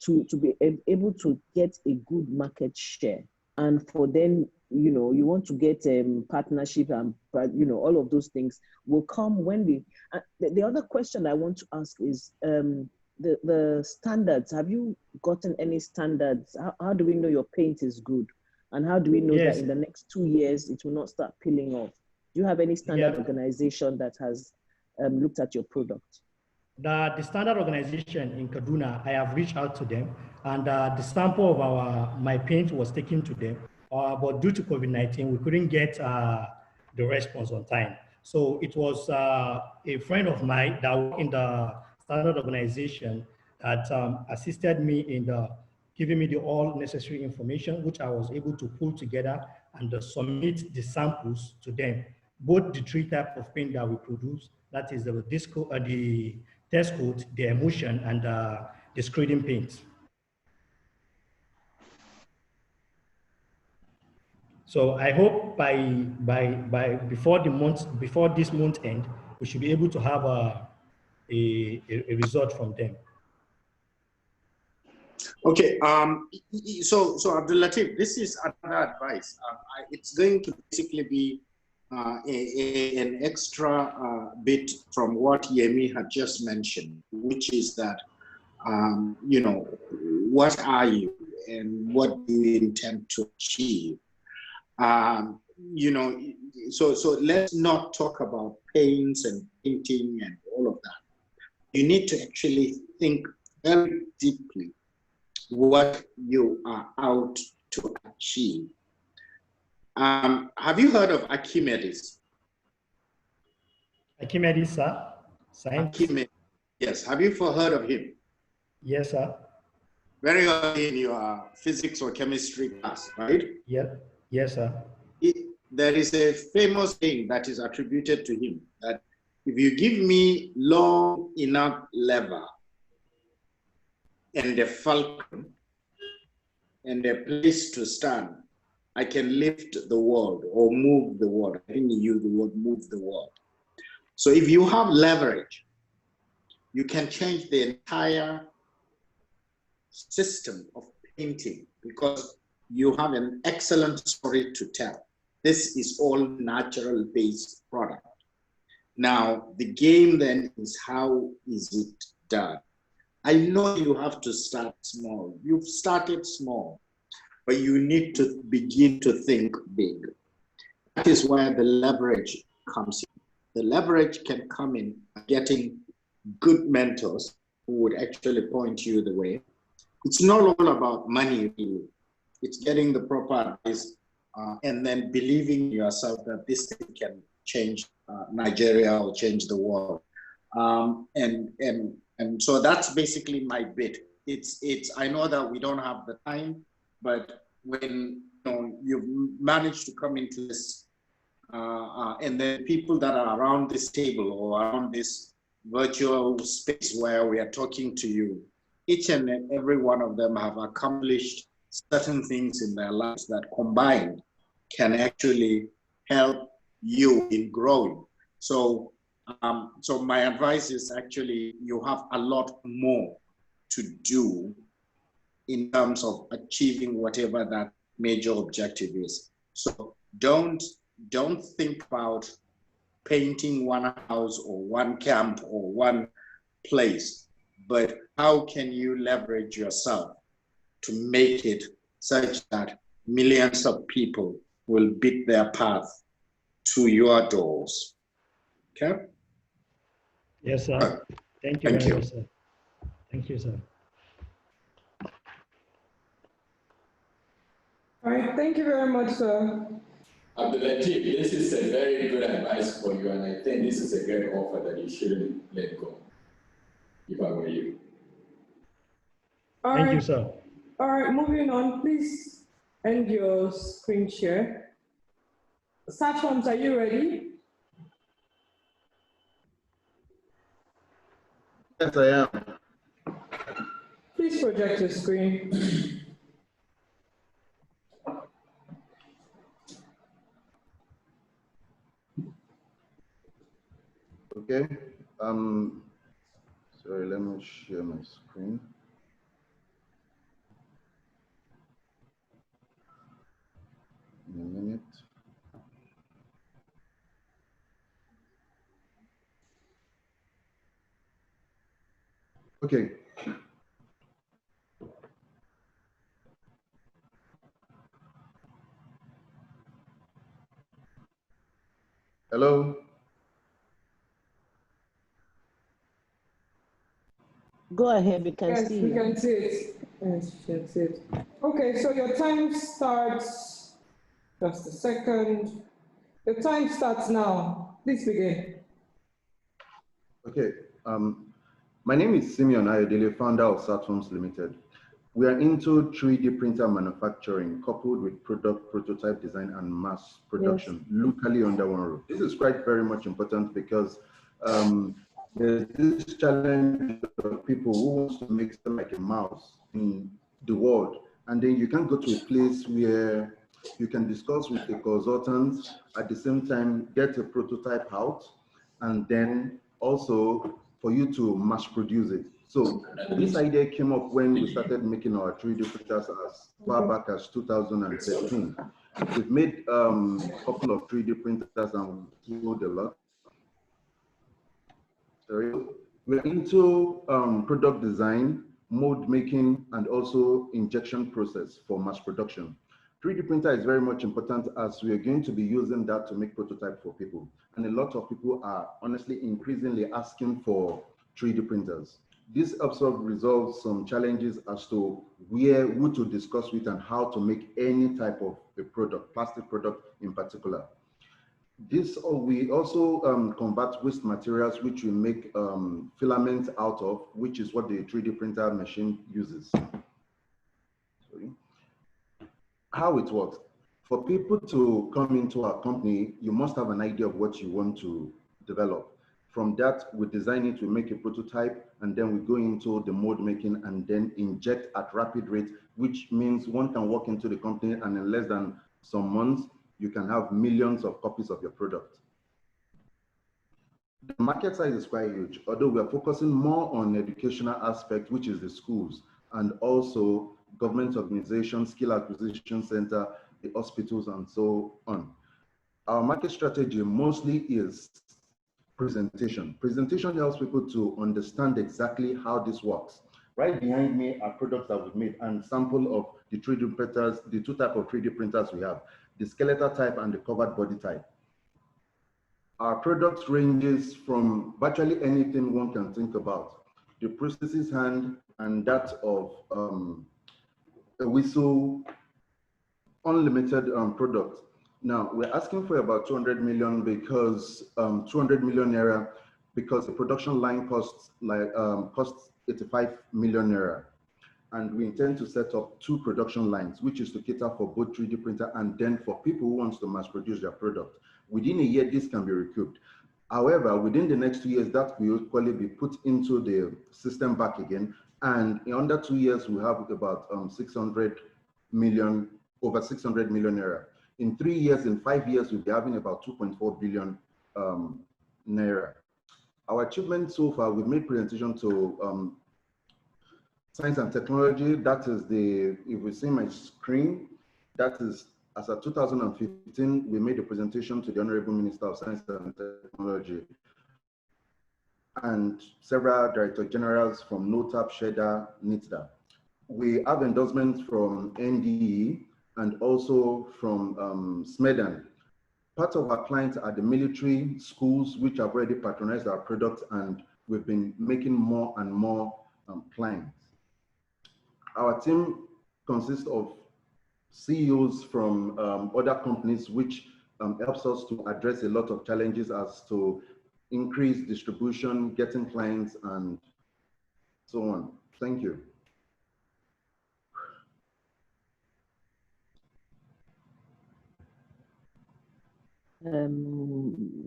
to be able to get a good market share. And for then, you want to get partnership and, all of those things will come when the other question I want to ask is the standards. Have you gotten any standards? How do we know your paint is good? And how do we know that in the next 2 years, it will not start peeling off? Do you have any standard organization that has looked at your product? The standard organization in Kaduna, I have reached out to them, and the sample of my paint was taken to them. But due to COVID-19, we couldn't get the response on time. So it was a friend of mine that worked in the standard organization that assisted me in giving me all necessary information, which I was able to pull together and submit the samples to them. Both the 3 types of paint that we produce, that is the test coat, the emulsion, and the screening paint. So I hope before this month end, we should be able to have a result from them. Okay, so Abdulatif, this is another advice. It's going to basically be an extra bit from what Yemi had just mentioned, which is that, what are you and what do you intend to achieve? So let's not talk about paints and painting and all of that. You need to actually think very deeply what you are out to achieve. Have you heard of Archimedes? Archimedes, sir? Archimedes. Yes, have you heard of him? Yes, sir. Very early in your physics or chemistry class, right? Yeah. Yes, sir. There is a famous thing that is attributed to him, that If you give me long enough lever and a falcon and a place to stand, I can lift the world or move the world. I think you use the word move the world. So if you have leverage, you can change the entire system of painting because you have an excellent story to tell. This is all natural based product. Now, the game then is how is it done? I know you have to start small. You've started small, but you need to begin to think big. That is where the leverage comes in. The leverage can come in getting good mentors who would actually point you the way. It's not all about money, really. It's getting the proper advice and then believing in yourself that this thing can change Nigeria or change the world. And so that's basically my bit. I know that we don't have the time, but when you've managed to come into this, and then people that are around this table or around this virtual space where we are talking to you, each and every one of them have accomplished certain things in their lives that combined can actually help you in growing. So, so my advice is actually you have a lot more to do in terms of achieving whatever that major objective is. So don't think about painting one house or one camp or one place, but how can you leverage yourself to make it such that millions of people will beat their path to your doors? Okay? Yes, sir. Thank you very much, sir. Thank you, sir. All right, thank you very much, sir. Abdulatif, this is a very good advice for you, and I think this is a great offer that you shouldn't let go, if I were you. Thank you, sir. All right, moving on, please end your screen share. Satchams, are you ready? Yes, I am. Please project your screen. Okay. Sorry, let me share my screen. In a minute. Okay. Hello. Go ahead, we can yes, see we you. can see it. Yes, we can see it. Okay, so your time starts, just a second. Your time starts now. Please begin. Okay. My name is Simeon Ayodele, founder of Sathomes Limited. We are into 3D printer manufacturing coupled with product prototype design and mass production locally under one roof. This is quite very much important because there's this challenge of people who wants to make something like a mouse in the world, and then you can go to a place where you can discuss with the consultants, at the same time get a prototype out, and then also for you to mass produce it. So this idea came up when we started making our 3D printers as far back as 2013. We've made a couple of 3D printers and we sold a lot. Sorry. We're into product design, mold making, and also injection process for mass production. 3D printer is very much important as we are going to be using that to make prototype for people. And a lot of people are honestly increasingly asking for 3D printers. This helps us resolve some challenges as to who to discuss with and how to make any type of a product, plastic product in particular. We also convert waste materials, which we make filaments out of, which is what the 3D printer machine uses. Sorry. How it works. For people to come into our company, you must have an idea of what you want to develop. from that, we design it, we make a prototype, and then we go into the mold making and then inject at rapid rate, which means one can walk into the company and in less than some months, you can have millions of copies of your product. The market size is quite huge, although we are focusing more on educational aspect, which is the schools, and also government organizations, skill acquisition center, the hospitals, and so on. Our market strategy mostly is presentation. Presentation helps people to understand exactly how this works. Right behind me are products that we've made and sample of the 3D printers, the two types of 3D printers we have, the skeletal type and the covered body type. Our products ranges from virtually anything one can think about. The prosthesis hand and that of a whistle, unlimited products. Now, we're asking for about 200 million because 200 million naira because the production line costs 85 million naira. And we intend to set up 2 production lines, which is to cater for both 3D printer and then for people who want to mass produce their product. Within a year, this can be recouped. However, within the next 2 years, that will equally be put into the system back again. And in under 2 years, we have about 600 million, over 600 million naira. In 3 years, in 5 years, we'll be having about 2.4 billion naira. Our achievement so far, we've made presentation to science and technology. That is the, if we see my screen, that is, as of 2015, we made a presentation to the Honorable Minister of Science and Technology and several Director Generals from NOTAP, SHEDA, NITDA. We have endorsements from NDE and also from SMEDAN. Part of our clients are the military schools, which have already patronized our products, and we've been making more and more clients. Our team consists of CEOs from other companies, which helps us to address a lot of challenges as to increase distribution, getting clients, and so on. Thank you.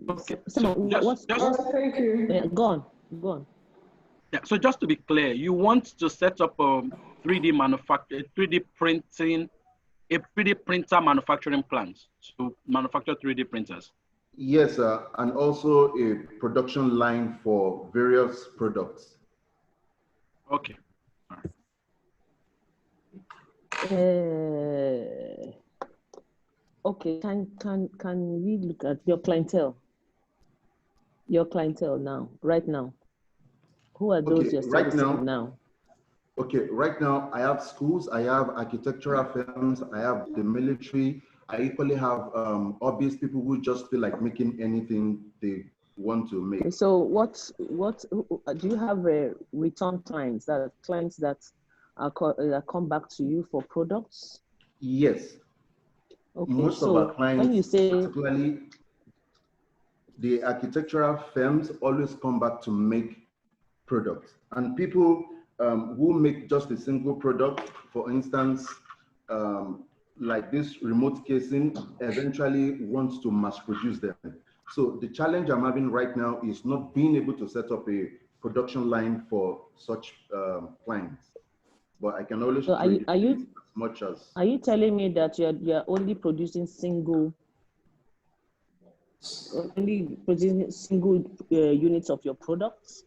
Okay. Thank you. Yeah, go on. Yeah, so just to be clear, you want to set up a 3D manufacture, 3D printing, a 3D printer manufacturing plant to manufacture 3D printers? Yes, and also a production line for various products. Okay. Okay, can we look at your clientele? Your clientele now, right now. Who are those you're servicing now? Okay, right now I have schools, I have architectural firms, I have the military. I equally have obvious people who just feel like making anything they want to make. So what do you have return clients, that clients that come back to you for products? Yes. Okay, most so of our clients, when you say, particularly the architectural firms, always come back to make products. And people who make just a single product, for instance, like this remote casing, eventually wants to mass produce them. So the challenge I'm having right now is not being able to set up a production line for such clients. But I can always so as much as. Are you telling me that you're only producing single units of your products?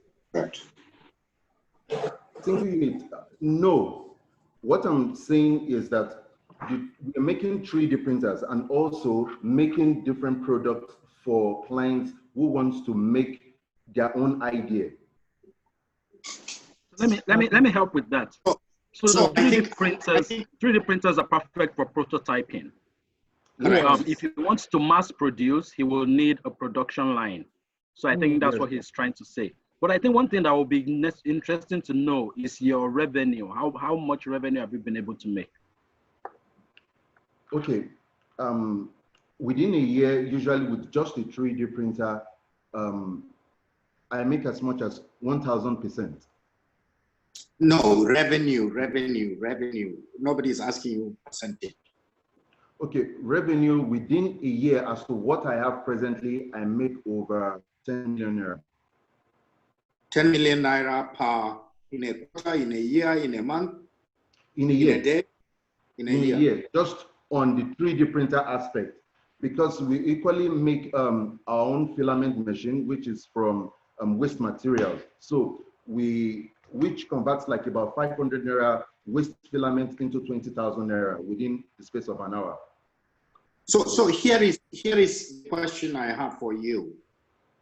Single unit? No. What I'm saying is that we're making 3D printers and also making different products for clients who wants to make their own idea. Let me help with that. So 3D printers are perfect for prototyping. If he wants to mass produce, he will need a production line. So I think that's what he's trying to say. But I think one thing that will be interesting to know is your revenue. How much revenue have you been able to make? Okay. Within a year, usually with just a 3D printer, I make as much as 1,000%. No, revenue. Nobody's asking you percentage. Okay, revenue within a year as to what I have presently, I make over 10 million naira. 10 million naira per in a quarter, in a year, in a month, in a year, in a day, in a year. Just on the 3D printer aspect, because we equally make our own filament machine, which is from waste materials. So which converts like about 500 naira waste filament into 20,000 naira within the space of an hour. So here is the question I have for you.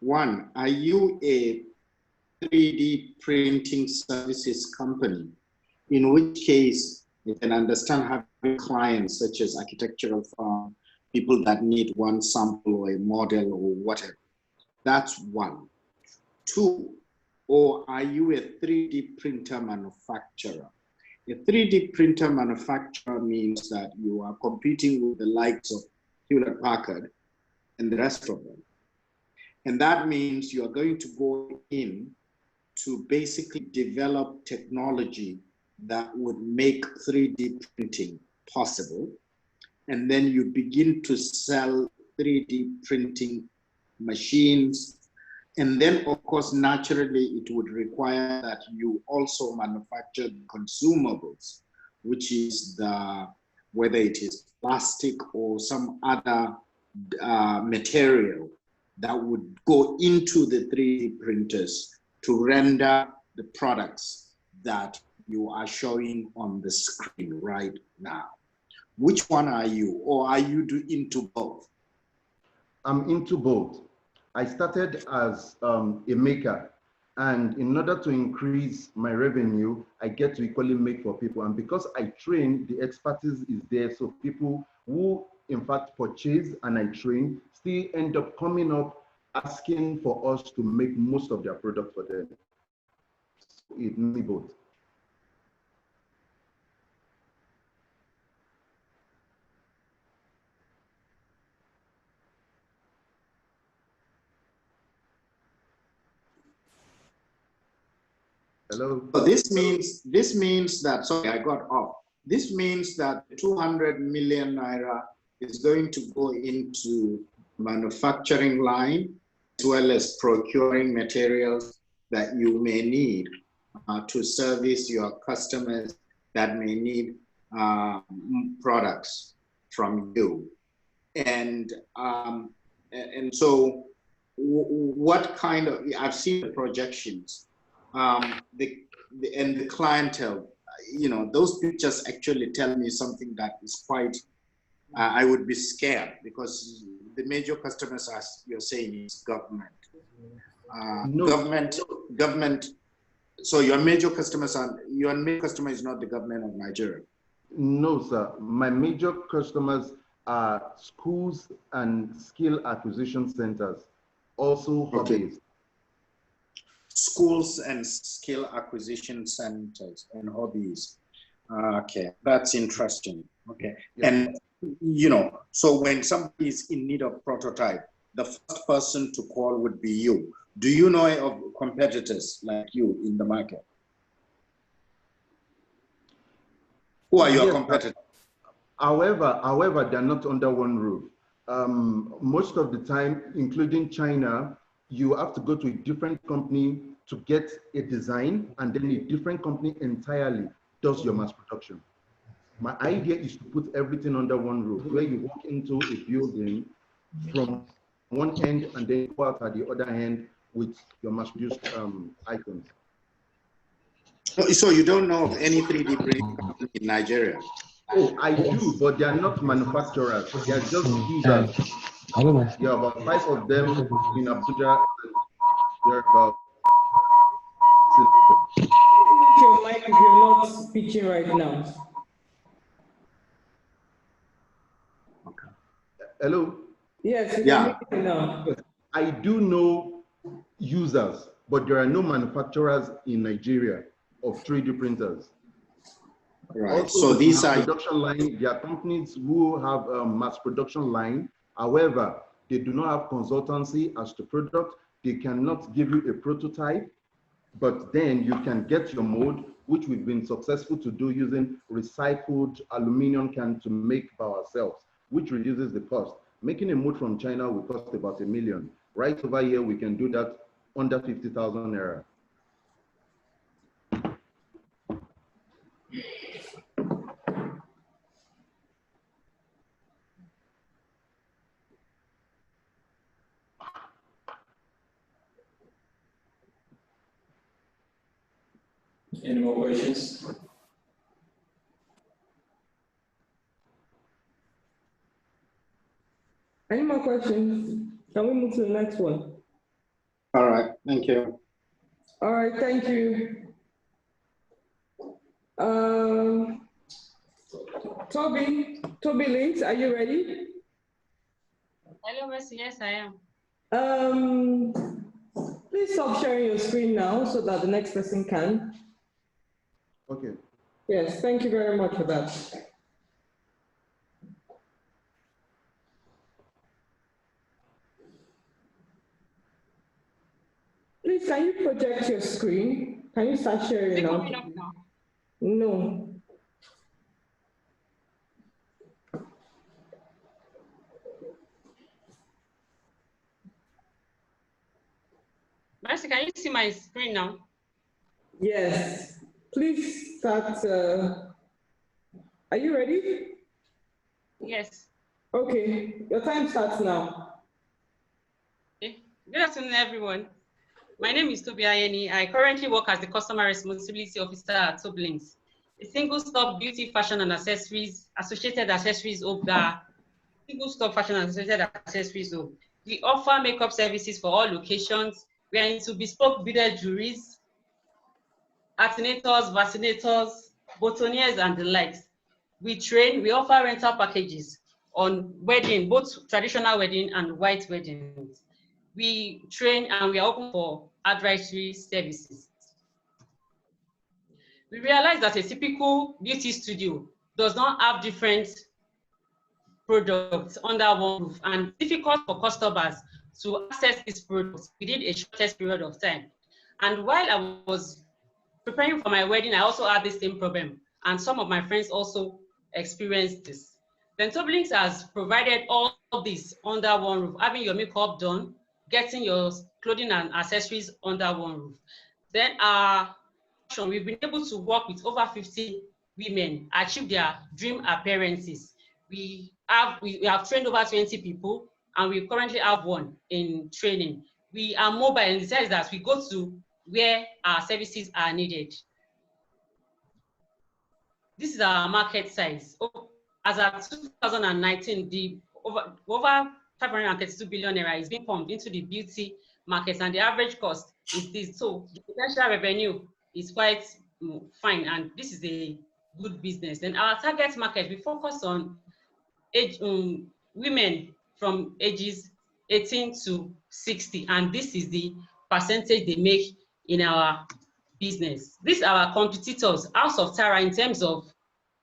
One, are you a 3D printing services company? In which case, you can understand having clients such as architectural firm, people that need one sample or a model or whatever. That's one. Two, or are you a 3D printer manufacturer? A 3D printer manufacturer means that you are competing with the likes of Hewlett-Packard and the rest of them. And that means you are going to go in to basically develop technology that would make 3D printing possible. And then you begin to sell 3D printing machines. And then, of course, naturally, it would require that you also manufacture consumables, which is whether it is plastic or some other material that would go into the 3D printers to render the products that you are showing on the screen right now. Which one are you, or are you into both? I'm into both. I started as a maker, and in order to increase my revenue, I get to equally make for people. And because I train, the expertise is there, so people who in fact purchase and I train still end up coming up asking for us to make most of their product for them. So it may both. Hello. So this means that, sorry, I got off. This means that 200 million naira is going to go into manufacturing line, as well as procuring materials that you may need to service your customers that may need products from you. And so what kind of, I've seen the projections, and the clientele, you know, those pictures actually tell me something that is quite, I would be scared, because the major customers, as you're saying, is government. Government. So your major customers your main customer is not the government of Nigeria. No, sir. My major customers are schools and skill acquisition centers, also hobbies. Schools and skill acquisition centers and hobbies. Okay, that's interesting. Okay, yeah. And you know, so when somebody is in need of prototype, the first person to call would be you. Do you know of competitors like you in the market? Who are your competitors? However, they're not under one roof. Most of the time, including China, you have to go to a different company to get a design, and then a different company entirely does your mass production. My idea is to put everything under one roof, where you walk into a building from one end and then go out at the other end with your mass produced items. So you don't know of any 3D printing company in Nigeria? Oh, I do, but they are not manufacturers. They are just users. I don't know. There are about 5 of them in Abuja. They're about. Your mic if you're not speaking right now. Okay. Hello? Yes, yeah. Now. I do know users, but there are no manufacturers in Nigeria of 3D printers. Right. Also, so these are production line. There are companies who have a mass production line. However, they do not have consultancy as to product. They cannot give you a prototype, but then you can get your mold, which we've been successful to do using recycled aluminum can to make by ourselves, which reduces the cost. Making a mold from China will cost about $1 million. Right over here, we can do that under 50,000 naira. Any more questions? Any more questions? Can we move to the next one? All right, thank you. All right, thank you. Toby Links, are you ready? Hello, Mercy. Yes, I am. Please stop sharing your screen now so that the next person can. Okay. Yes, thank you very much for that. Please, can you project your screen? Can you start sharing Is it now? coming up now? No. Mercy, can you see my screen now? Yes. Please start. Are you ready? Yes. Okay, your time starts now. Okay. Good afternoon, everyone. My name is Tobi Ayeni. I currently work as the Customer Responsibility Officer at Toblings, a single-stop beauty, fashion, and accessories, associated accessories single-stop fashion and associated accessories hub. We offer makeup services for all locations. We are into bespoke beaded jewelries, antinators, vaccinators, botaniers, and the likes. We train, we offer rental packages on wedding, both traditional wedding and white weddings. We train and we are open for advisory services. We realize that a typical beauty studio does not have different products under one roof and difficult for customers to access these products within a shortest period of time. And while I was preparing for my wedding, I also had the same problem, and some of my friends also experienced this. Then Toblings has provided all this under one roof, having your makeup done, getting your clothing and accessories under one roof. Then we've been able to work with over 50 women achieve their dream appearances. We have trained over 20 people, and we currently have one in training. We are mobile in the sense that we go to where our services are needed. This is our market size. As of 2019, the over 532 billion naira is being pumped into the beauty market, and the average cost is this. So the potential revenue is quite fine, and this is a good business. And our target market, we focus on women from ages 18 to 60, and this is the percentage they make in our business. These are our competitors, House of Tara in terms of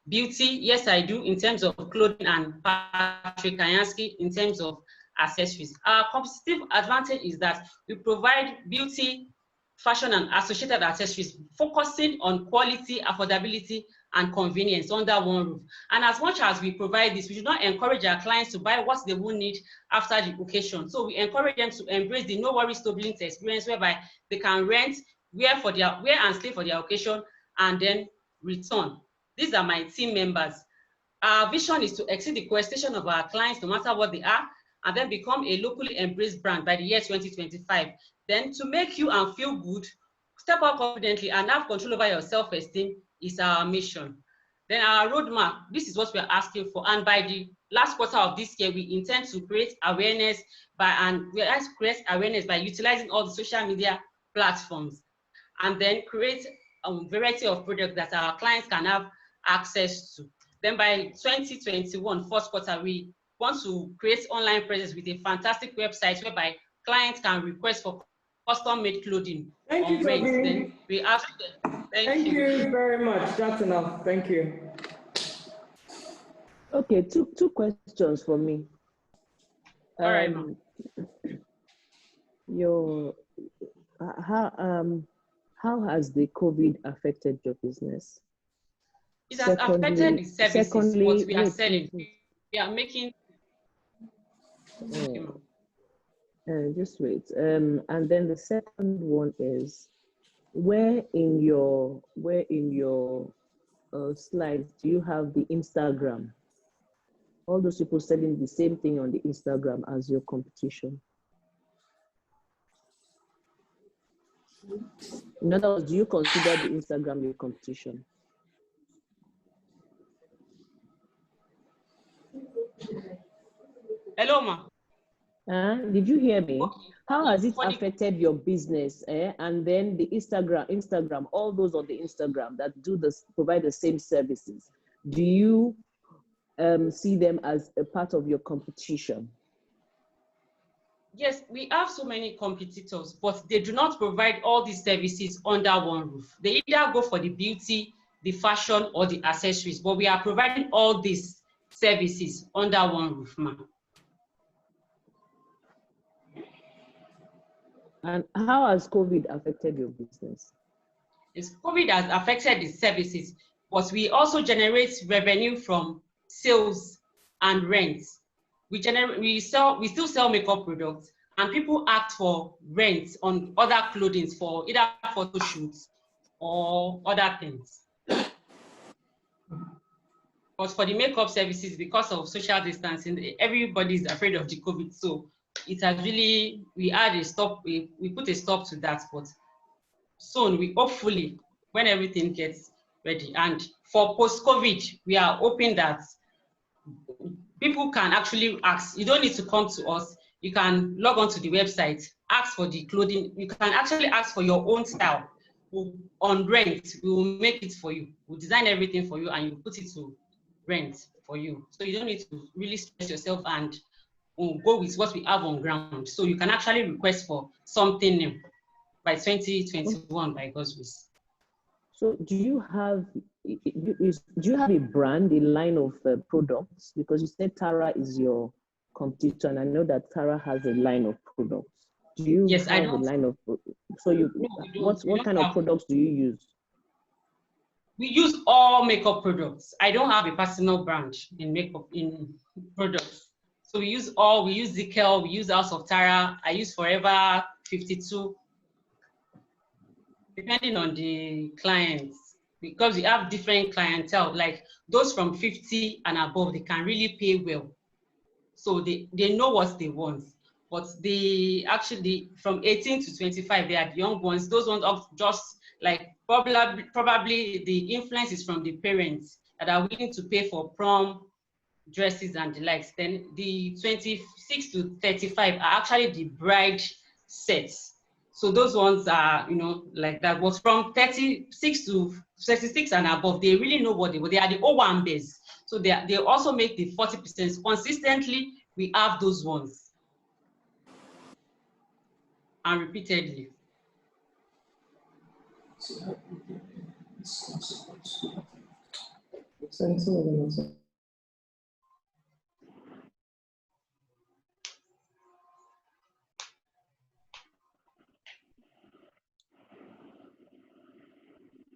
beauty, yes I do, in terms of clothing, and Patrick Kayansky in terms of accessories. Our competitive advantage is that we provide beauty, fashion, and associated accessories, focusing on quality, affordability, and convenience under one roof. And as much as we provide this, we do not encourage our clients to buy what they will need after the occasion. So we encourage them to embrace the no worries Toblings experience, whereby they can rent, wear and stay for their occasion, and then return. These are my team members. Our vision is to exceed the expectation of our clients, no matter what they are, and then become a locally embraced brand by the year 2025. Then to make you and feel good, step up confidently, and have control over your self-esteem is our mission. Then our roadmap, this is what we are asking for. And by the last quarter of this year, we intend to create awareness by utilizing all the social media platforms, and then create a variety of products that our clients can have access to. Then by 2021, first quarter, we want to create online presence with a fantastic website whereby clients can request for custom-made clothing. Thank you, Toby. Then we ask them. Thank you very much. That's enough. Thank you. Okay, two questions for me. All right, how has the COVID affected your business? It has affected the services, what we are selling. We are making. Just wait. And then the second one is, where in your slides do you have the Instagram? All those people selling the same thing on the Instagram as your competition. In other words, do you consider the Instagram your competition? Hello, ma. Did you hear me? Okay. How has it affected your business? And then the Instagram, all those on the Instagram that provide the same services. Do you see them as a part of your competition? Yes, we have so many competitors, but they do not provide all these services under one roof. They either go for the beauty, the fashion, or the accessories, but we are providing all these services under one roof, ma'am. And how has COVID affected your business? Yes, COVID has affected the services, but we also generate revenue from sales and rent. We still sell makeup products, and people ask for rent on other clothing for either photo shoots or other things. But for the makeup services, because of social distancing, everybody is afraid of the COVID. So it has really, we put a stop to that. But soon, we hopefully, when everything gets ready, and for post-COVID, we are hoping that people can actually ask. You don't need to come to us. You can log on to the website, ask for the clothing. You can actually ask for your own style. On rent, we will make it for you. We'll design everything for you, and you put it to rent for you. So you don't need to really stress yourself and go with what we have on ground. So you can actually request for something new by 2021 by God's grace. So do you have a brand, a line of products? Because you said Tara is your competitor, and I know that Tara has a line of products. Do you have a line of products? So what kind of products do you use? We use all makeup products. I don't have a personal brand in makeup in products. So we use Zickel, we use House of Tara, I use Forever 52, depending on the clients, because we have different clientele, like those from 50 and above, they can really pay well. So they know what they want. But they actually, from 18 to 25, they are the young ones. Those ones are just like probably the influence is from the parents that are willing to pay for prom dresses and the likes. Then the 26 to 35 are actually the bride sets. So those ones are, like that. Was from 36 to 36 and above, they really know what they want. They are the O1 base. So they also make the 40%. Consistently, we have those ones. And repeatedly.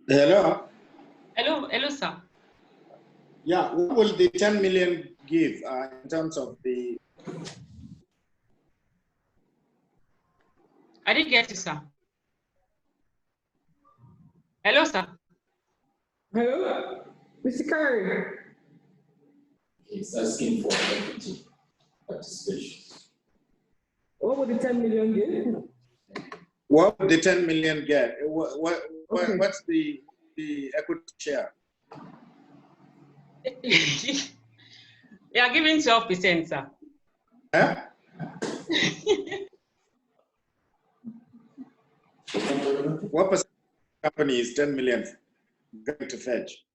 Hello? Hello, sir. Yeah, what will the 10 million give in terms of the... I didn't get you, sir. Hello, sir. Hello, Mr. Kyari. He's asking for equity participation. What would the 10 million give? What would the 10 million get? What's the equity share? We are giving 12%, sir. Huh? What percent of the company is 10 million going to fetch?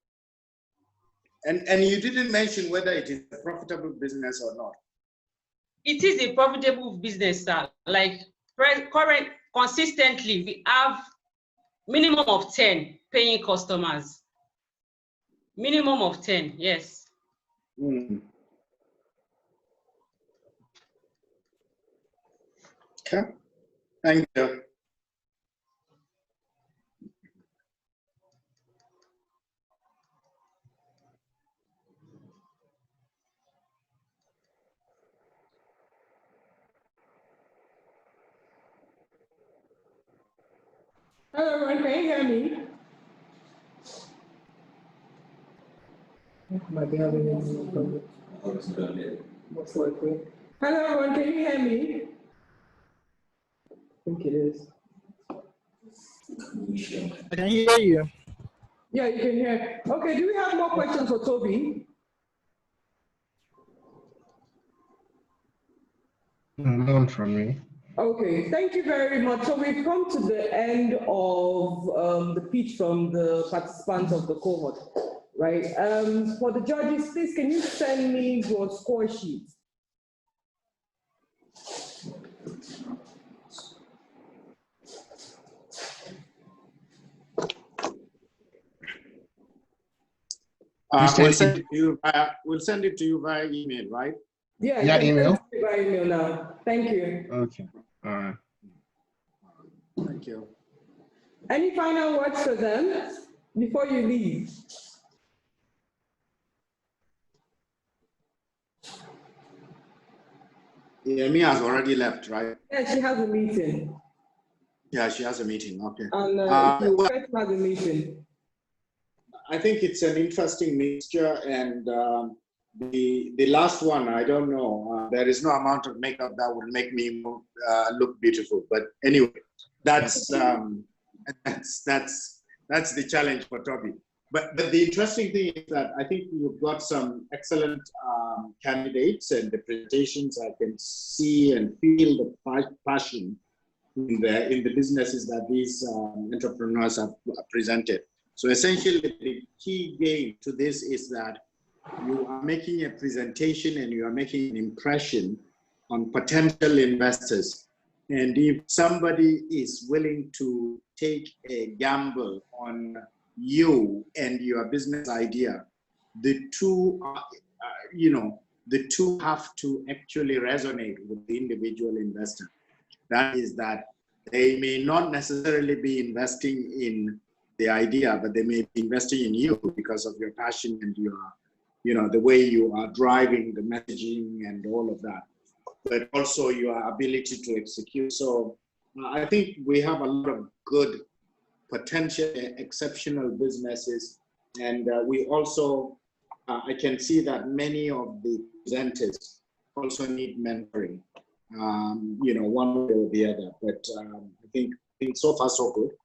And you didn't mention whether it is a profitable business or not. It is a profitable business, sir. Like consistently, we have minimum of 10 paying customers. Minimum of 10, yes. Mm. Okay, thank you. Hello, everyone, can you hear me? Might be having a problem. Most likely. Hello, everyone, can you hear me? I think it is. I can hear you. Yeah, you can hear. Okay, do we have more questions for Toby? None from me. Okay, thank you very much. So we've come to the end of the pitch from the participants of the cohort, right? For the judges, please, can you send me your score sheets? We'll send it to you via email, right? Yeah, yeah, email. By email now. Thank you. Okay. All right. Thank you. Any final words for them before you leave? Yemi has already left, right? Yeah, she has a meeting. Yeah, she has a meeting. Okay. And Well, has a meeting. I think it's an interesting mixture, and the last one, I don't know. There is no amount of makeup that will make me look beautiful. But anyway, that's the challenge for Toby. But the interesting thing is that I think you've got some excellent candidates, and the presentations, I can see and feel the passion in the businesses that these entrepreneurs have presented. So essentially, the key game to this is that you are making a presentation and you are making an impression on potential investors. And if somebody is willing to take a gamble on you and your business idea, the two, the two have to actually resonate with the individual investor. That is that they may not necessarily be investing in the idea, but they may be investing in you because of your passion and your, the way you are driving the messaging and all of that, but also your ability to execute. So I think we have a lot of good, potential, exceptional businesses. And we also, I can see that many of the presenters also need mentoring, one way or the other. But I think so far so good.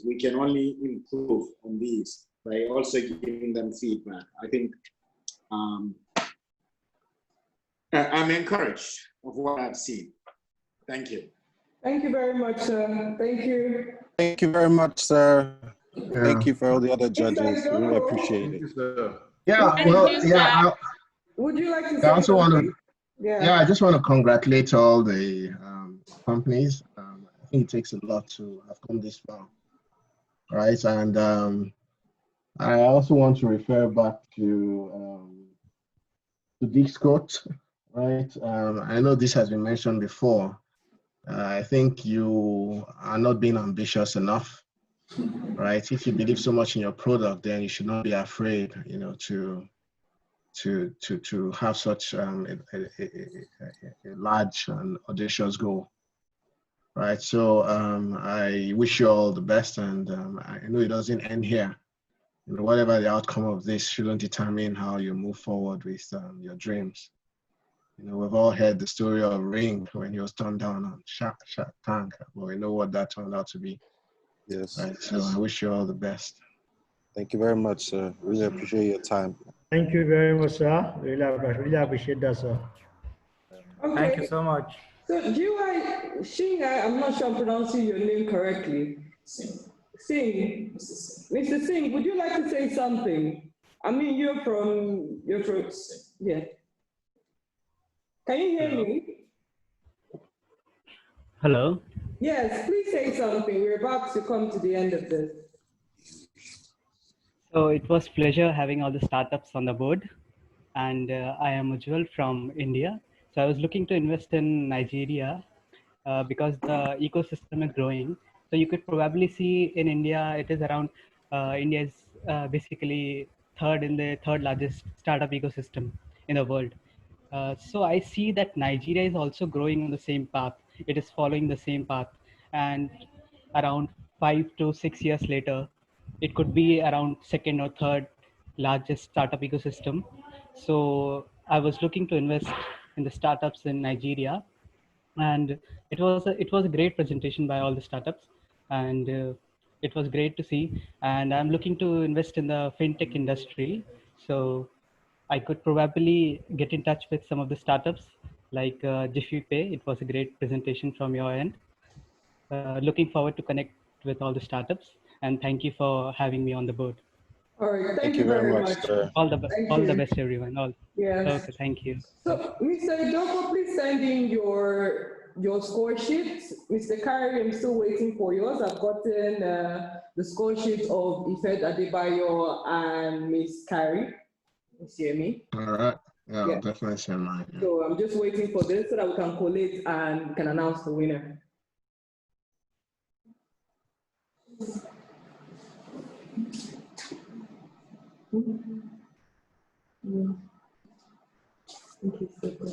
We can only improve on these by also giving them feedback. I think I'm encouraged of what I've seen. Thank you. Thank you very much, sir. Thank you. Thank you very much, sir. Yeah. Thank you for all the other judges. We really appreciate it. Yeah, well, yeah. Would you like to say I also want to, yeah, I just want to congratulate all the companies. I think it takes a lot to have come this far, right? And I also want to refer back to Dick's quote, right? I know this has been mentioned before. I think you are not being ambitious enough, right? If you believe so much in your product, then you should not be afraid, to have such a large and audacious goal, right? So I wish you all the best, and I know it doesn't end here. Whatever the outcome of this shouldn't determine how you move forward with your dreams. We've all heard the story of Ring when he was turned down on Shark Tank, but we know what that turned out to be. Yes. Right. So I wish you all the best. Thank you very much, sir. Really appreciate your time. Thank you very much, sir. Really appreciate that, sir. Okay. Thank you so much. So Shinga, I'm not sure I'm pronouncing your name correctly. Singh, Mr. Singh, would you like to say something? I mean, you're from, yeah. Can you hear me? Hello? Yes, please say something. We're about to come to the end of this. So it was pleasure having all the startups on the board. And I am Ujjwal from India. So I was looking to invest in Nigeria because the ecosystem is growing. So you could probably see in India, it is around, India is basically third largest startup ecosystem in the world. So I see that Nigeria is also growing on the same path. It is following the same path. And around 5 to 6 years later, it could be around second or third largest startup ecosystem. So I was looking to invest in the startups in Nigeria. And it was a great presentation by all the startups, and it was great to see. And I'm looking to invest in the fintech industry, so I could probably get in touch with some of the startups like Jiffy Pay. It was a great presentation from your end. Looking forward to connect with all the startups, and thank you for having me on the board. All right, Thank you very much, sir. All the you. best, everyone. Yes. Okay, thank you. So, Mr. Idoko, please send in your score sheet. Mr. Kyari, I'm still waiting for yours. I've gotten the score sheet of Ife Adebayo and Miss Kyari. Miss Yemi. All right. Yeah, I'll definitely send mine. Yeah. So I'm just waiting for this so that we can collate and we can announce the winner. Thank you so much.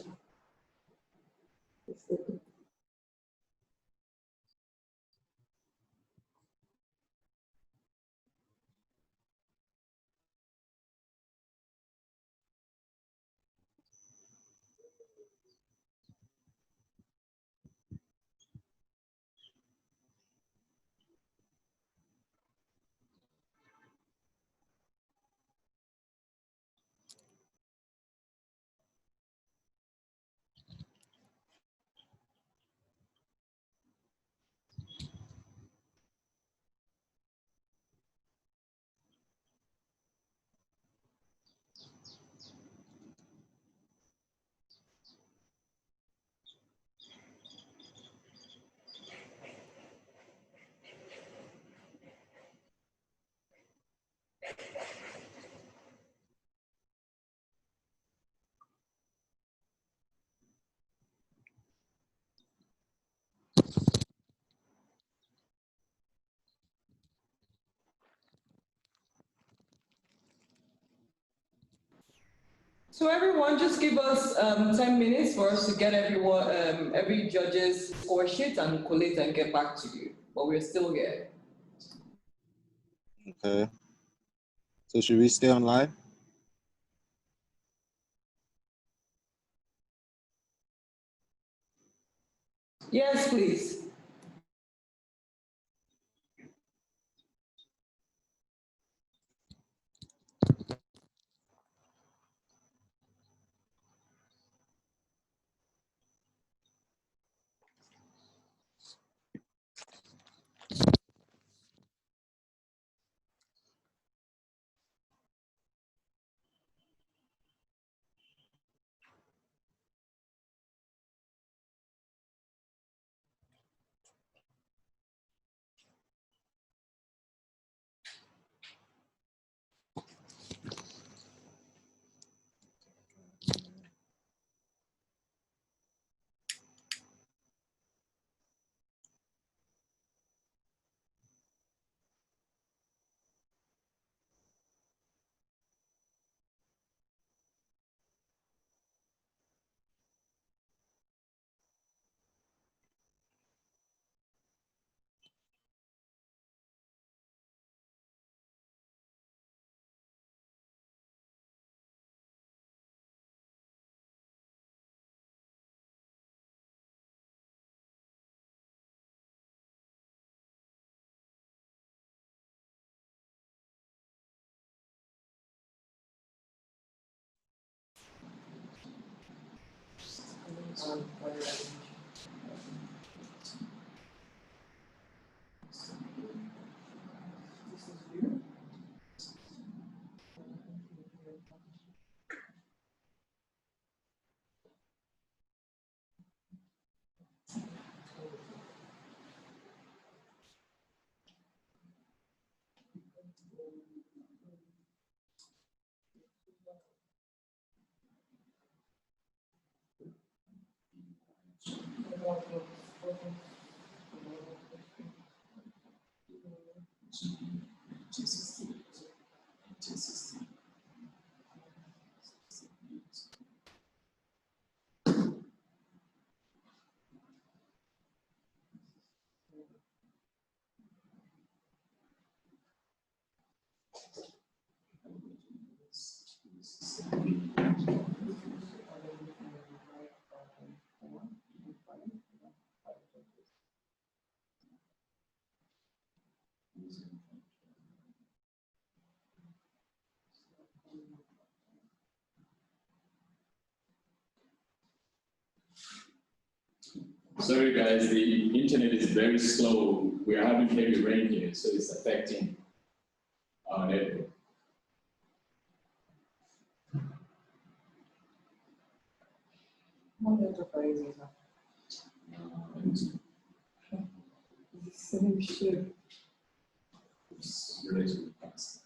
So everyone, just give us 10 minutes for us to get everyone, every judge's score sheet and collate and get back to you. But we're still here. Okay. So should we stay online? Yes, please. Sorry guys, the internet is very slow. We are having heavy rain here, so it's affecting our network. It's relatively fast.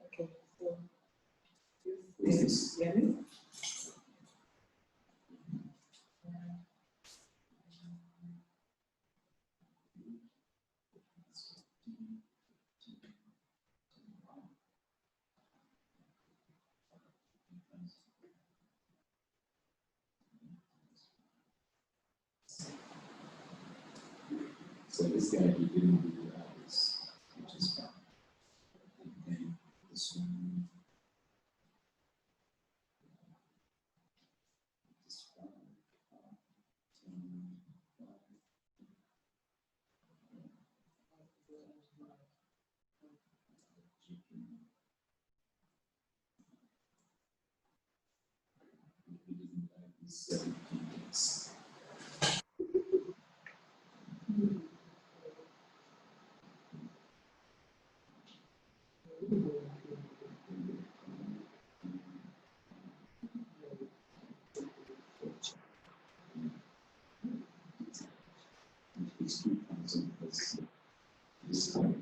Okay, so this is Yemi. So this guy, he didn't do this, which is fine. And then this one. This one.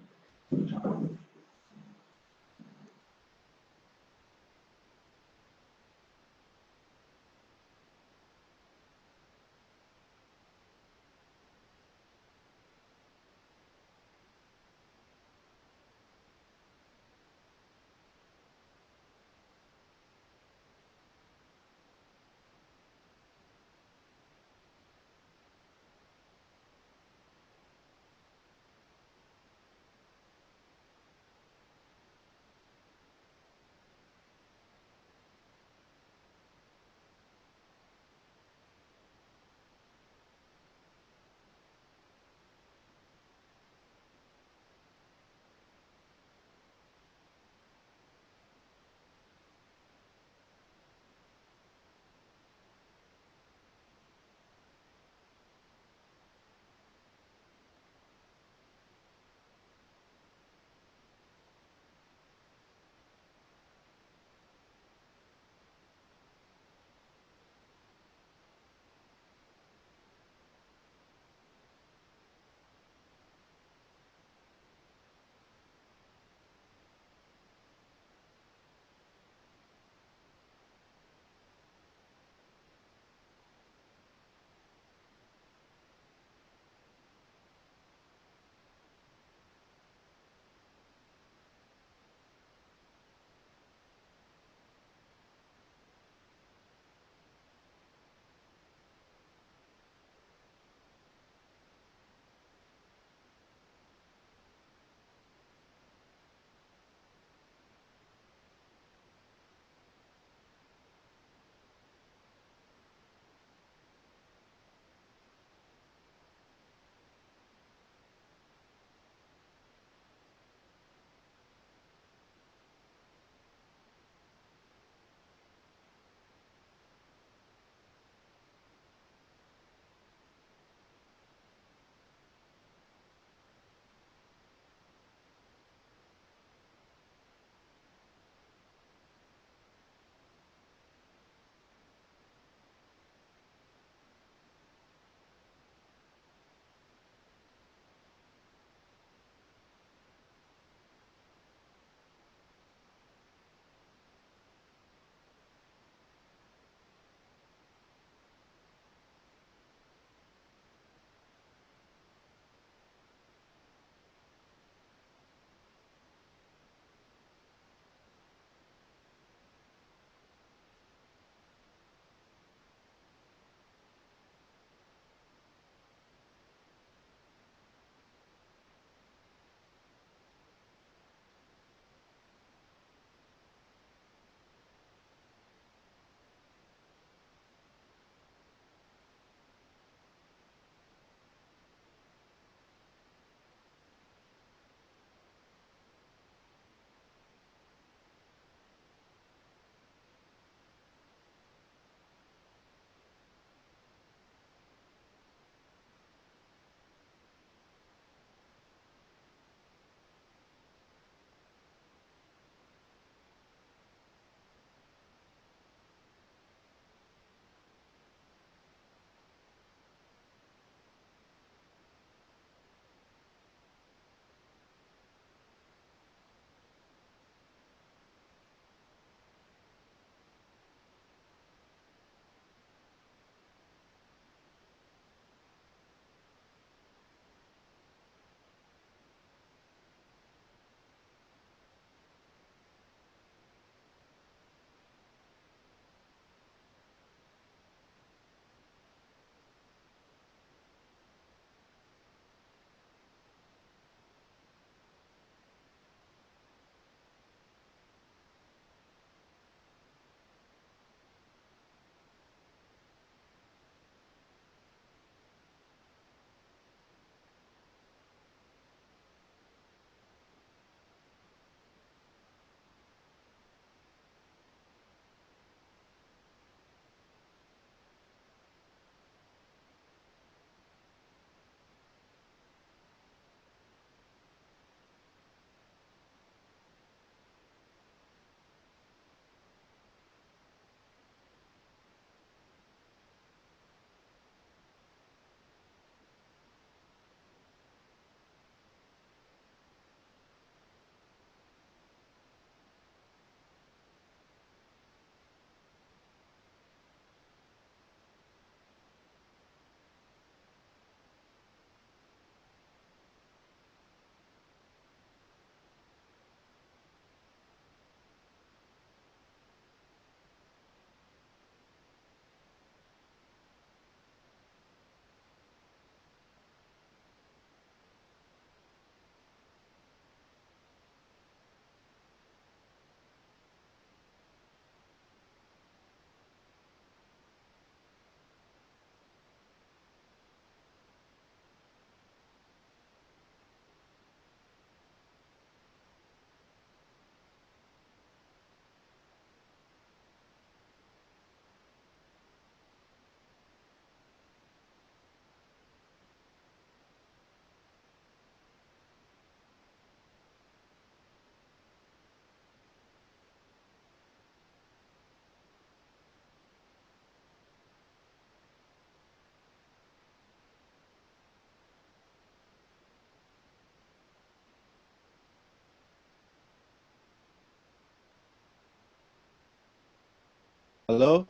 Hello?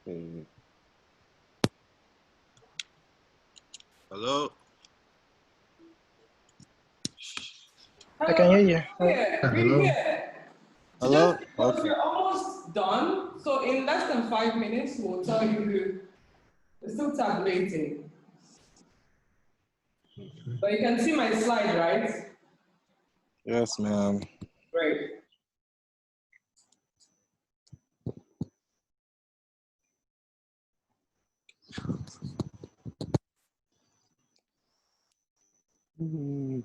Hmm. Hello? I can hear you. Yeah, we're Hello? here. Hello? Because Okay. we're almost done. So in less than 5 minutes, we'll tell you who. We're still tabulating. But you can see my slide, right? Yes, ma'am. Great. Hmm.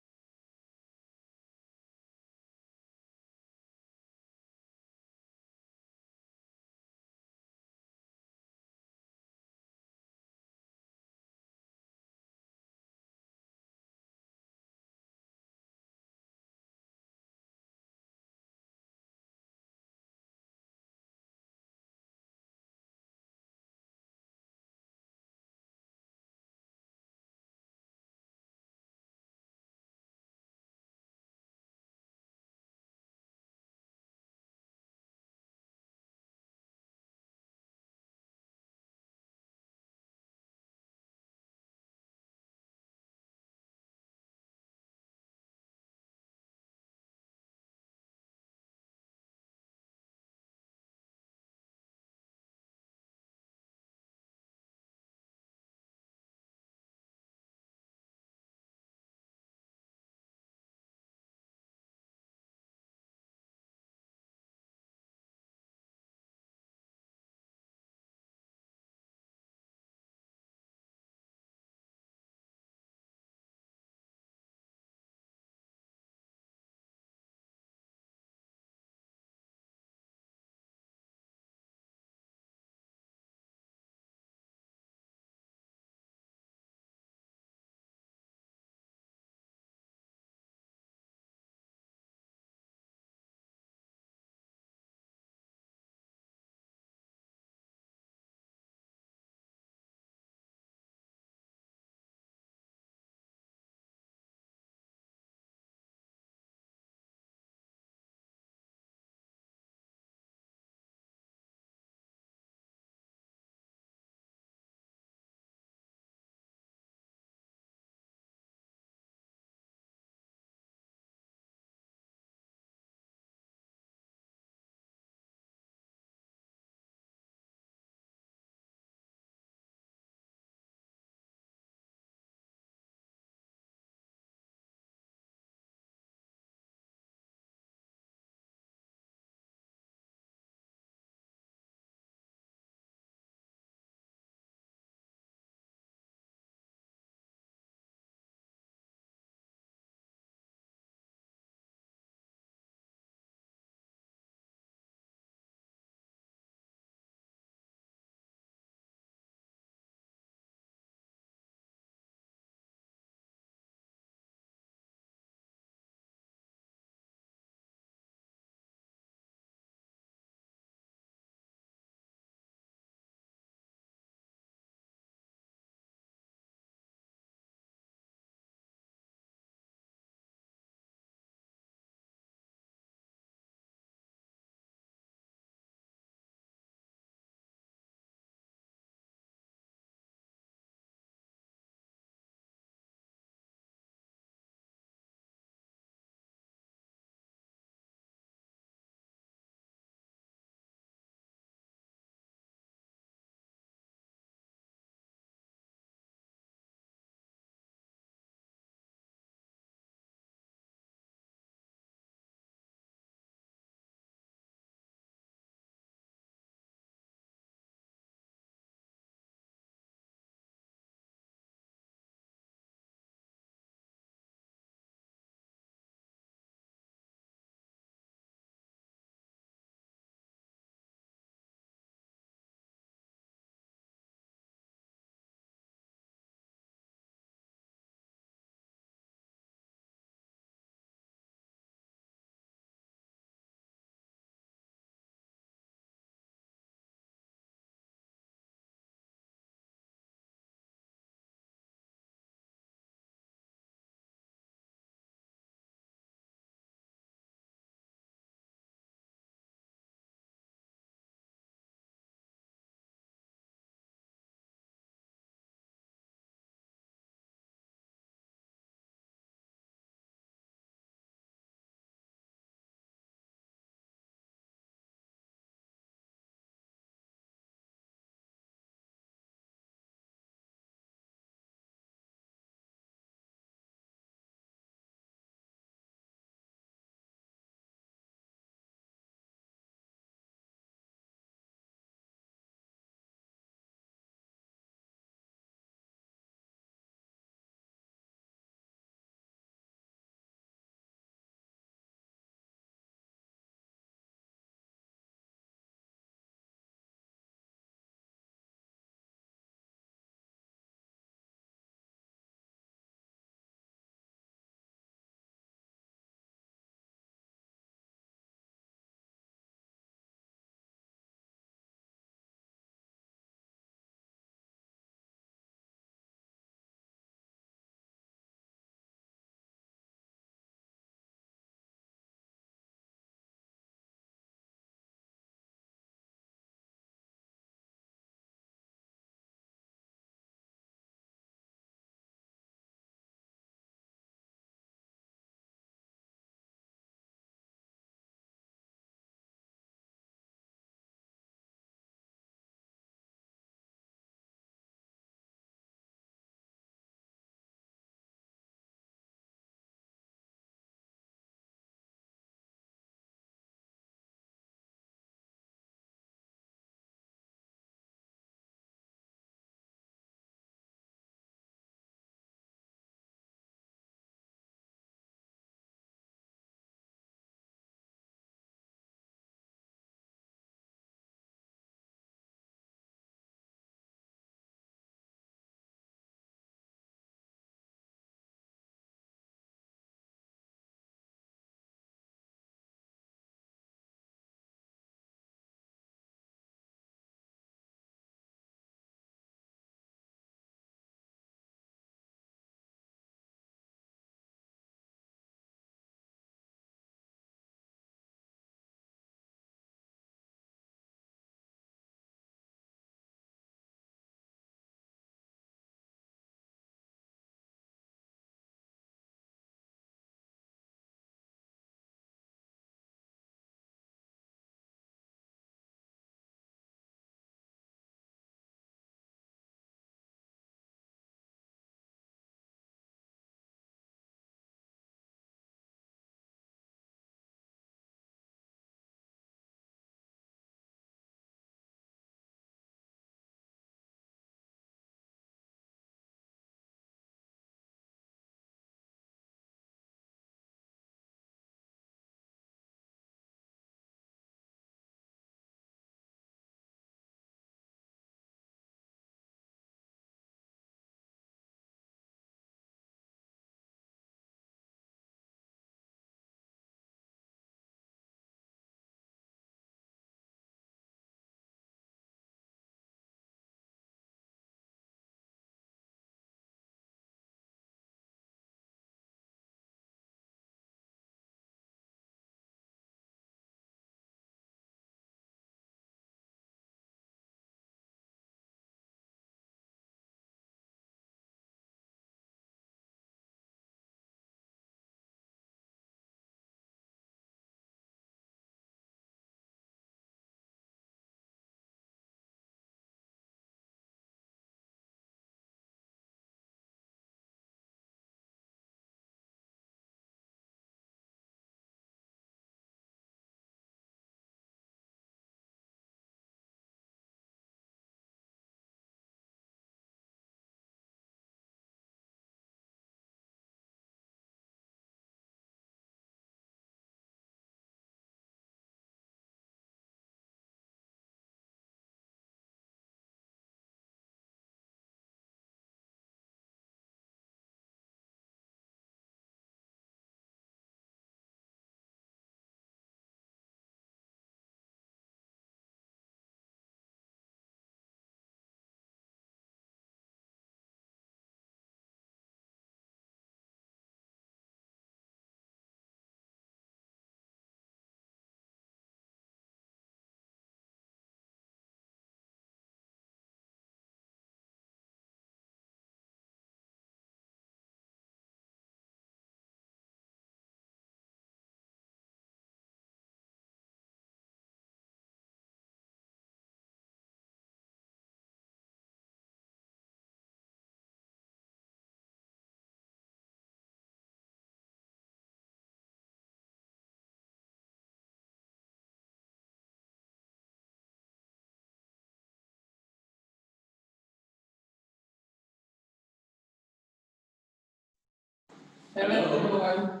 Hello, everyone.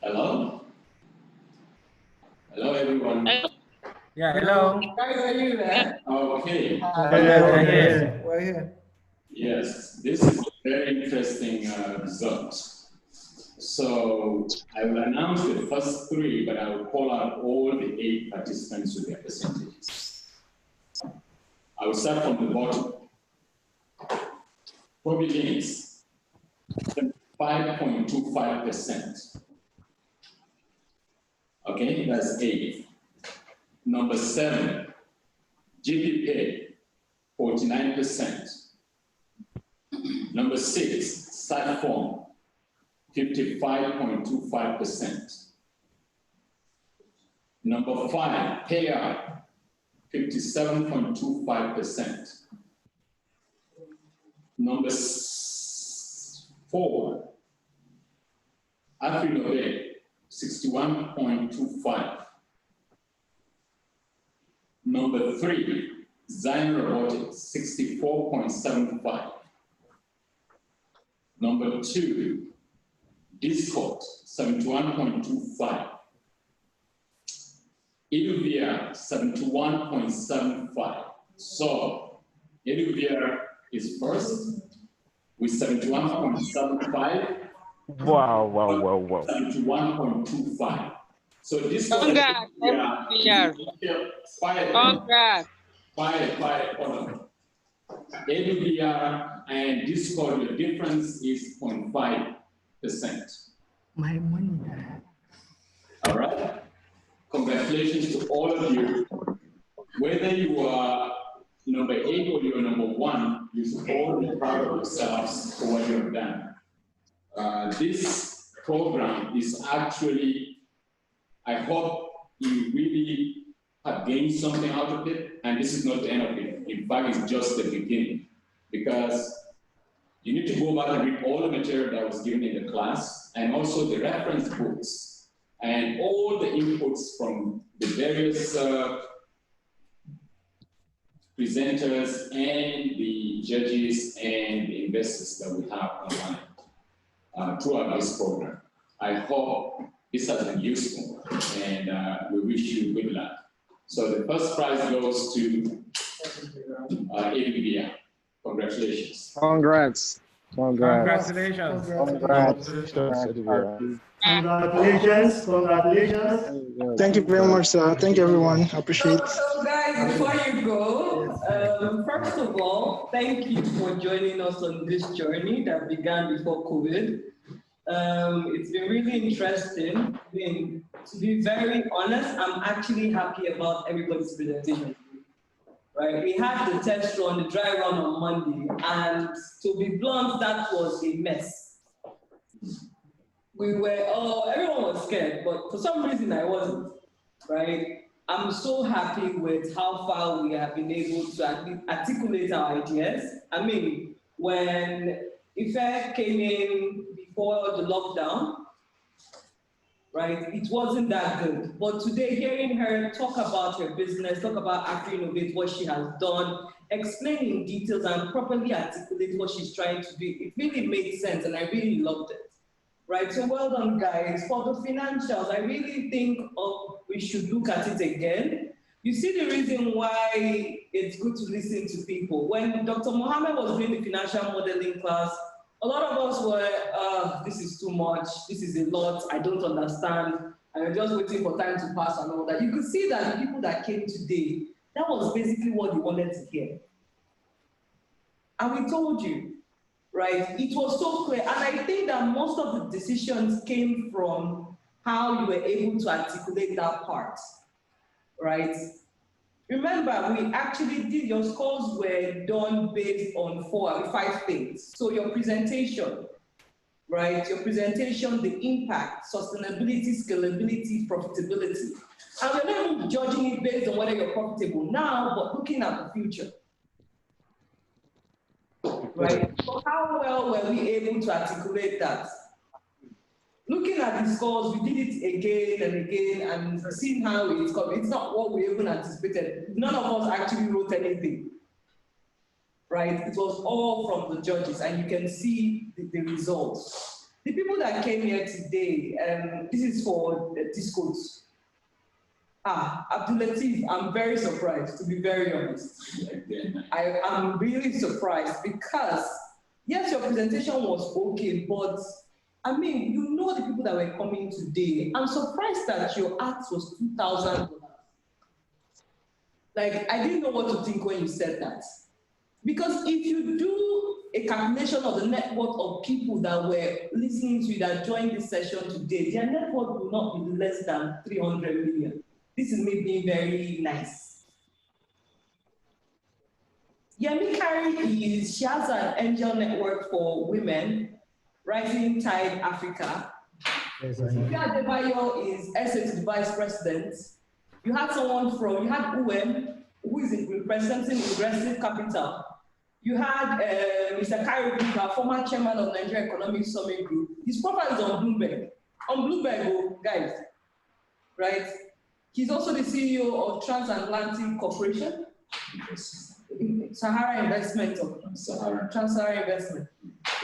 Hello? Hello, everyone. Yeah, hello. Guys, are you there? Okay. We're here. We're here. Yes, this is a very interesting result. So I will announce the first three, but I will call out all the 8 participants with their percentages. I will start from the bottom. Providence, 5.25%. Okay, that's 8. Number 7, GP Pay, 49%. Number 6, Satform, 55.25%. Number 5, Payout, 57.25%. Number 4, Afrinove, 61.25. Number 3, Zion Robotics, 64.75. Number 2, Discord, 71.25. EDU-VR, 71.75. So EDU-VR is first with 71.75. Wow, wow, wow, wow. 71.25. So this Congrats, EDU-VR. Congrats. Quiet, hold on. EDU-VR and Discord, the difference is 0.5%. My money. All right. Congratulations to all of you. Whether you are number 8 or you're number 1, you should all be proud of yourselves for what you have done. This program is actually, I hope you really have gained something out of it, and this is not the end of it. In fact, it's just the beginning, because you need to go back and read all the material that was given in the class, and also the reference books, and all the inputs from the various presenters and the judges and the investors that we have online throughout this program. I hope this has been useful, and we wish you good luck. So the first prize goes to EDU-VR. Congratulations. Congrats. Congratulations. Congratulations. Congratulations. Thank you very much, sir. Thank you, everyone. I appreciate it. So guys, before you go, first of all, thank you for joining us on this journey that began before COVID. It's been really interesting. To be very honest, I'm actually happy about everybody's presentation. Right? We had the test run, the dry run on Monday, and to be blunt, that was a mess. Everyone was scared, but for some reason I wasn't, right? I'm so happy with how far we have been able to articulate our ideas. I mean, when Ife came in before the lockdown, right, it wasn't that good. But today, hearing her talk about her business, talk about Afri-Innovate, what she has done, explain in details and properly articulate what she's trying to do, it really made sense and I really loved it. Right, so well done, guys. For the financials, I really think we should look at it again. You see the reason why it's good to listen to people. When Dr. Mohammed was doing the financial modeling class, a lot of us were, this is too much, this is a lot, I don't understand, and we're just waiting for time to pass and all that. You could see that the people that came today, that was basically what they wanted to hear. And we told you, right? It was so clear. And I think that most of the decisions came from how you were able to articulate that part, right? Remember, we actually did, your scores were done based on 5 things. So your presentation, right? Your presentation, the impact, sustainability, scalability, profitability. And we're not even judging it based on whether you're profitable now, but looking at the future. Right? So how well were we able to articulate that? Looking at the scores, we did it again and again and seeing how it's come. It's not what we even anticipated. None of us actually wrote anything. Right? It was all from the judges, and you can see the results. The people that came here today, this is for the Discos. Abdulatif, I'm very surprised, to be very honest. I am really surprised because, yes, your presentation was okay, but I mean, you know the people that were coming today. I'm surprised that your ask was $2,000. Like, I didn't know what to think when you said that. Because if you do a calculation of the net worth of people that were listening to you, that joined this session today, their net worth will not be less than 300 million. This is me being very nice. Yemi Keri she has an angel network for women, Rising Tide Africa. Ife Adebayo is SA to the Vice President. You had someone from, you had Uwem, who is representing Aggressive Capital. You had Mr. Kyari, former chairman of Nigeria Economic Summit Group. His profile is on Bloomberg. On Bloomberg, guys, right? He's also the CEO of Transatlantic Corporation, Sahara Investment, Trans-Sahara Investment,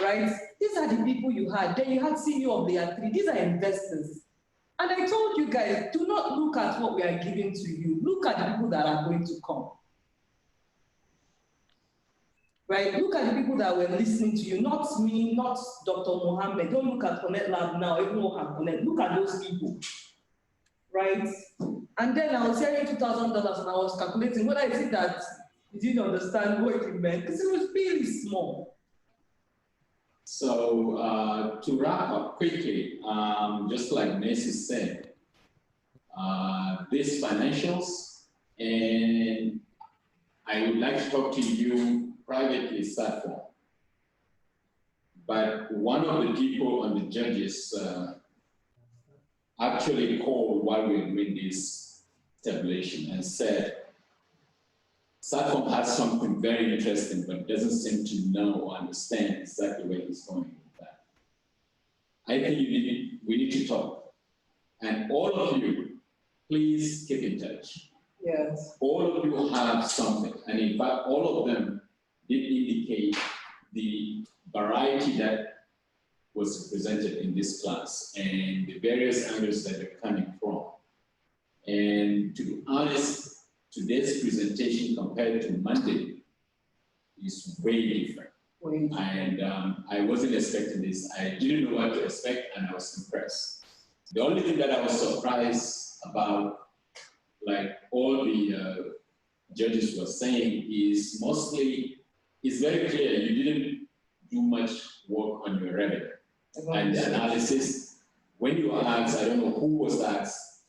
right? These are the people you had. Then you had CEO of Layer 3. These are investors. And I told you guys, do not look at what we are giving to you. Look at the people that are going to come. Right? Look at the people that were listening to you, not me, not Dr. Mohammed. Don't look at Connect Lab now, even Mohammed Connect. Look at those people. Right? And then I was hearing $2,000 and I was calculating whether I think that you didn't understand what it meant, because it was really small. So to wrap up quickly, just like Nancy said, these financials, and I would like to talk to you privately, Satform. But one of the people on the judges actually called while we were doing this tabulation and said, Satform has something very interesting, but doesn't seem to know or understand exactly where he's going with that. I think we need to talk. And all of you, please keep in touch. Yes. All of you have something. And in fact, all of them did indicate the variety that was presented in this class and the various angles that they're coming from. And to be honest, today's presentation compared to Monday is way different. And I wasn't expecting this. I didn't know what to expect, and I was impressed. The only thing that I was surprised about, like all the judges were saying, is mostly, it's very clear you didn't do much work on your revenue and the analysis. When you asked, I don't know who was asked,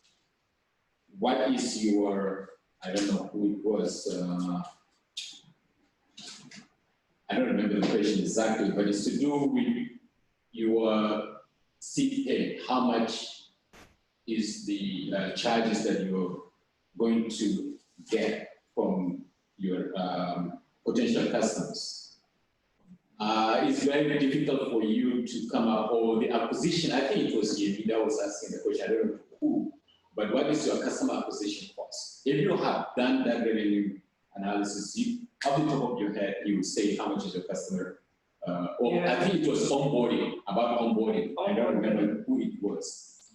what is your, I don't know who it was. I don't remember the question exactly, but it's to do with your CPA. How much is the charges that you're going to get from your potential customers? It's very difficult for you to come up, or the acquisition, I think it was Yemi that was asking the question, I don't know who, but what is your customer acquisition cost? If you have done that revenue analysis, you, off the top of your head, you would say how much is your customer, I think it was onboarding, about onboarding. I don't remember who it was.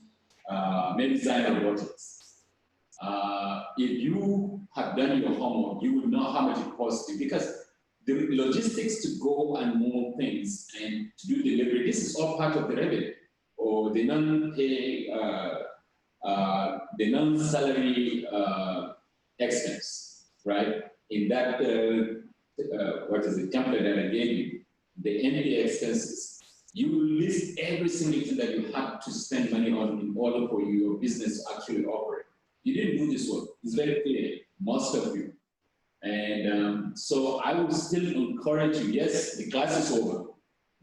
Maybe Zion Robotics. If you have done your homework, you would know how much it costs you, because the logistics to go and move things and to do delivery, this is all part of the revenue, or the non-pay, the non-salary expense, right? In that, what is the template that I gave you, the NPA expenses, you list every single thing that you have to spend money on in order for your business to actually operate. You didn't do this work. It's very clear, most of you. And so I would still encourage you, yes, the class is over,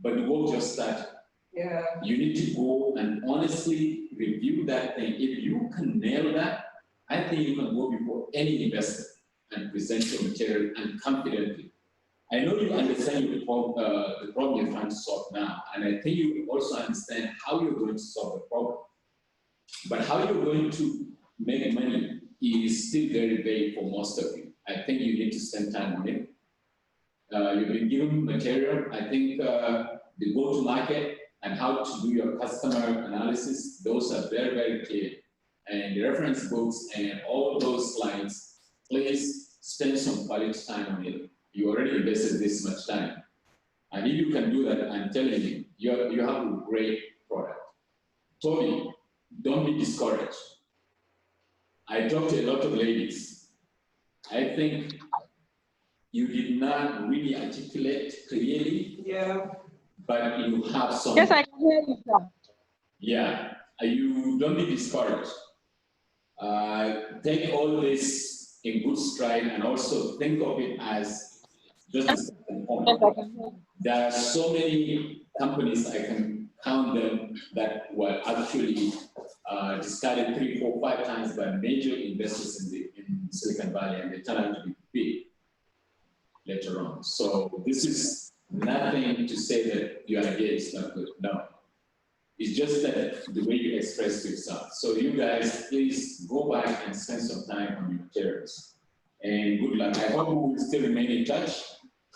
but the work just started. Yeah. You need to go and honestly review that thing. If you can nail that, I think you can go before any investor and present your material and confidently. I know you understand the problem you're trying to solve now, and I think you also understand how you're going to solve the problem. But how you're going to make money is still very vague for most of you. I think you need to spend time on it. You've been given material. I think the go-to-market, and how to do your customer analysis, those are very, very clear. And the reference books and all those slides, please spend some quality time on it. You already invested this much time. And if you can do that, I'm telling you, you have a great product. Tony, don't be discouraged. I talked to a lot of ladies. I think you did not really articulate clearly. Yeah. But you have some. Yes, I can hear you, sir. Yeah, you don't be discouraged. Take all this in good stride and also think of it as just a starting point. Yes, I can hear you. There are so many companies, I can count them, that were actually discarded 3, 4, 5 times by major investors in Silicon Valley, and they turn out to be big later on. So this is nothing to say that your idea is not good. No. It's just that the way you express yourself. So you guys, please go back and spend some time on your materials. And good luck. I hope we will still remain in touch.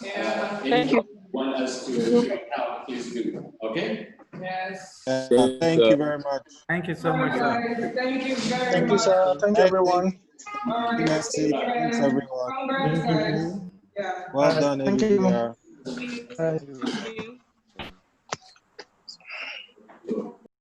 Yeah. Thank you. Want us to check out, please do. Okay? Yes. Thank you very much. Thank you so much, sir. Thank you very Thank you, much. sir. Thank you, everyone. All right. Merci. Thanks, everyone. Congrats, guys. Yeah. Well done, Thank you. Edu-VR. Bye.